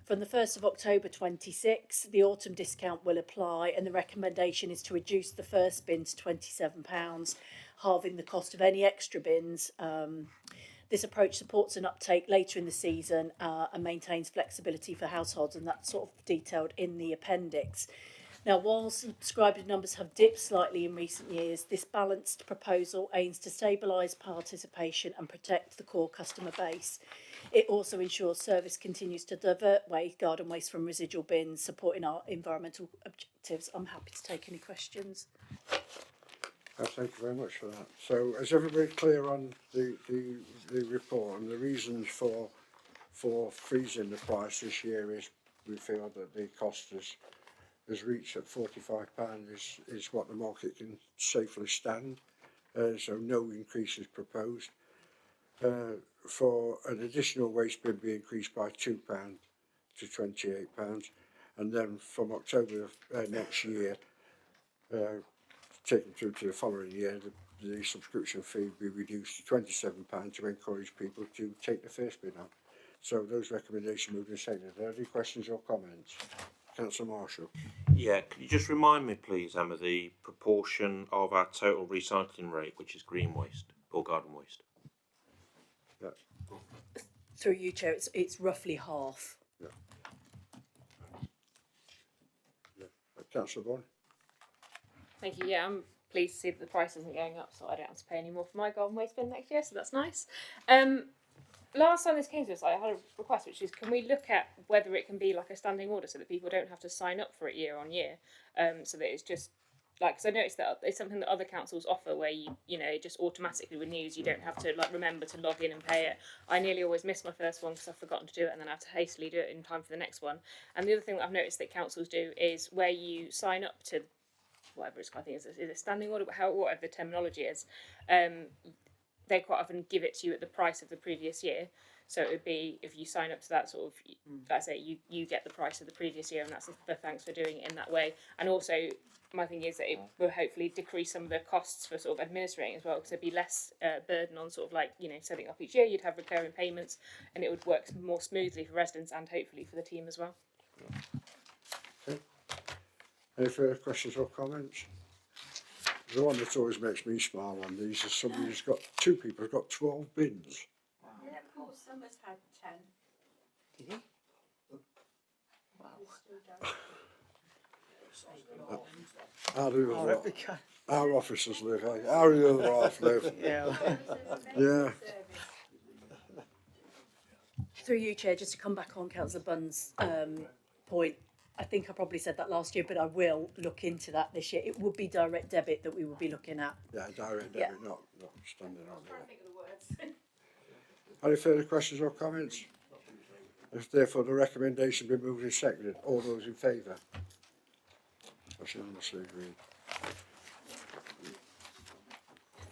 [SPEAKER 21] From the 1st of October 26, the autumn discount will apply and the recommendation is to reduce the first bin to £27, halving the cost of any extra bins. This approach supports an uptake later in the season and maintains flexibility for households, and that's sort of detailed in the appendix. Now, while subscriber numbers have dipped slightly in recent years, this balanced proposal aims to stabilise participation and protect the core customer base. It also ensures service continues to divert garden waste from residual bins, supporting our environmental objectives. I'm happy to take any questions.
[SPEAKER 2] Thank you very much for that. So, is everybody clear on the report and the reasons for freezing the price this year? Is we feel that the cost has reached at £45 is what the market can safely stand. So no increase is proposed. For an additional waste bin be increased by £2 to £28, and then from October of next year, taken through to the following year, the subscription fee be reduced to £27 to encourage people to take the first bin on. So those recommendations moved and seconded. Are there any questions or comments? Councillor Marshall.
[SPEAKER 7] Yeah, could you just remind me, please, Emma, the proportion of our total recycling rate, which is green waste or garden waste?
[SPEAKER 2] Yeah.
[SPEAKER 21] Through you, Chair, it's roughly half.
[SPEAKER 2] Yeah. Yeah. Councillor Bourne.
[SPEAKER 8] Thank you. Yeah, I'm pleased to see that the price isn't going up, so I don't have to pay any more for my garden waste bin next year, so that's nice. Last time this came to us, I had a request, which is, can we look at whether it can be like a standing order so that people don't have to sign up for it year on year, so that it's just like, because I noticed that it's something that other councils offer where you know, it just automatically renews. You don't have to like remember to log in and pay it. I nearly always miss my first one because I've forgotten to do it, and then I have to hastily do it in time for the next one. And the other thing that I've noticed that councils do is where you sign up to whatever it's called, I think is a standing order, but whatever the terminology is, they quite often give it to you at the price of the previous year. So it would be, if you sign up to that sort of, let's say you get the price of the previous year, and that's the thanks for doing it in that way. And also, my thing is that it will hopefully decrease some of the costs for sort of administrating as well, because there'd be less burden on sort of like, you know, setting up each year. You'd have recurring payments, and it would work more smoothly for residents and hopefully for the team as well.
[SPEAKER 2] Okay. Any further questions or comments? The one that always makes me smile on these is somebody who's got, two people who've got 12 bins.
[SPEAKER 13] Yeah, Paul Summers had 10.
[SPEAKER 21] Did he?
[SPEAKER 13] Wow.
[SPEAKER 2] How do the other, our officers live, eh? How do the other half live?
[SPEAKER 1] Yeah.
[SPEAKER 2] Yeah.
[SPEAKER 21] Through you, Chair, just to come back on Councillor Bunn's point, I think I probably said that last year, but I will look into that this year. It would be direct debit that we would be looking at.
[SPEAKER 2] Yeah, direct
[SPEAKER 21] Yeah.
[SPEAKER 2] debit, not standing on there. Any further questions or comments? If therefore the recommendation be moved and seconded, all those in favour? That's unanimously agreed.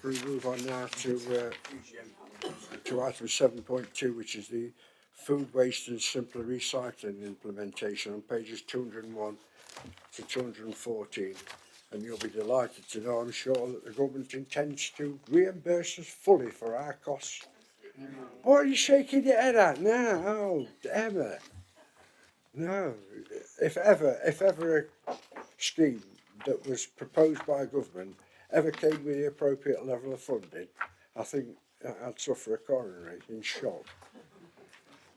[SPEAKER 2] We move on now to item 7.2, which is the food waste and simpler recycling implementation on pages 201 to 214. And you'll be delighted to know, I'm sure, that the government intends to reimburse us fully for our costs. What are you shaking your head at now? Oh, Emma. No. If ever a scheme that was proposed by government ever came with the appropriate level of funding, I think I'd suffer a coronary in shock.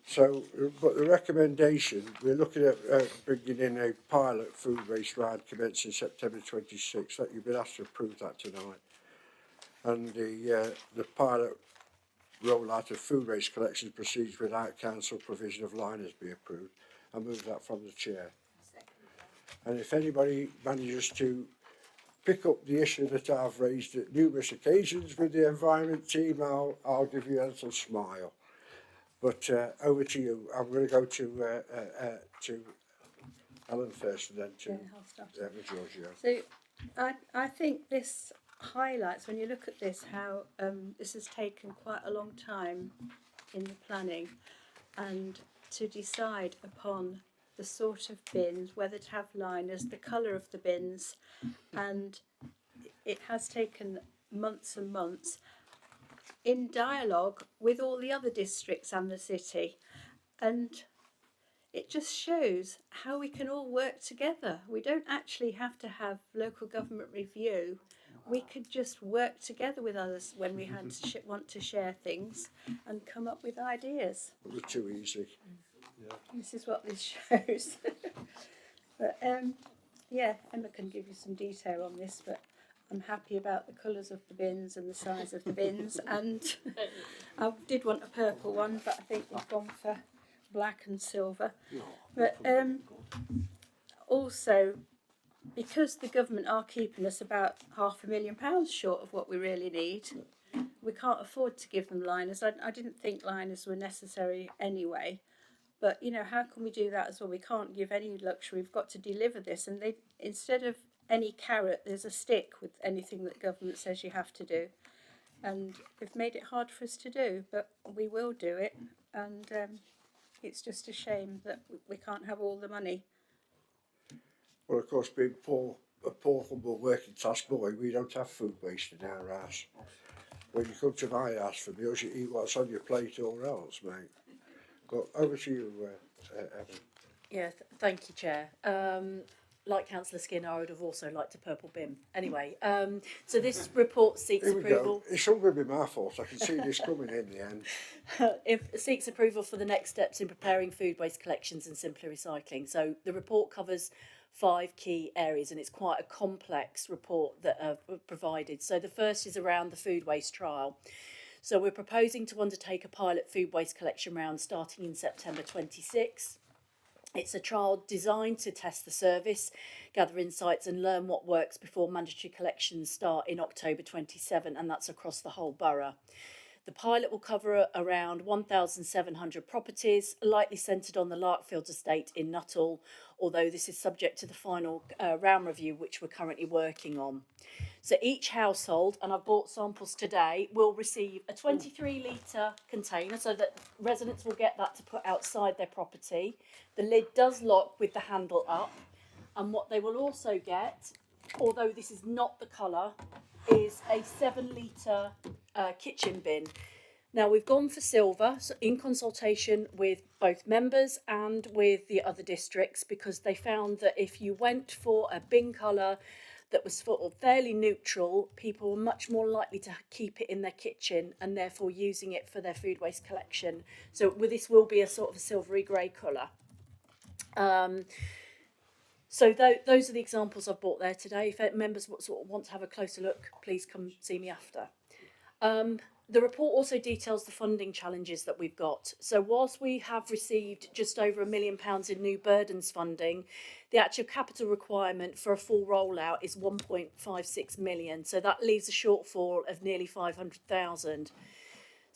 [SPEAKER 2] So, but the recommendation, we're looking at bringing in a pilot food waste ride commencing September 26th, that you've been asked to approve that tonight. And the pilot rollout of food waste collection proceeds without council provision of liners be approved. I move that from the chair. And if anybody manages to pick up the issue that I've raised at numerous occasions with the environment team, I'll give you a little smile. But over to you. I'm going to go to Ellen first, and then to Giorgio.
[SPEAKER 13] So I think this highlights, when you look at this, how this has taken quite a long time in the planning, and to decide upon the sort of bins, whether to have liners, the colour of the bins, and it has taken months and months in dialogue with all the other districts and the city, and it just shows how we can all work together. We don't actually have to have local government review. We could just work together with others when we had to want to share things and come up with ideas.
[SPEAKER 2] It was too easy. Yeah.
[SPEAKER 13] This is what this shows. But yeah, Emma can give you some detail on this, but I'm happy about the colours of the bins and the size of the bins, and I did want a purple one, but I think we've gone for black and silver. But also, because the government are keeping us about £500,000 short of what we really need, we can't afford to give them liners. I didn't think liners were necessary anyway, but you know, how can we do that as well? We can't give any luxury. We've got to deliver this, and they, instead of any carrot, there's a stick with anything that government says you have to do, and they've made it hard for us to do, but we will do it. And it's just a shame that we can't have all the money.
[SPEAKER 2] Well, of course, being a poor, humble working class boy, we don't have food waste in our house. When you come to my house for meals, you eat what's on your plate or else, mate. But over to you, Evan.
[SPEAKER 21] Yeah, thank you, Chair. Like Councillor Skinner, I would have also liked a purple bin. Anyway, so this report seeks
[SPEAKER 2] Here we
[SPEAKER 21] approval.
[SPEAKER 2] go. It's all going to be my fault. I can see this coming in the end.
[SPEAKER 21] It seeks approval for the next steps in preparing food waste collections and simpler recycling. So the report covers 5 key areas, and it's quite a complex report that I've provided. So the first is around the food waste trial. So we're proposing to undertake a pilot food waste collection round starting in September 26. It's a trial designed to test the service, gather insights and learn what works before mandatory collections start in October 27, and that's across the whole borough. The pilot will cover around 1,700 properties, lightly centred on the Larkfields estate in Nuttall, although this is subject to the final round review, which we're currently working on. So each household, and I've bought samples today, will receive a 23-litre container so that residents will get that to put outside their property. The lid does lock with the handle up, and what they will also get, although this is not the colour, is a 7-litre kitchen bin. Now we've gone for silver, so in consultation with both members and with the other districts, because they found that if you went for a bin colour that was sort of fairly neutral, people were much more likely to keep it in their kitchen and therefore using it for their food waste collection. So this will be a sort of a silvery grey colour. So those are the examples I've brought there today. If members want to have a closer look, please come see me after. The report also details the funding challenges that we've got. So whilst we have received just over £1 million in new burdens funding, the actual capital requirement for a full rollout is 1.56 million. So that leaves a shortfall of nearly 500,000.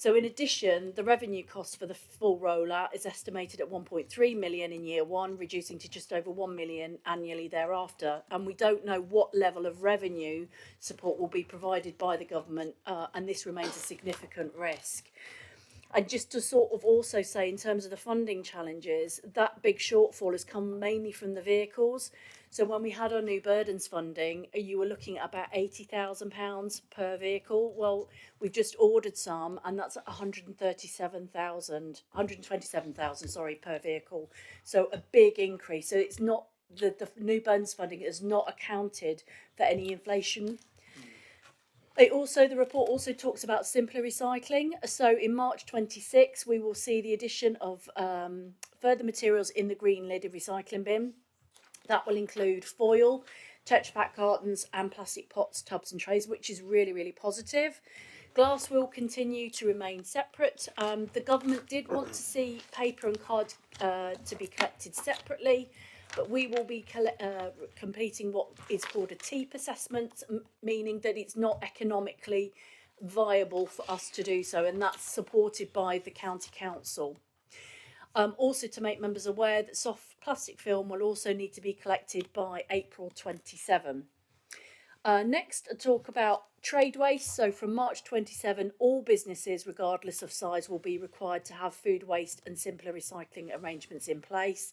[SPEAKER 21] So in addition, the revenue cost for the full rollout is estimated at 1.3 million in year one, reducing to just over 1 million annually thereafter. And we don't know what level of revenue support will be provided by the government, and this remains a significant risk. And just to sort of also say, in terms of the funding challenges, that big shortfall has come mainly from the vehicles. So when we had our new burdens funding, you were looking at about £80,000 per vehicle. Well, we've just ordered some, and that's 127,000, sorry, per vehicle. So a big increase. So it's not the new burdens funding has not accounted for any inflation. The report also talks about simpler recycling. So in March 26, we will see the addition of further materials in the green lidded recycling bin. That will include foil, Tetra Pak cartons and plastic pots, tubs and trays, which is really, really positive. Glass will continue to remain separate. The government did want to see paper and card to be collected separately, but we will be completing what is called a TEEP assessment, meaning that it's not economically viable for us to do so, and that's supported by the County Council. Also to make members aware that soft plastic film will also need to be collected by April 27. Next, a talk about trade waste. So from March 27, all businesses, regardless of size, will be required to have food waste and simpler recycling arrangements in place.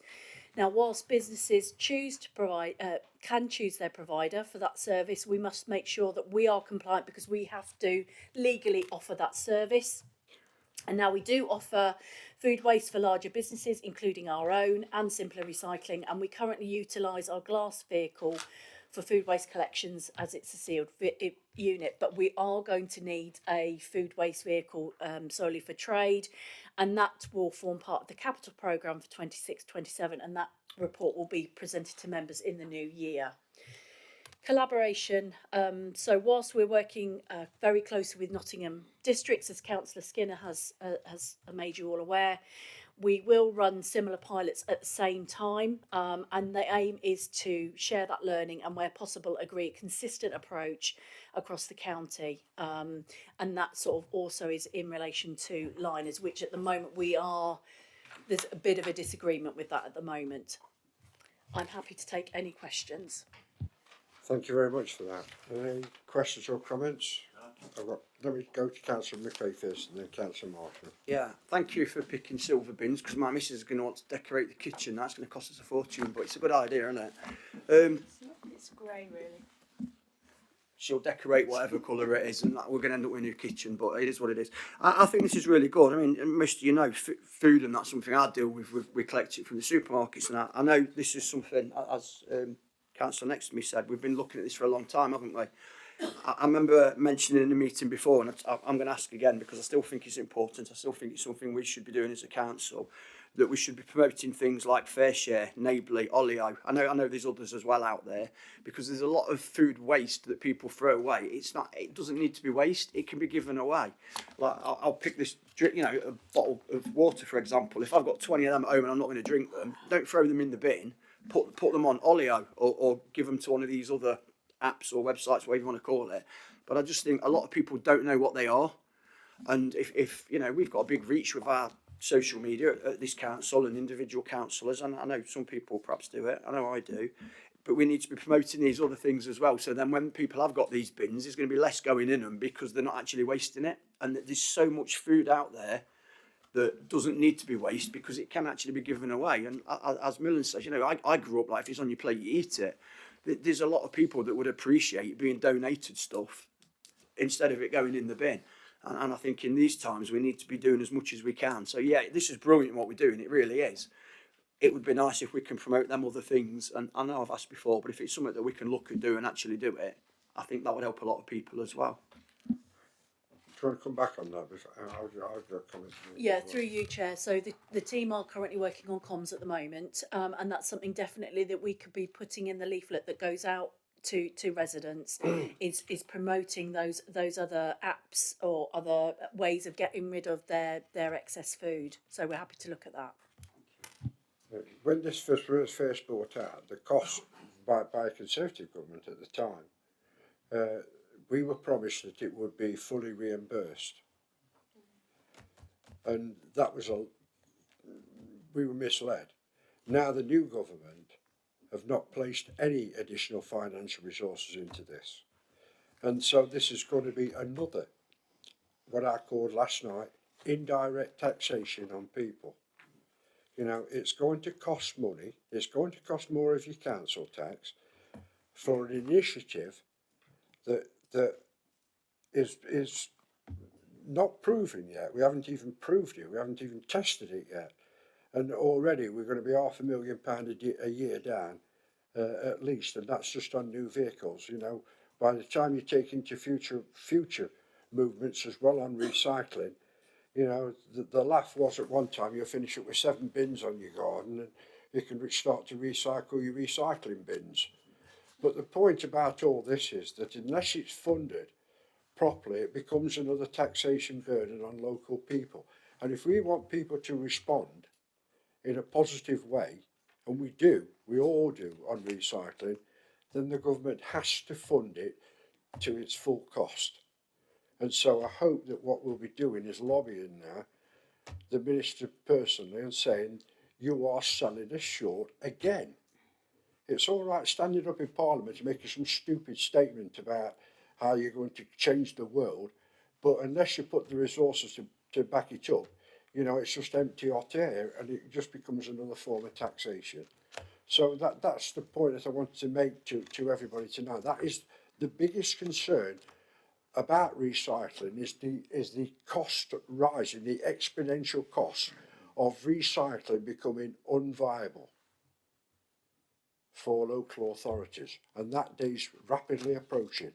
[SPEAKER 21] Now, whilst businesses choose to provide, can choose their provider for that service, we must make sure that we are compliant because we have to legally offer that service. And now we do offer food waste for larger businesses, including our own, and simpler recycling. And we currently utilise our glass vehicle for food waste collections as it's a sealed unit. But we are going to need a food waste vehicle solely for trade. And that will form part of the capital programme for 26-27. And that report will be presented to members in the new year. Collaboration. So whilst we're working very closely with Nottingham districts, as Councillor Skinner has made you all aware, we will run similar pilots at the same time, and the aim is to share that learning and, where possible, agree a consistent approach across the county. And that sort of also is in relation to liners, which at the moment there's a bit of a disagreement with that at the moment. I'm happy to take any questions.
[SPEAKER 2] Thank you very much for that. Any questions or comments? Let me go to Councillor McVeigh first and then Councillor Marshall.
[SPEAKER 3] Yeah, thank you for picking silver bins, because my missus is going to want to decorate the kitchen. That's going to cost us a fortune, but it's a good idea, isn't it?
[SPEAKER 14] It's grey, really.
[SPEAKER 3] She'll decorate whatever colour it is, and we're going to end up with a new kitchen, but it is what it is. I think this is really good. I mean, most of you know, food, and that's something I deal with. We collect it from the supermarkets, and I know this is something, as Councillor next to me said, we've been looking at this for a long time, haven't we? I remember mentioning in the meeting before, and I'm going to ask again because I still think it's important. I still think it's something we should be doing as a council, that we should be promoting things like FareShare, Neighbourly, Olio. I know there's others as well out there, because there's a lot of food waste that people throw away. It doesn't need to be waste. It can be given away. Like I'll pick this drink, a bottle of water, for example. If I've got 20 of them at home and I'm not going to drink them, don't throw them in the bin. Put them on Olio or give them to one of these other apps or websites, whatever you want to call it. But I just think a lot of people don't know what they are. And if we've got a big reach with our social media at this council and individual councillors, and I know some people perhaps do it, I know I do, but we need to be promoting these other things as well. So then when people have got these bins, there's going to be less going in them because they're not actually wasting it. And there's so much food out there that doesn't need to be waste because it can actually be given away. And as Millen says, I grew up like, if it's on your plate, you eat it. There's a lot of people that would appreciate being donated stuff instead of it going in the bin. And I think in these times we need to be doing as much as we can. So yeah, this is brilliant what we're doing, it really is. It would be nice if we can promote them other things, and I know I've asked before, but if it's something that we can look at do and actually do it, I think that would help a lot of people as well.
[SPEAKER 2] you want to come back on that? Because I've got a comment.
[SPEAKER 21] Yeah, through you, Chair. So the team are currently working on comms at the moment, and that's something definitely that we could be putting in the leaflet that goes out to residents is promoting those other apps or other ways of getting rid of their excess food. So we're happy to look at that.
[SPEAKER 2] When this was first brought out, the cost by a Conservative government at the time, we were promised that it would be fully reimbursed, and that was we were misled. Now the new government have not placed any additional financial resources into this, and so this is going to be another, what I called last night, indirect taxation on people. You know, it's going to cost money. It's going to cost more of your council tax for an initiative that is not proven yet. We haven't even proved it. We haven't even tested it yet. And already we're going to be £500,000 a year down, at least, and that's just on new vehicles. You know, by the time you take into future movements as well on recycling, you know, the laugh was at one time you'll finish up with 7 bins on your garden and you can start to recycle your recycling bins. But the point about all this is that unless it's funded properly, it becomes another taxation burden on local people. And if we want people to respond in a positive way, and we all do on recycling, then the government has to fund it to its full cost. And so I hope that what we'll be doing is lobbying now the Minister personally and saying, you are selling us short again. It's all right standing up in Parliament and making some stupid statement about how you're going to change the world, but unless you put the resources to back it up, you know, it's just empty hot air and it just becomes another form of taxation. So that's the point that I wanted to make to everybody tonight. That is the biggest concern about recycling is the cost rising, the exponential cost of recycling becoming unviable for local authorities, and that day's rapidly approaching.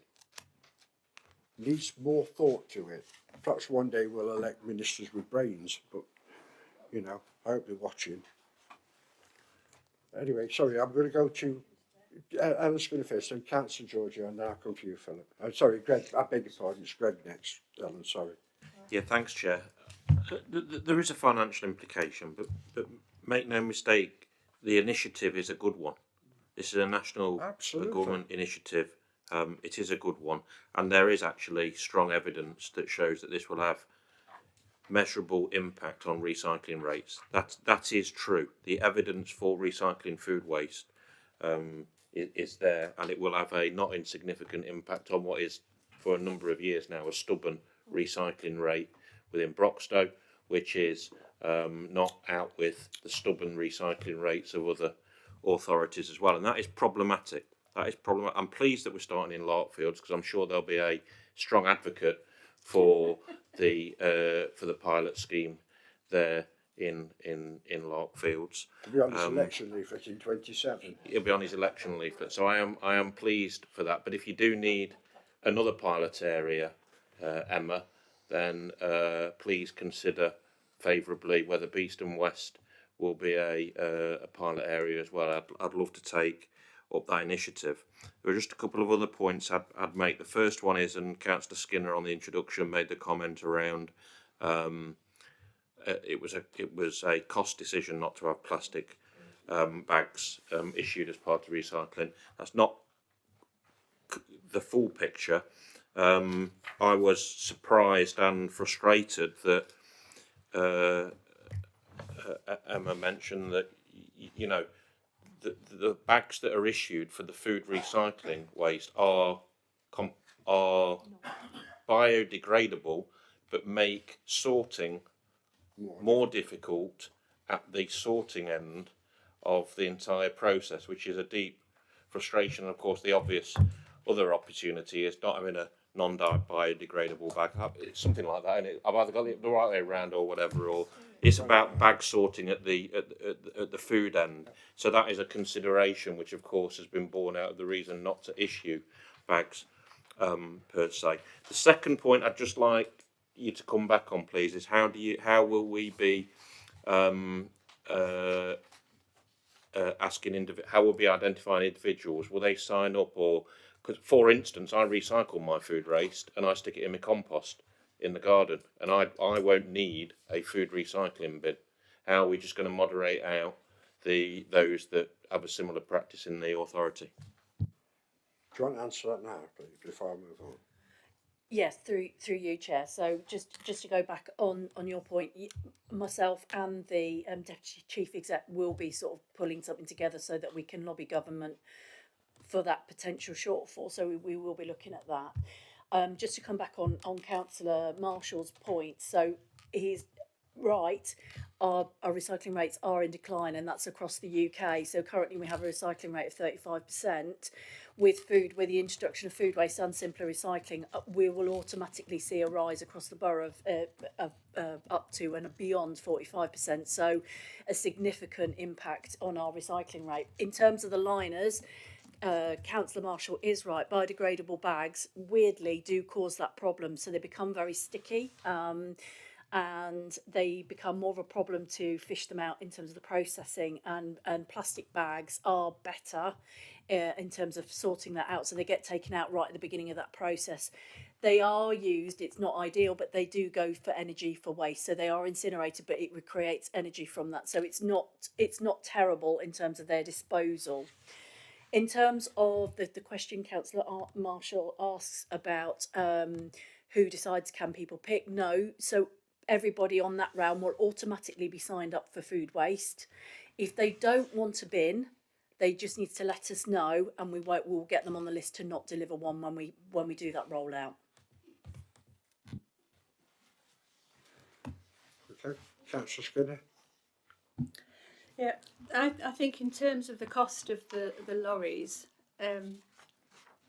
[SPEAKER 2] Needs more thought to it. Perhaps one day we'll elect ministers with brains, but you know, I hope they're watching. Anyway, sorry, I'm going to go to Ellen's going to first, and Councillor Georgia, and then I'll come to you, Philip. I'm sorry, Greg, I beg your pardon, it's Greg next. Ellen, sorry.
[SPEAKER 7] Yeah, thanks, Chair. There is a financial implication, but make no mistake, the initiative is a good one. This is a national government initiative. It is a good one, and there is actually strong evidence that shows that this will have measurable impact on recycling rates. That is true. The evidence for recycling food waste is there, and it will have a not insignificant impact on what is, for a number of years now, a stubborn recycling rate within Broxtowe, which is not out with the stubborn recycling rates of other authorities as well, and that is problematic. That is problematic. I'm pleased that we're starting in Larkfields because I'm sure there'll be a strong advocate for the pilot scheme there in Larkfields.
[SPEAKER 2] It'll be on his election leaflet in 27.
[SPEAKER 7] It'll be on his election leaflet, so I am pleased for that. But if you do need another pilot area, Emma, then please consider favourably whether Beeston West will be a pilot area as well. I'd love to take up that initiative. There are just a couple of other points I'd make. The first one is, and Councillor Skinner on the introduction made the comment around it was a cost decision not to have plastic bags issued as part of recycling. That's not the full picture. I was surprised and frustrated that Emma mentioned that, you know, the bags that are issued for the food recycling waste are biodegradable, but make sorting more difficult at the sorting end of the entire process, which is a deep frustration. And of course, the obvious other opportunity is not having a non-biodegradable bag. It's something like that, and I've either got it the right way around or whatever, or it's about bag sorting at the food end. So that is a consideration, which of course has been borne out of the reason not to issue bags per se. The second point I'd just like you to come back on, please, is how will we be how will we be identifying individuals? Will they sign up, or because, for instance, I recycle my food waste and I stick it in my compost in the garden, and I won't need a food recycling bin. How are we just going to moderate out those that have a similar practice in the authority?
[SPEAKER 2] Do you want to answer that now, please, before I move on?
[SPEAKER 21] Yes, through you, Chair. So just to go back on your point, myself and the Deputy Chief Exec will be sort of pulling something together so that we can lobby government for that potential shortfall. So we will be looking at that. Just to come back on Councillor Marshall's point, so he's right, our recycling rates are in decline, and that's across the UK. So currently we have a recycling rate of 35%. With the introduction of food waste and simpler recycling, we will automatically see a rise across the borough of up to and beyond 45%. So a significant impact on our recycling rate. In terms of the liners, Councillor Marshall is right. Biodegradable bags weirdly do cause that problem, so they become very sticky. And they become more of a problem to fish them out in terms of the processing, and plastic bags are better in terms of sorting that out, so they get taken out right at the beginning of that process. They are used, it's not ideal, but they do go for energy for waste, so they are incinerated, but it recreates energy from that, so it's not terrible in terms of their disposal. In terms of the question Councillor Marshall asks about who decides can people pick, no, so everybody on that round will automatically be signed up for food waste. If they don't want a bin, they just need to let us know, and we'll get them on the list to not deliver one when we do that rollout.
[SPEAKER 2] Okay, Councillor Skinner.
[SPEAKER 13] Yeah, I think in terms of the cost of the lorries,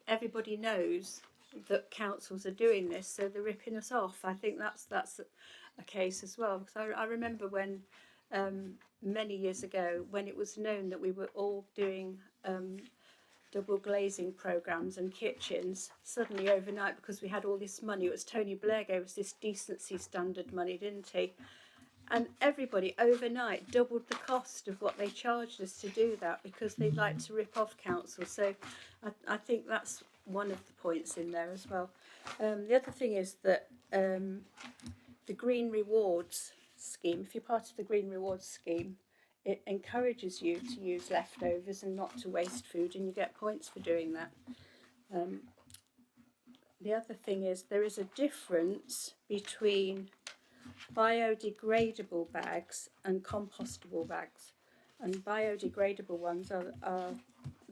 [SPEAKER 13] everybody knows that councils are doing this, so they're ripping us off. I think that's a case as well, because I remember when many years ago, when it was known that we were all doing double glazing programmes and kitchens, suddenly overnight, because we had all this money, it was Tony Blair gave us this decency standard money, didn't he? And everybody overnight doubled the cost of what they charged us to do that, because they'd like to rip off council. So I think that's one of the points in there as well. The other thing is that the Green Rewards scheme, if you're part of the Green Rewards scheme, it encourages you to use leftovers and not to waste food, and you get points for doing that. The other thing is there is a difference between biodegradable bags and compostable bags, and biodegradable ones are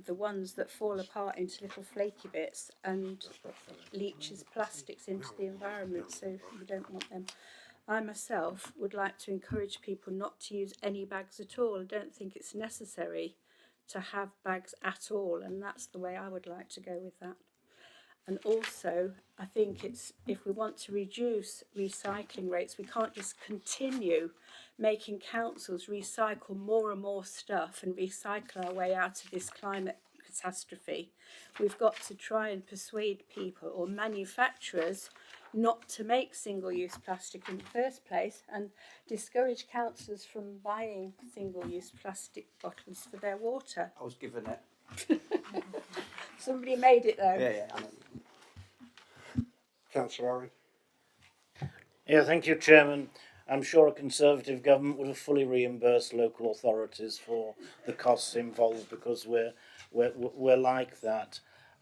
[SPEAKER 13] the ones that fall apart into little flaky bits and leaches plastics into the environment, so we don't want them. I myself would like to encourage people not to use any bags at all. I don't think it's necessary to have bags at all, and that's the way I would like to go with that. And also, I think it's, if we want to reduce recycling rates, we can't just continue making councils recycle more and more stuff and recycle our way out of this climate catastrophe. We've got to try and persuade people or manufacturers not to make single-use plastic in the first place, and discourage councils from buying single-use plastic bottles for their water.
[SPEAKER 3] I was given it.
[SPEAKER 13] Somebody made it though.
[SPEAKER 3] Yeah, I know.
[SPEAKER 2] Councillor Owen.
[SPEAKER 10] Yeah, thank you, Chairman. I'm sure a Conservative government would have fully reimbursed local authorities for the costs involved, because we're like that.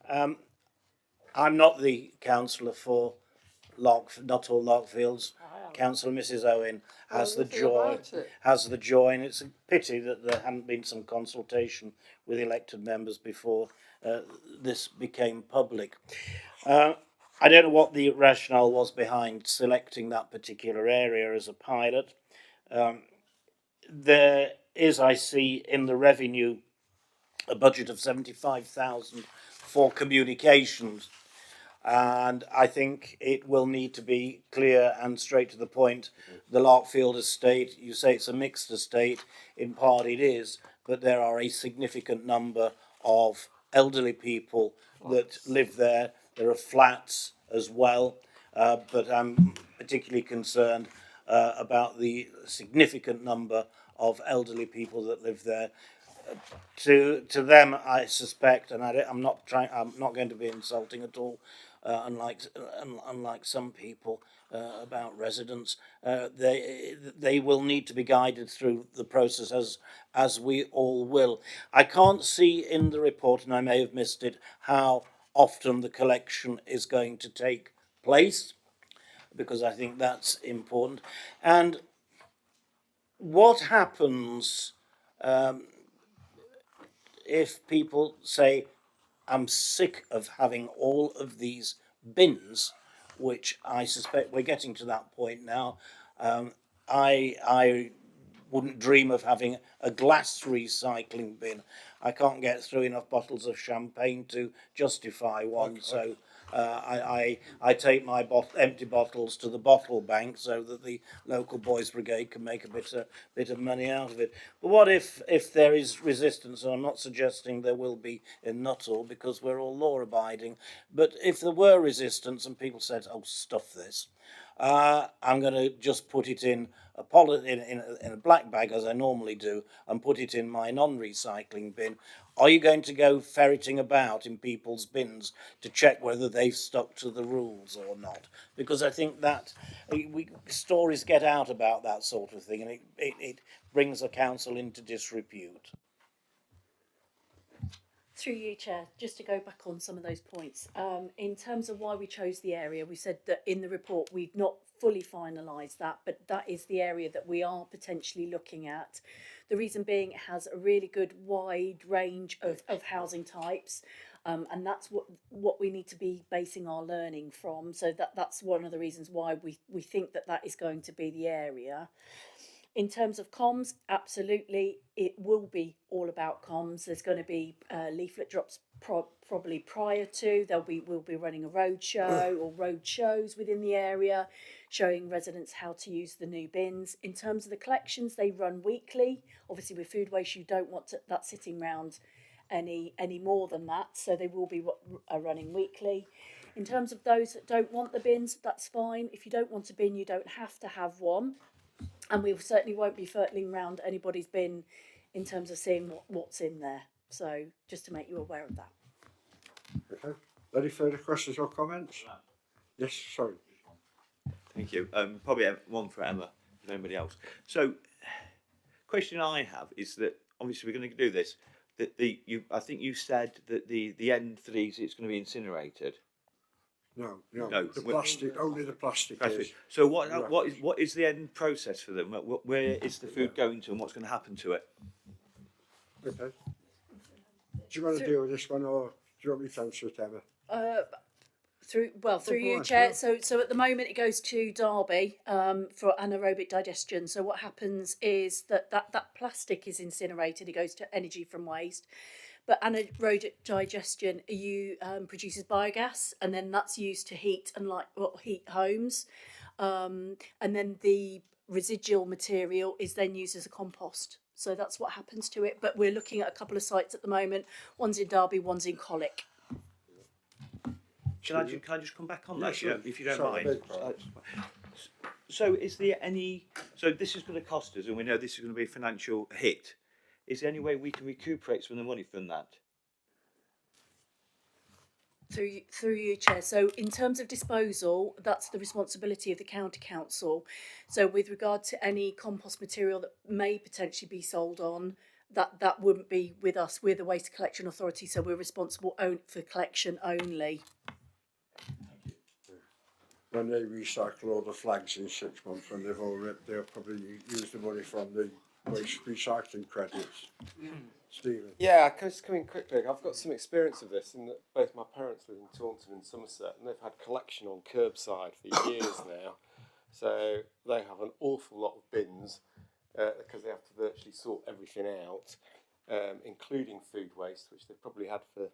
[SPEAKER 10] I'm not the councillor for not all Lockfields. Councillor Mrs. Owen has the joy, and it's a pity that there hadn't been some consultation with elected members before this became public. I don't know what the rationale was behind selecting that particular area as a pilot. There is, I see, in the revenue a budget of 75,000 for communications. And I think it will need to be clear and straight to the point. The Larkfield estate, you say it's a mixed estate, in part it is, but there are a significant number of elderly people that live there. There are flats as well, but I'm particularly concerned about the significant number of elderly people that live there. To them, I suspect, and I'm not going to be insulting at all, unlike some people about residents. They will need to be guided through the process as we all will. I can't see in the report, and I may have missed it, how often the collection is going to take place, because I think that's important. And what happens if people say, I'm sick of having all of these bins, which I suspect we're getting to that point now. I wouldn't dream of having a glass recycling bin. I can't get through enough bottles of champagne to justify one. So I take my empty bottles to the bottle bank so that the local boys brigade can make a bit of money out of it. But what if there is resistance? And I'm not suggesting there will be in Nuttall, because we're all law abiding. But if there were resistance and people said, "Oh, stuff this," I'm going to just put it in a black bag, as I normally do, and put it in my non-recycling bin. Are you going to go ferreting about in people's bins to check whether they've stuck to the rules or not? Because I think that stories get out about that sort of thing, and it brings the council into disrepute.
[SPEAKER 21] Through you, Chair, just to go back on some of those points. In terms of why we chose the area, we said that in the report we've not fully finalised that, but that is the area that we are potentially looking at. The reason being, it has a really good wide range of housing types, and that's what we need to be basing our learning from. So that's one of the reasons why we think that is going to be the area. In terms of comms, absolutely, it will be all about comms. There's going to be leaflet drops probably prior to. We'll be running a road show or road shows within the area, showing residents how to use the new bins. In terms of the collections, they run weekly. Obviously, with food waste, you don't want that sitting round any more than that, so they will be running weekly. In terms of those that don't want the bins, that's fine. If you don't want a bin, you don't have to have one. And we certainly won't be fertling around anybody's bin in terms of seeing what's in there. So just to make you aware of that.
[SPEAKER 2] Okay. Any further questions or comments? Yes, sorry.
[SPEAKER 4] Thank you. Probably one for Emma, if anybody else. So, question I have is that obviously we're going to do this. I think you said that the N3s, it's going to be incinerated.
[SPEAKER 2] No. The plastic, only the plastic is.
[SPEAKER 4] So what is the end process for them? Where is the food going to, and what's going to happen to it?
[SPEAKER 2] Okay. Do you want to deal with this one, or do you want me to answer it, Emma?
[SPEAKER 21] Through you, Chair. So at the moment it goes to Derby for anaerobic digestion. So what happens is that plastic is incinerated. It goes to energy from waste. But anaerobic digestion produces biogas, and then that's used to heat homes, and then the residual material is then used as a compost. So that's what happens to it. But we're looking at a couple of sites at the moment. One's in Derby, one's in Colic.
[SPEAKER 4] Can I just come back on that,
[SPEAKER 2] sure.
[SPEAKER 4] if you don't mind? So is there any? So this is going to cost us, and we know this is going to be a financial hit. Is there any way we can recuperate some of the money from that?
[SPEAKER 21] Through you, Chair. So in terms of disposal, that's the responsibility of the county council. So with regard to any compost material that may potentially be sold on, that wouldn't be with us. We're the Waste Collection Authority, so we're responsible for collection only.
[SPEAKER 2] When they recycle all the flags in 6 months, when they'll probably use the money from the waste recycling credits. Stephen?
[SPEAKER 22] Yeah, I can just come in quickly. I've got some experience of this in that both my parents live in Taunton and Somerset, and they've had collection on curbside for years now. So they have an awful lot of bins because they have to virtually sort everything out, including food waste, which they've probably had for,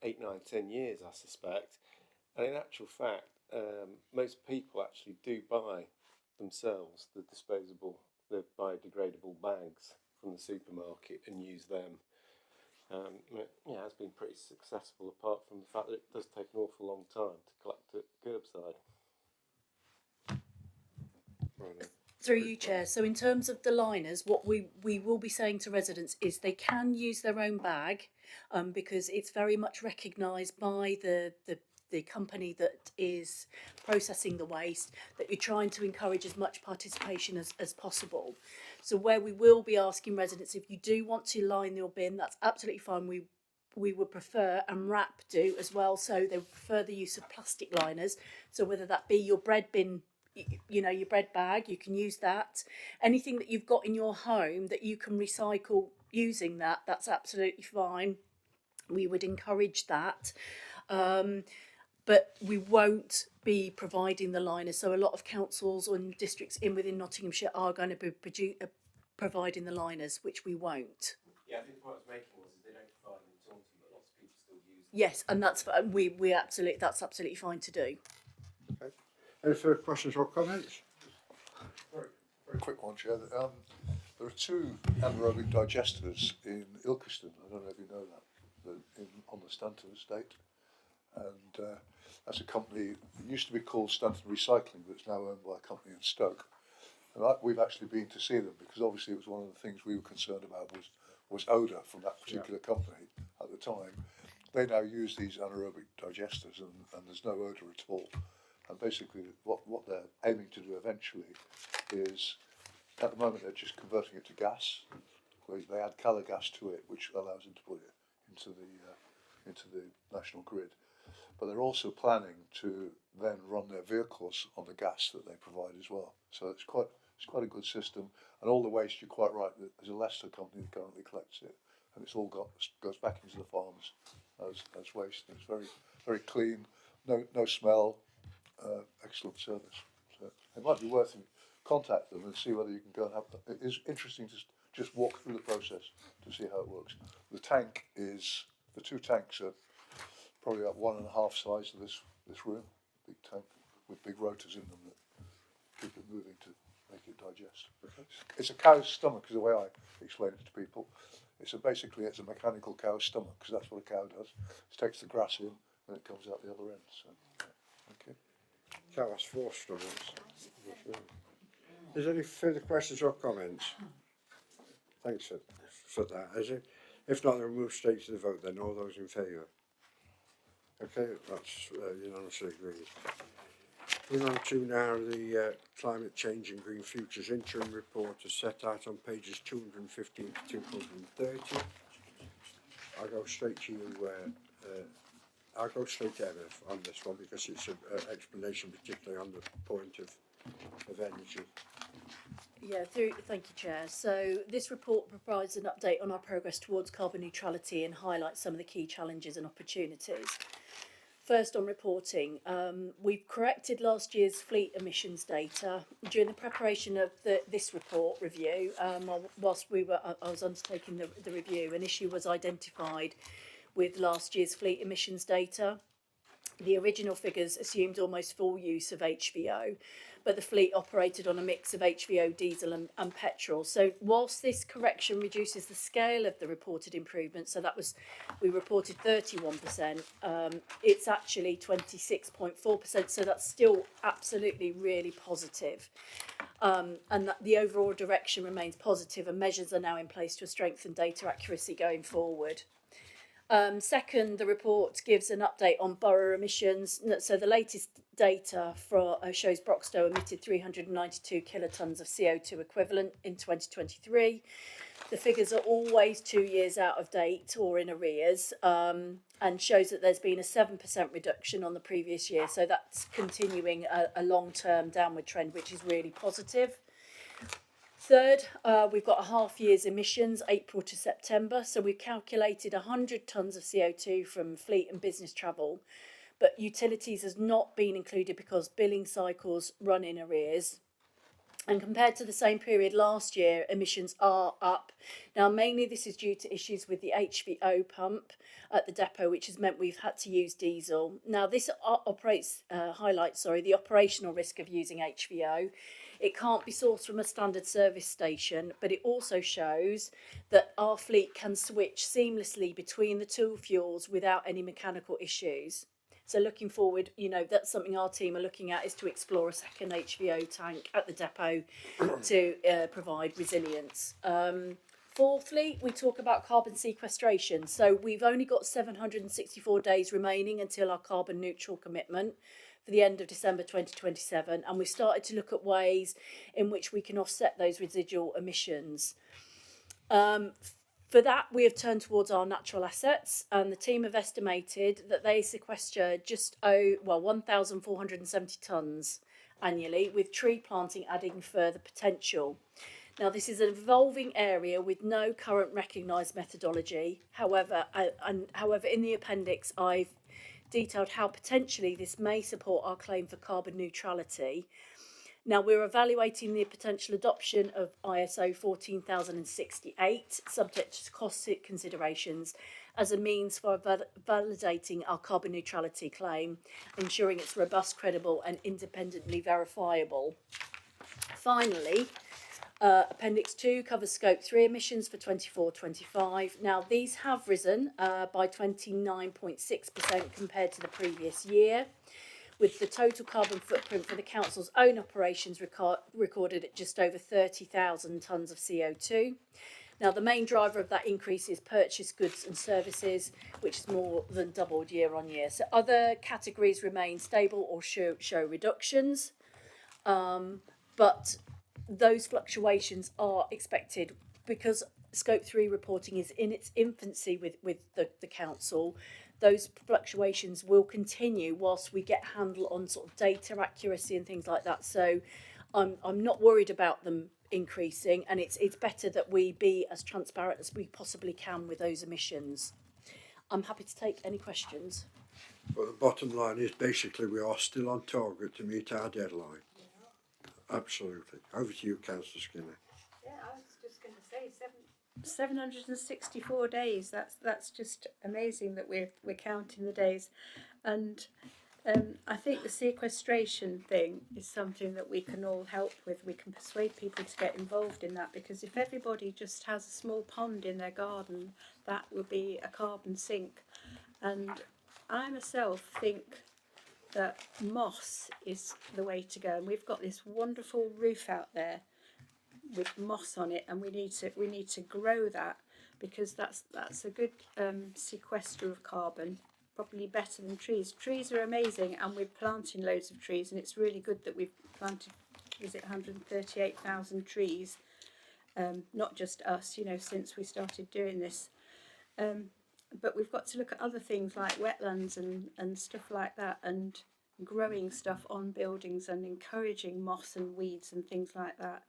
[SPEAKER 22] 8, 9, 10 years, I suspect. And in actual fact, most people actually do buy themselves the biodegradable bags from the supermarket and use them. It's been pretty successful, apart from the fact that it does take an awful long time to collect at curbside.
[SPEAKER 21] Through you, Chair. So in terms of the liners, what we will be saying to residents is they can use their own bag, because it's very much recognised by the company that is processing the waste, that you're trying to encourage as much participation as possible. So where we will be asking residents, if you do want to line your bin, that's absolutely fine. We would prefer, and RAP do as well, so they prefer the use of plastic liners. So whether that be your bread bin, you know, your bread bag, you can use that. Anything that you've got in your home that you can recycle using that, that's absolutely fine. We would encourage that. But we won't be providing the liners. So a lot of councils and districts within Nottinghamshire are going to be providing the liners, which we won't.
[SPEAKER 22] Yeah, I think the point I was making was they don't provide them in Taunton, but lots of people still use them.
[SPEAKER 21] Yes, and that's absolutely fine to do.
[SPEAKER 2] Okay. Any further questions or comments?
[SPEAKER 20] Very quick one, Chair. There are two anaerobic digesters in Ilkeston. I don't know if you know that, on the Stanton estate. And that's a company, it used to be called Stanton Recycling, but it's now owned by a company in Stoke. And we've actually been to see them because obviously it was one of the things we were concerned about was odour from that particular company at the time. They now use these anaerobic digesters and there's no odour at all. And basically what they're aiming to do eventually is, at the moment they're just converting it to gas. They add colour gas to it, which allows them to put it into the national grid. But they're also planning to then run their vehicles on the gas that they provide as well. So it's quite a good system. And all the waste, you're quite right, there's a Leicester company that currently collects it, and it's all goes back into the farms as waste. And it's very, very clean, no smell, excellent service. So it might be worth you contact them and see whether you can go and have. It is interesting to just walk through the process to see how it works. The two tanks are probably about 1.5 size of this room, big tank with big rotors in them that keep it moving to make it digest. Okay. It's a cow's stomach is the way I explain it to people. Basically it's a mechanical cow's stomach because that's what a cow does. It takes the grass in and it comes out the other end. So, okay.
[SPEAKER 2] Cow has 4 stomachs. Is there any further questions or comments? Thanks for that. Is it? If not, then we'll move straight to the vote then. All those in favour? Okay, that's unanimously agreed. Moving on to now the Climate Change and Green Futures interim report is set out on pages 215 to 230. I'll go straight to you. I'll go straight to Emma on this one because it's an explanation particularly on the point of energy.
[SPEAKER 21] Yeah, thank you, Chair. So this report provides an update on our progress towards carbon neutrality and highlights some of the key challenges and opportunities. First, on reporting, we've corrected last year's fleet emissions data. During the preparation of this report review, whilst I was undertaking the review, an issue was identified with last year's fleet emissions data. The original figures assumed almost full use of HVO, but the fleet operated on a mix of HVO, diesel and petrol. So whilst this correction reduces the scale of the reported improvement, so we reported 31%, it's actually 26.4%, so that's still absolutely really positive. And that the overall direction remains positive and measures are now in place to strengthen data accuracy going forward. Second, the report gives an update on borough emissions. So the latest data shows Broxtowe emitted 392 kilotons of CO2 equivalent in 2023. The figures are always 2 years out of date or in arrears, and shows that there's been a 7% reduction on the previous year. So that's continuing a long-term downward trend, which is really positive. Third, we've got a half year's emissions, April to September. So we've calculated 100 tonnes of CO2 from fleet and business travel, but utilities has not been included because billing cycles run in arrears. And compared to the same period last year, emissions are up. Now, mainly this is due to issues with the HVO pump at the depot, which has meant we've had to use diesel. Now, this highlights the operational risk of using HVO. It can't be sourced from a standard service station, but it also shows that our fleet can switch seamlessly between the two fuels without any mechanical issues. So looking forward, you know, that's something our team are looking at, is to explore a second HVO tank at the depot to provide resilience. Fourthly, we talk about carbon sequestration. So we've only got 764 days remaining until our carbon neutral commitment for the end of December 2027, and we've started to look at ways in which we can offset those residual emissions. For that, we have turned towards our natural assets, and the team have estimated that they sequester just 1,470 tonnes annually, with tree planting adding further potential. Now, this is an evolving area with no current recognised methodology. However, in the appendix, I've detailed how potentially this may support our claim for carbon neutrality. Now, we're evaluating the potential adoption of ISO 14068, subject to cost considerations, as a means for validating our carbon neutrality claim, ensuring it's robust, credible and independently verifiable. Finally, Appendix 2 covers Scope 3 emissions for 24-25. Now, these have risen by 29.6% compared to the previous year, with the total carbon footprint for the Council's own operations recorded at just over 30,000 tonnes of CO2. Now, the main driver of that increase is purchased goods and services, which is more than doubled year on year. So other categories remain stable or show reductions, but those fluctuations are expected because Scope 3 reporting is in its infancy with the Council. Those fluctuations will continue whilst we get a handle on sort of data accuracy and things like that. So I'm not worried about them increasing, and it's better that we be as transparent as we possibly can with those emissions. I'm happy to take any questions.
[SPEAKER 2] But the bottom line is basically we are still on target to meet our deadline. Absolutely. Over to you, Councillor Skinner.
[SPEAKER 13] Yeah, I was just going to say 764 days. That's just amazing that we're counting the days, and I think the sequestration thing is something that we can all help with. We can persuade people to get involved in that, because if everybody just has a small pond in their garden, that would be a carbon sink. And I myself think that moss is the way to go, and we've got this wonderful roof out there with moss on it, and we need to grow that, because that's a good sequester of carbon, probably better than trees. Trees are amazing, and we're planting loads of trees, and it's really good that we've planted, is it 138,000 trees, not just us, you know, since we started doing this. But we've got to look at other things like wetlands and stuff like that, and growing stuff on buildings and encouraging moss and weeds and things like that.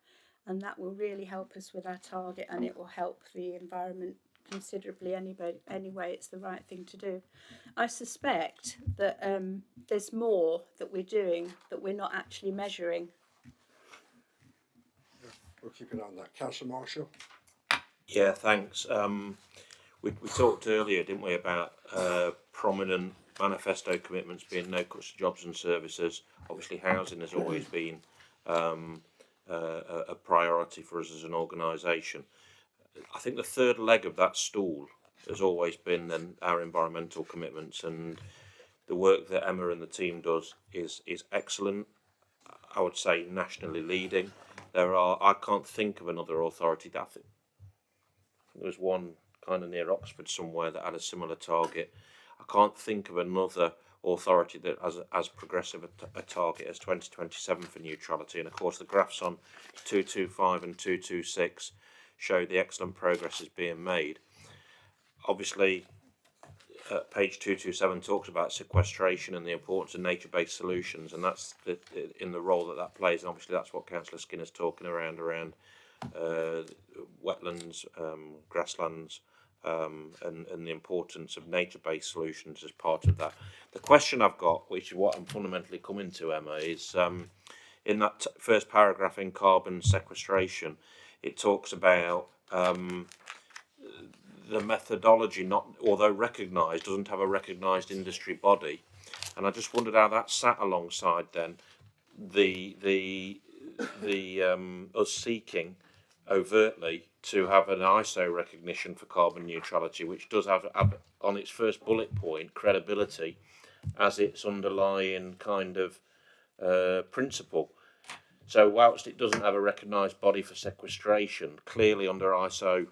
[SPEAKER 13] And that will really help us with our target, and it will help the environment considerably anyway. It's the right thing to do. I suspect that there's more that we're doing that we're not actually measuring.
[SPEAKER 2] We'll keep an eye on that. Councillor Marshall.
[SPEAKER 7] Yeah, thanks. We talked earlier, didn't we, about prominent manifesto commitments being no cuts to jobs and services. Obviously, housing has always been a priority for us as an organisation. I think the third leg of that stool has always been then our environmental commitments, and the work that Emma and the team does is excellent. I would say nationally leading. I can't think of another authority that I think there was one kind of near Oxford somewhere that had a similar target. I can't think of another authority that has as progressive a target as 2027 for neutrality. And of course the graphs on 225 and 226 show the excellent progress is being made. Obviously page 227 talks about sequestration and the importance of nature-based solutions, and that's in the role that plays, and obviously that's what Councillor Skinner's talking around wetlands, grasslands, and the importance of nature-based solutions as part of that. The question I've got, which is what I'm fundamentally coming to, Emma, is in that first paragraph in carbon sequestration, it talks about the methodology, not although recognised, doesn't have a recognised industry body, and I just wondered how that sat alongside then us seeking overtly to have an ISO recognition for carbon neutrality, which does have on its first bullet point credibility as its underlying kind of principle. So whilst it doesn't have a recognised body for sequestration, clearly under ISO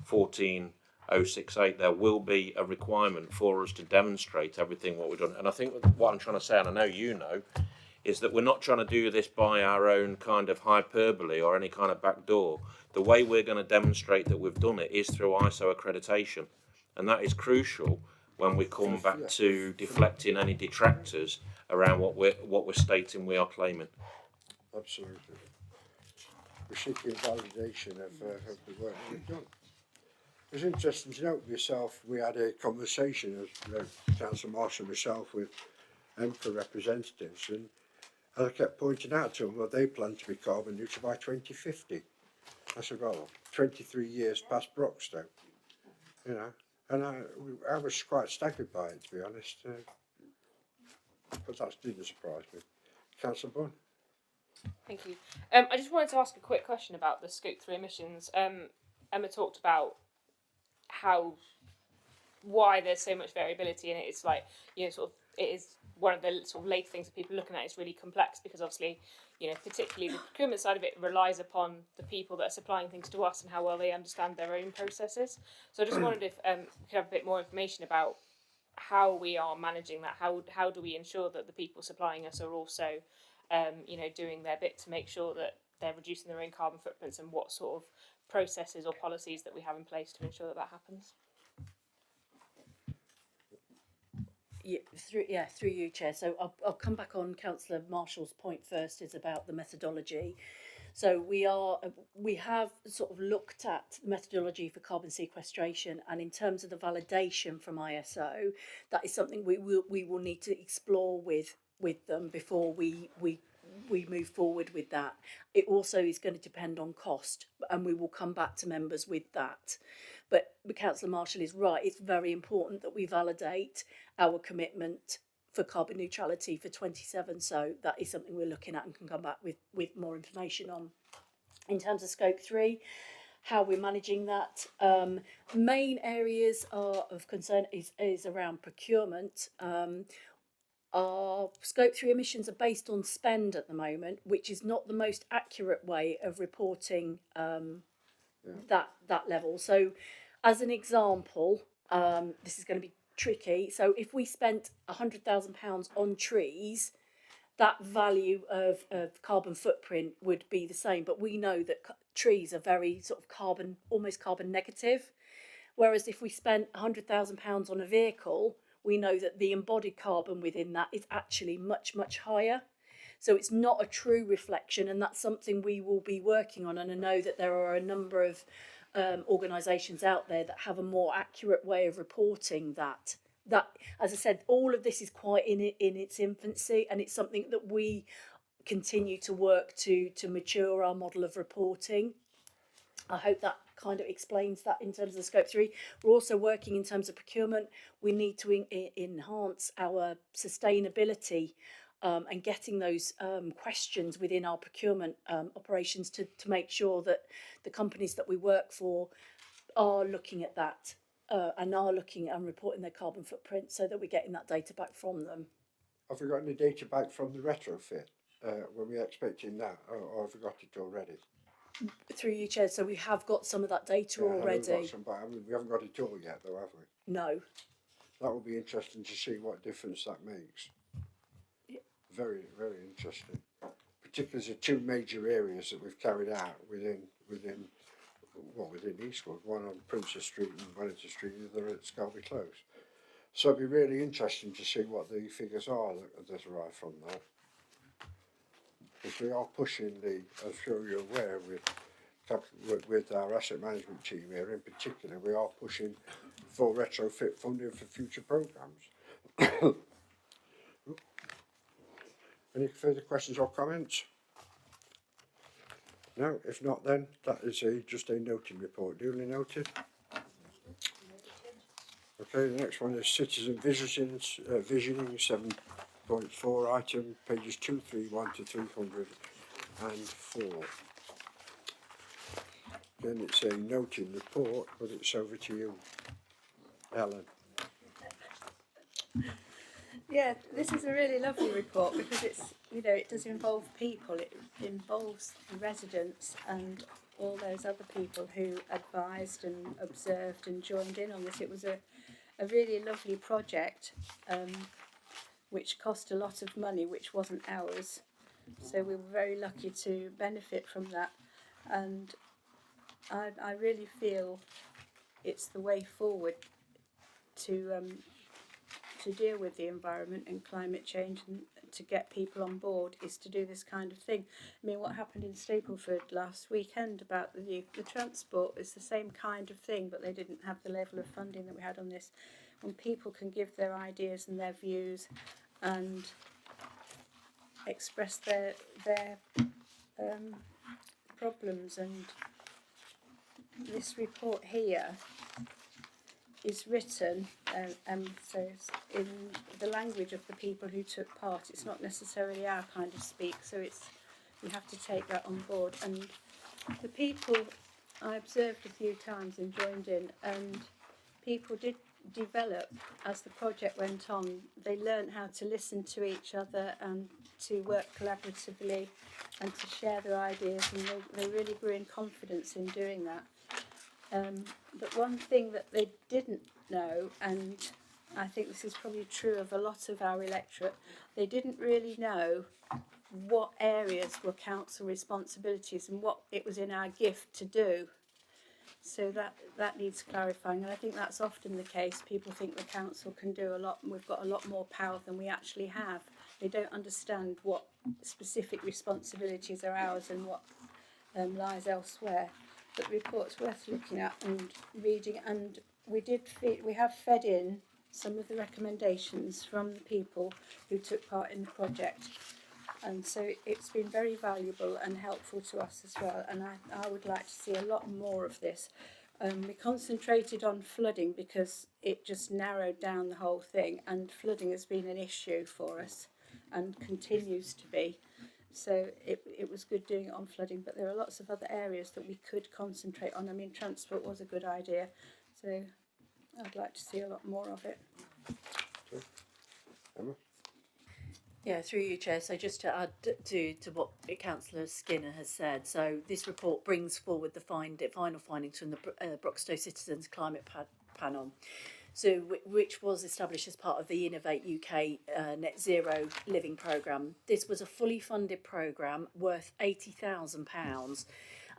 [SPEAKER 7] 14068 there will be a requirement for us to demonstrate everything what we've done. And I think what I'm trying to say, and I know you know, is that we're not trying to do this by our own kind of hyperbole or any kind of back door. The way we're going to demonstrate that we've done it is through ISO accreditation, and that is crucial when we come back to deflecting any detractors around what we're stating we are claiming.
[SPEAKER 2] Absolutely. We're seeking validation of the work we've done. It was interesting to note yourself, we had a conversation as Councillor Marshall and myself with EMCA representatives, and I kept pointing out to them that they plan to be carbon neutral by 2050. I said, well, 23 years past Broxton, you know, and I was quite staggered by it, to be honest, but that didn't surprise me. Councillor Bunn.
[SPEAKER 8] Thank you. I just wanted to ask a quick question about the Scope 3 emissions. Emma talked about why there's so much variability in it. It's like, you know, sort of, it is one of the sort of late things that people are looking at is really complex because obviously, you know, particularly the procurement side of it relies upon the people that are supplying things to us and how well they understand their own processes. So I just wondered if we could have a bit more information about how we are managing that. How do we ensure that the people supplying us are also, you know, doing their bit to make sure that they're reducing their own carbon footprints, and what sort of processes or policies that we have in place to ensure that that happens?
[SPEAKER 21] Yeah, through you, Chair. So I'll come back on Councillor Marshall's point first, is about the methodology. So we have sort of looked at the methodology for carbon sequestration, and in terms of the validation from ISO, that is something we will need to explore with them before we move forward with that. It also is going to depend on cost, and we will come back to members with that. But Councillor Marshall is right, it's very important that we validate our commitment for carbon neutrality for 27, so that is something we're looking at and can come back with more information on. In terms of Scope 3, how we're managing that, main areas of concern is around procurement. Our Scope 3 emissions are based on spend at the moment, which is not the most accurate way of reporting that level. So as an example, this is going to be tricky. So if we spent £100,000 on trees, that value of carbon footprint would be the same. But we know that trees are very sort of almost carbon negative. Whereas if we spent £100,000 on a vehicle, we know that the embodied carbon within that is actually much, much higher. So it's not a true reflection, and that's something we will be working on. And I know that there are a number of organisations out there that have a more accurate way of reporting that. That, as I said, all of this is quite in its infancy, and it's something that we continue to work to mature our model of reporting. I hope that kind of explains that in terms of Scope 3. We're also working in terms of procurement. We need to enhance our sustainability and getting those questions within our procurement operations to make sure that the companies that we work for are looking at that and are looking and reporting their carbon footprint, so that we're getting that data back from them.
[SPEAKER 2] Have we got any data back from the retrofit? Were we expecting that, or have we got it already?
[SPEAKER 21] Through you, Chair, so we have got some of that data already.
[SPEAKER 2] We haven't got it all yet, though, have we?
[SPEAKER 21] No.
[SPEAKER 2] That will be interesting to see what difference that makes.
[SPEAKER 21] Yeah.
[SPEAKER 2] Very, very interesting. Particularly the two major areas that we've carried out within Eastwood, one on Princess Street and Wellington Street, the other at Scalby Close. So it'll be really interesting to see what the figures are that arrive from that. Because we are pushing I'm sure you're aware, with our asset management team here in particular, we are pushing for retrofit funding for future programmes. Any further questions or comments? No, if not then, that is just a noting report, duly noted. Okay, the next one is citizen visioning 7.4 item, pages 231 to 304. Again, it's a noting report, but it's over to you, Ellen.
[SPEAKER 13] Yeah, this is a really lovely report because it's, you know, it does involve people. It involves the residents and all those other people who advised and observed and joined in on this. It was a really lovely project, which cost a lot of money, which wasn't ours. So we were very lucky to benefit from that. And I really feel it's the way forward to deal with the environment and climate change, and to get people on board is to do this kind of thing. I mean, what happened in Stapleford last weekend about the transport is the same kind of thing, but they didn't have the level of funding that we had on this. When people can give their ideas and their views and express their problems, and this report here is written so it's in the language of the people who took part. It's not necessarily our kind of speak, so it's, we have to take that on board. And the people I observed a few times and joined in, and people did develop as the project went on. They learned how to listen to each other and to work collaboratively and to share their ideas, and they really grew in confidence in doing that. But one thing that they didn't know, and I think this is probably true of a lot of our electorate, they didn't really know what areas were council responsibilities and what it was in our gift to do. So that needs clarifying, and I think that's often the case. People think the council can do a lot and we've got a lot more power than we actually have. They don't understand what specific responsibilities are ours and what lies elsewhere. But the report's worth looking at and reading, and we have fed in some of the recommendations from the people who took part in the project, and so it's been very valuable and helpful to us as well, and I would like to see a lot more of this. We concentrated on flooding because it just narrowed down the whole thing, and flooding has been an issue for us and continues to be. So it was good doing it on flooding, but there are lots of other areas that we could concentrate on. I mean, transport was a good idea, so I'd like to see a lot more of it.
[SPEAKER 2] Emma?
[SPEAKER 21] Yeah, through you, Chair. So just to add to what Councillor Skinner has said, so this report brings forward the final findings from the Broxtowe Citizens Climate Panel, so which was established as part of the Innovate UK Net Zero Living Programme. This was a fully funded programme worth £80,000,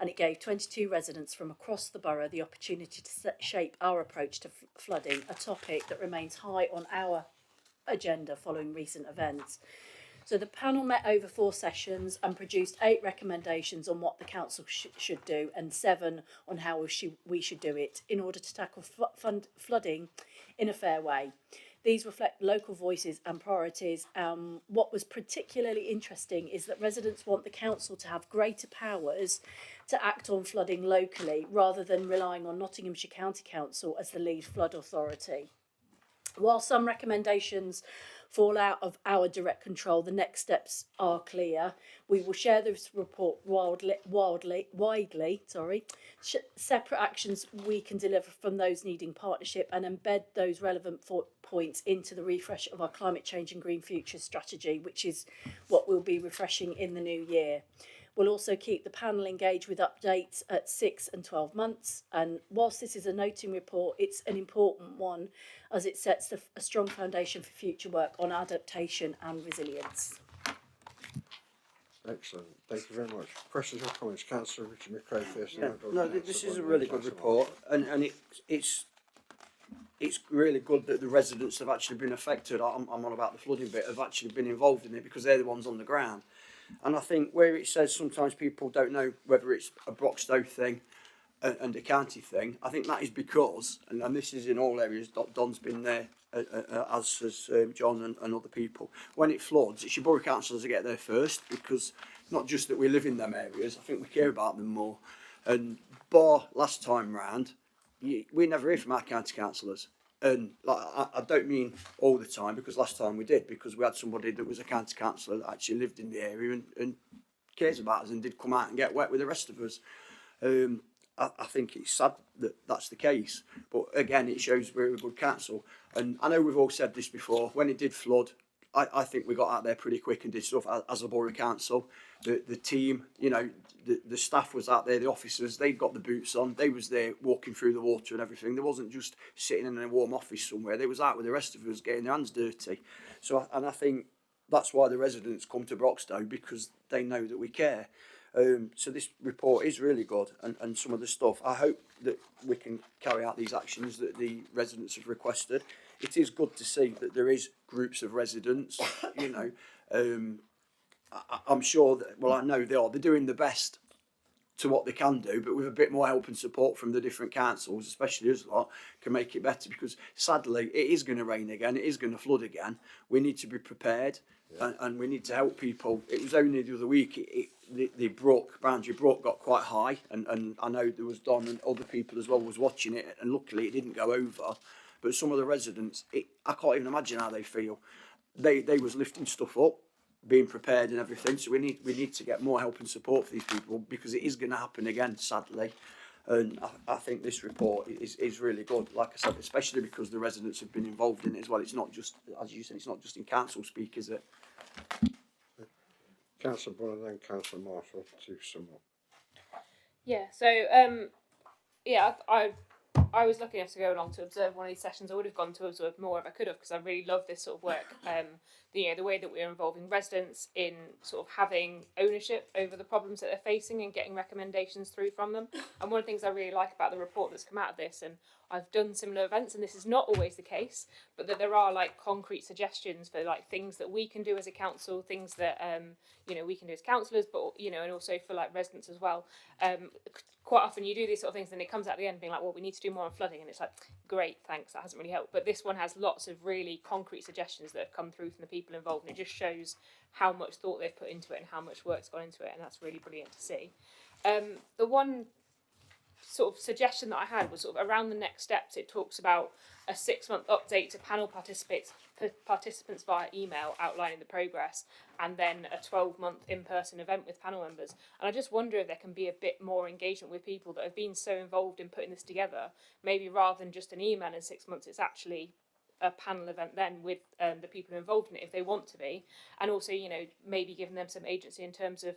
[SPEAKER 21] and it gave 22 residents from across the borough the opportunity to shape our approach to flooding, a topic that remains high on our agenda following recent events. So the panel met over 4 sessions and produced 8 recommendations on what the council should do and 7 on how we should do it in order to tackle flooding in a fair way. These reflect local voices and priorities. What was particularly interesting is that residents want the council to have greater powers to act on flooding locally rather than relying on Nottinghamshire County Council as the lead flood authority. While some recommendations fall out of our direct control, the next steps are clear. We will share this report widely. Separate actions we can deliver from those needing partnership and embed those relevant points into the refresh of our climate change and green future strategy, which is what we'll be refreshing in the new year. We'll also keep the panel engaged with updates at 6 and 12 months. And whilst this is a noting report, it's an important one as it sets a strong foundation for future work on adaptation and resilience.
[SPEAKER 2] Excellent. Thank you very much. Questions or comments? Councillor Richard McRae first.
[SPEAKER 3] Yeah. No, this is a really good report, and it's really good that the residents have actually been affected. I'm on about the flooding bit, have actually been involved in it because they're the ones on the ground. And I think where it says sometimes people don't know whether it's a Broxtowe thing and a county thing, I think that is because, and this is in all areas, Don's been there, as has John and other people, when it floods, it's your borough councillors that get there first, because not just that we live in them areas, I think we care about them more. And bar last time round, we never hear from our county councillors. And like, I don't mean all the time, because last time we did, because we had somebody that was a county councillor that actually lived in the area and cares about us and did come out and get wet with the rest of us. I think it's sad that that's the case, but again, it shows we're a good council. And I know we've all said this before, when it did flood, I think we got out there pretty quick and did stuff as a borough council. The team, you know, the staff was out there, the officers, they've got the boots on. They was there walking through the water and everything. They wasn't just sitting in a warm office somewhere. They was out with the rest of us getting their hands dirty. So, and I think that's why the residents come to Broxtowe, because they know that we care. So this report is really good, and some of the stuff, I hope that we can carry out these actions that the residents have requested. It is good to see that there is groups of residents, you know, I'm sure that, well, I know they're doing the best to what they can do, but with a bit more help and support from the different councils, especially us lot, can make it better, because sadly it is going to rain again, it is going to flood again. We need to be prepared, and we need to help people. It was only the other week the Boundary Brook got quite high, and I know there was Don and other people as well was watching it, and luckily it didn't go over. But some of the residents, I can't even imagine how they feel. They was lifting stuff up, being prepared and everything. So we need to get more help and support for these people, because it is going to happen again, sadly. And I think this report is really good, like I said, especially because the residents have been involved in it as well. It's not just, as you said, it's not just in council speak, is it?
[SPEAKER 2] Councillor Bunner, then Councillor Marshall to sum up.
[SPEAKER 8] Yeah, so I was lucky enough to go along to observe one of these sessions. I would have gone to observe more if I could have, because I really love this sort of work. The way that we're involving residents in sort of having ownership over the problems that they're facing and getting recommendations through from them. And one of the things I really like about the report that's come out of this, and I've done similar events, and this is not always the case, but that there are like concrete suggestions for like things that we can do as a council, things that we can do as councillors, but and also for like residents as well. Quite often you do these sort of things and it comes out at the end being like, well, we need to do more on flooding, and it's like, great, thanks, that hasn't really helped. But this one has lots of really concrete suggestions that have come through from the people involved, and it just shows how much thought they've put into it and how much work's gone into it, and that's really brilliant to see. The one sort of suggestion that I had was sort of around the next steps. It talks about a 6-month update to panel participants via email outlining the progress, and then a 12-month in-person event with panel members. And I just wonder if there can be a bit more engagement with people that have been so involved in putting this together. Maybe rather than just an email in 6 months, it's actually a panel event then with the people involved in it if they want to be, and also maybe giving them some agency in terms of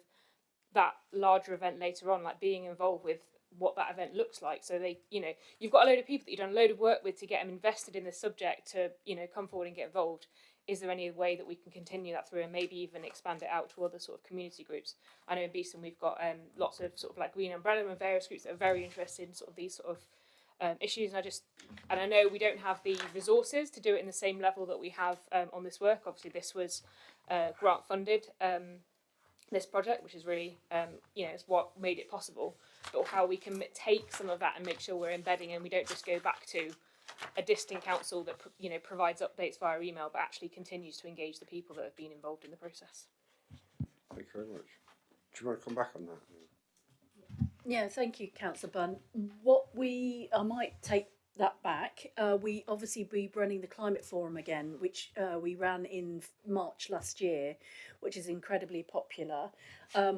[SPEAKER 8] that larger event later on, like being involved with what that event looks like. So they, you've got a load of people that you've done a load of work with to get them invested in the subject to, come forward and get involved. Is there any way that we can continue that through and maybe even expand it out to other sort of community groups? I know in Beeston we've got lots of sort of like Green Umbrella and various groups that are very interested in sort of these sort of issues. And I know we don't have the resources to do it in the same level that we have on this work. Obviously this was grant funded, this project, which is really, is what made it possible. But how we can take some of that and make sure we're embedding, and we don't just go back to a distant council that provides updates via email, but actually continues to engage the people that have been involved in the process.
[SPEAKER 2] Thank you very much. Do you want to come back on that?
[SPEAKER 21] Yeah, thank you, Councillor Bunn. I might take that back. We obviously be running the Climate Forum again, which we ran in March last year, which is incredibly popular.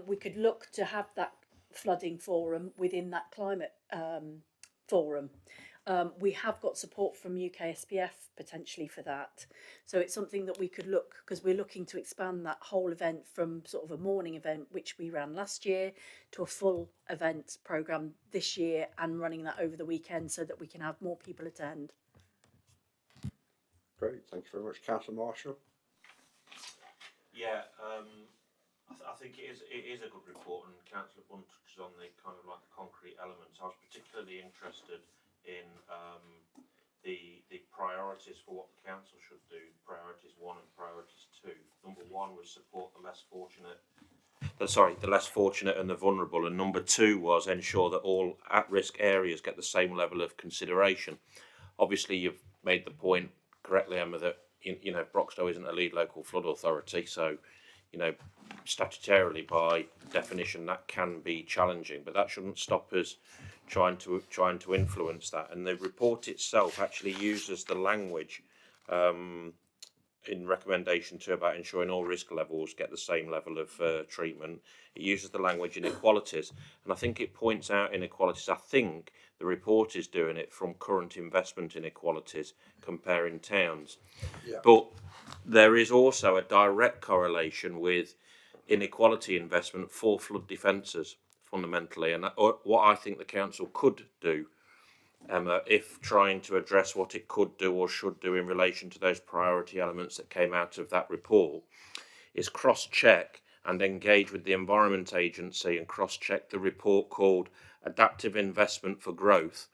[SPEAKER 21] We could look to have that flooding forum within that climate forum. We have got support from UK SPF potentially for that, so it's something that we could look, because we're looking to expand that whole event from sort of a morning event which we ran last year to a full event programme this year, and running that over the weekend so that we can have more people attend.
[SPEAKER 2] Great, thank you very much. Councillor Marshall.
[SPEAKER 7] Yeah, I think it is a good report, and Councillor Bunn touches on the kind of like the concrete elements. I was particularly interested in the priorities for what the council should do, priorities 1 and priorities 2. Number 1 was support the less fortunate. The less fortunate and the vulnerable, and number 2 was ensure that all at-risk areas get the same level of consideration. Obviously, you've made the point correctly, Emma, that Broxtowe isn't a lead local flood authority, so statutorily by definition that can be challenging, but that shouldn't stop us trying to influence that. And the report itself actually uses the language in recommendation 2 about ensuring all risk levels get the same level of treatment, it uses the language inequalities, and I think it points out inequalities. I think the report is doing it from current investment inequalities, comparing towns.
[SPEAKER 2] Yeah.
[SPEAKER 7] But there is also a direct correlation with inequality investment for flood defences, fundamentally, and what I think the council could do, Emma, if trying to address what it could do or should do in relation to those priority elements that came out of that report, is cross-check and engage with the Environment Agency and cross-check the report called Adaptive Investment for Growth,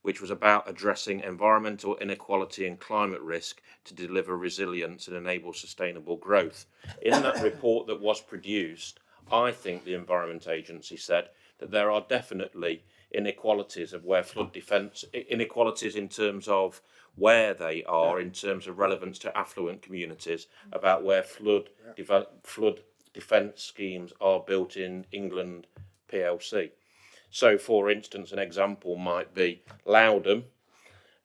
[SPEAKER 7] which was about addressing environmental inequality and climate risk to deliver resilience and enable sustainable growth. In that report that was produced, I think the Environment Agency said that there are definitely inequalities of where flood defence, inequalities in terms of where they are, in terms of relevance to affluent communities, about where flood defence schemes are built in England PLC. So, for instance, an example might be Loudham,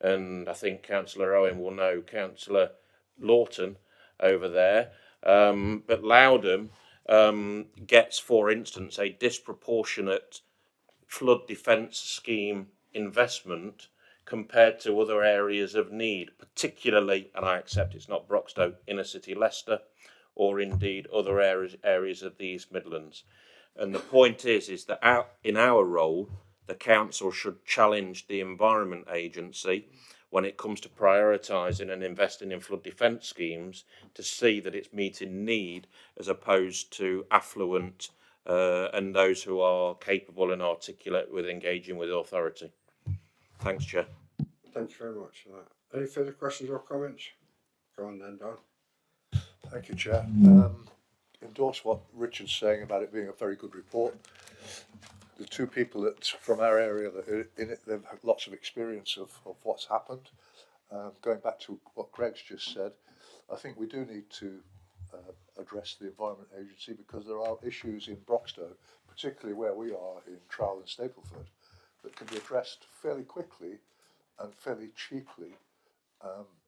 [SPEAKER 7] and I think Councillor Owen will know Councillor Lawton over there, but Loudham gets, for instance, a disproportionate flood defence scheme investment compared to other areas of need, particularly, and I accept it's not Broxtowe, inner city Leicester, or indeed other areas of the East Midlands. And the point is that in our role, the council should challenge the Environment Agency when it comes to prioritising and investing in flood defence schemes to see that it's meeting need as opposed to affluent and those who are capable and articulate with engaging with authority. Thanks, Chair.
[SPEAKER 2] Thank you very much for that. Any further questions or comments? Go on then, Don.
[SPEAKER 20] Thank you, Chair. Endorse what Richard's saying about it being a very good report. The 2 people that from our area that are in it, they've had lots of experience of what's happened. Going back to what Greg's just said, I think we do need to address the Environment Agency because there are issues in Broxtowe, particularly where we are in Trowell and Stapleford, that can be addressed fairly quickly and fairly cheaply.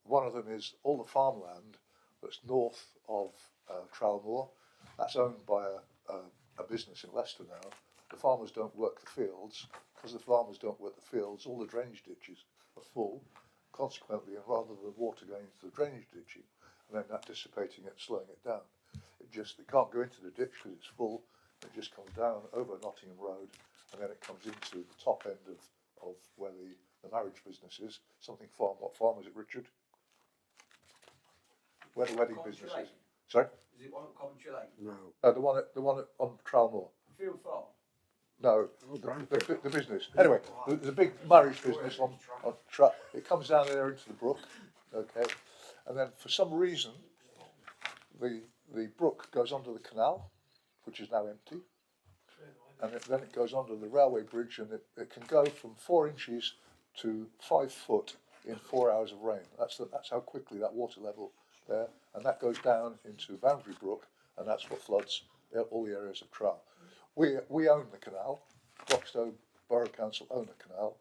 [SPEAKER 20] One of them is all the farmland that's north of Trowell Moor. That's owned by a business in Leicester now. The farmers don't work the fields. Because the farmers don't work the fields, all the drainage ditches are full. Consequently, and rather than water going into the drainage ditching and then that dissipating it and slowing it down, it can't go into the ditch because it's full. It just comes down over Nottingham Road and then it comes into the top end of where the marriage business is. Something farm. What farm is it, Richard? Where the wedding business is. Sorry?
[SPEAKER 3] Is it one at Coventry Lane?
[SPEAKER 20] No. The one on Trowell Moor.
[SPEAKER 3] Field Farm?
[SPEAKER 20] No, the business. Anyway, there's a big marriage business on it comes down there into the brook, okay, and then for some reason the brook goes under the canal, which is now empty, and then it goes under the railway bridge, and it can go from 4 inches to 5 foot in 4 hours of rain. That's how quickly that water level there, and that goes down into Boundary Brook, and that's what floods all the areas of Trowell. We own the canal. Broxtowe Borough Council own the canal.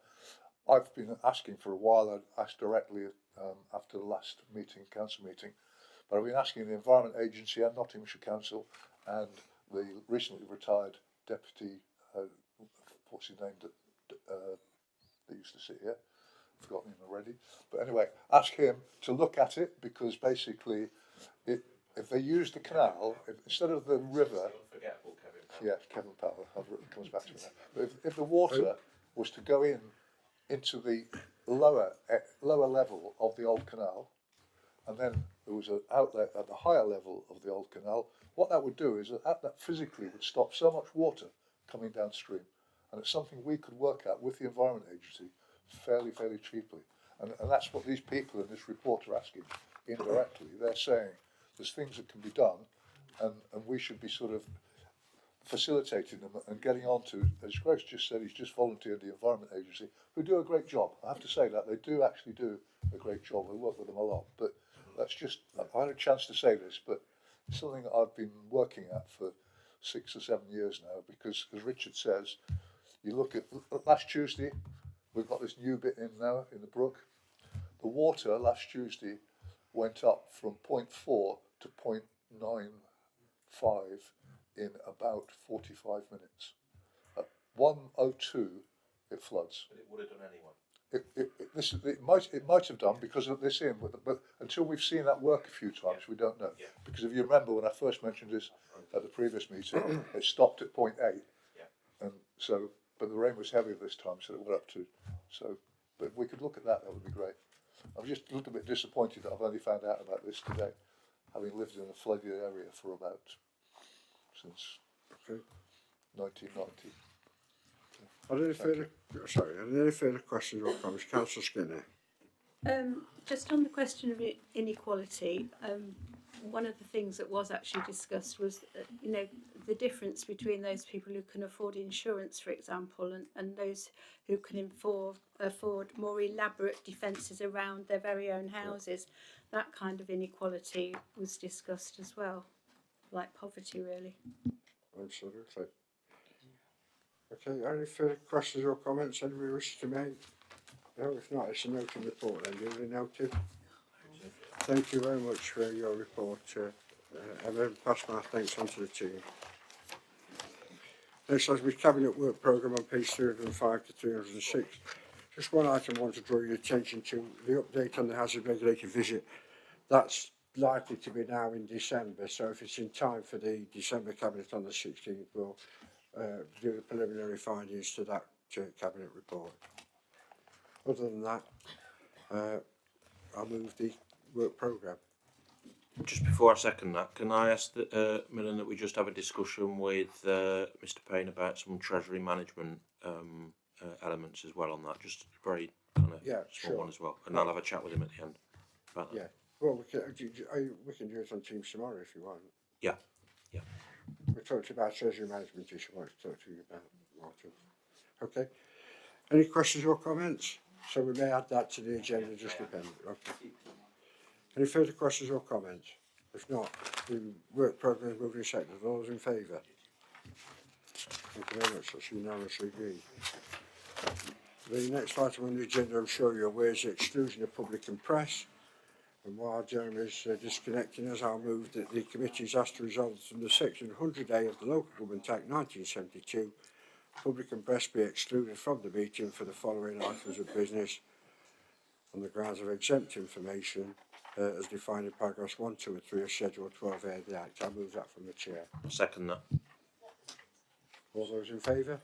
[SPEAKER 20] I've been asking for a while. I asked directly after the last council meeting, but I've been asking the Environment Agency and Nottinghamshire Council and the recently retired deputy, what's his name, that used to sit here. I've forgotten him already. But anyway, ask him to look at it because basically, if they use the canal, instead of the river. Yes, Kevin Powell, it comes back to me now. But if the water was to go into the lower level of the old canal, and then there was an outlet at the higher level of the old canal, what that would do is that physically would stop so much water coming downstream. And it's something we could work out with the Environment Agency fairly cheaply. And that's what these people in this report are asking indirectly. They're saying there's things that can be done, and we should be sort of facilitating them and getting on to, as Greg's just said, he's just volunteered the Environment Agency, who do a great job. I have to say that, they do actually do a great job. We work with them a lot. But that's just, I had a chance to say this, but it's something that I've been working at for 6 or 7 years now, because as Richard says, you look at, last Tuesday, we've got this new bit in now in the brook. The water last Tuesday went up from 0.4 to 0.95 in about 45 minutes. At 1:02, it floods.
[SPEAKER 7] But it would have done anyway.
[SPEAKER 20] It might have done because of this in, but until we've seen that work a few times, we don't know.
[SPEAKER 7] Yeah.
[SPEAKER 20] Because if you remember when I first mentioned this at the previous meeting, it stopped at 0.8, and so, but the rain was heavy this time, so it went up to. So, but if we could look at that, that would be great. I'm just a little bit disappointed that I've only found out about this today, having lived in a flooded area for about since 1990.
[SPEAKER 2] Are there any further questions or comments? Councillor Skinner.
[SPEAKER 13] Just on the question of inequality, one of the things that was actually discussed was, the difference between those people who can afford insurance, for example, and those who can afford more elaborate defences around their very own houses. That kind of inequality was discussed as well, like poverty, really.
[SPEAKER 2] Absolutely. Okay, any further questions or comments anybody wishes to make? No, if not, it's a noted report then, duly noted. Thank you very much for your report. I will pass my thanks on to the team. Next is the Cabinet Work Programme on page 305 to 306. Just one item I want to draw your attention to, the update on the hazard regulator visit. That's likely to be now in December, so if it's in time for the December Cabinet on the 16th, we'll do the preliminary findings to that Cabinet report. Other than that, I'll move the work programme.
[SPEAKER 7] Just before I second that, can I ask that, Millen, that we just have a discussion with Mr Payne about some treasury management elements as well on that, just a very kind of small one as well, and I'll have a chat with him at the end about that.
[SPEAKER 2] Yeah, well, we can do it on Teams tomorrow if you want.
[SPEAKER 7] Yeah, yeah.
[SPEAKER 2] We talked about treasury management issue I want to talk to you about, Martin. Okay. Any questions or comments? So we may add that to the agenda just dependent. Okay. Any further questions or comments? If not, the work programme is moving second. All those in favour? Thank you very much. That's unanimously agreed. The next item on the agenda, I'm sure you're aware, is the exclusion of public and press. And while Jeremy's disconnecting us, I'll move that the committee is asked to resolve from the section 100A of the Local Government Act 1972, public and press be excluded from the meeting for the following items of business on the grounds of exempt information as defined in paragraphs 1, 2 and 3 of Schedule 12A of the Act. I'll move that from the Chair.
[SPEAKER 7] Second that.
[SPEAKER 2] All those in favour?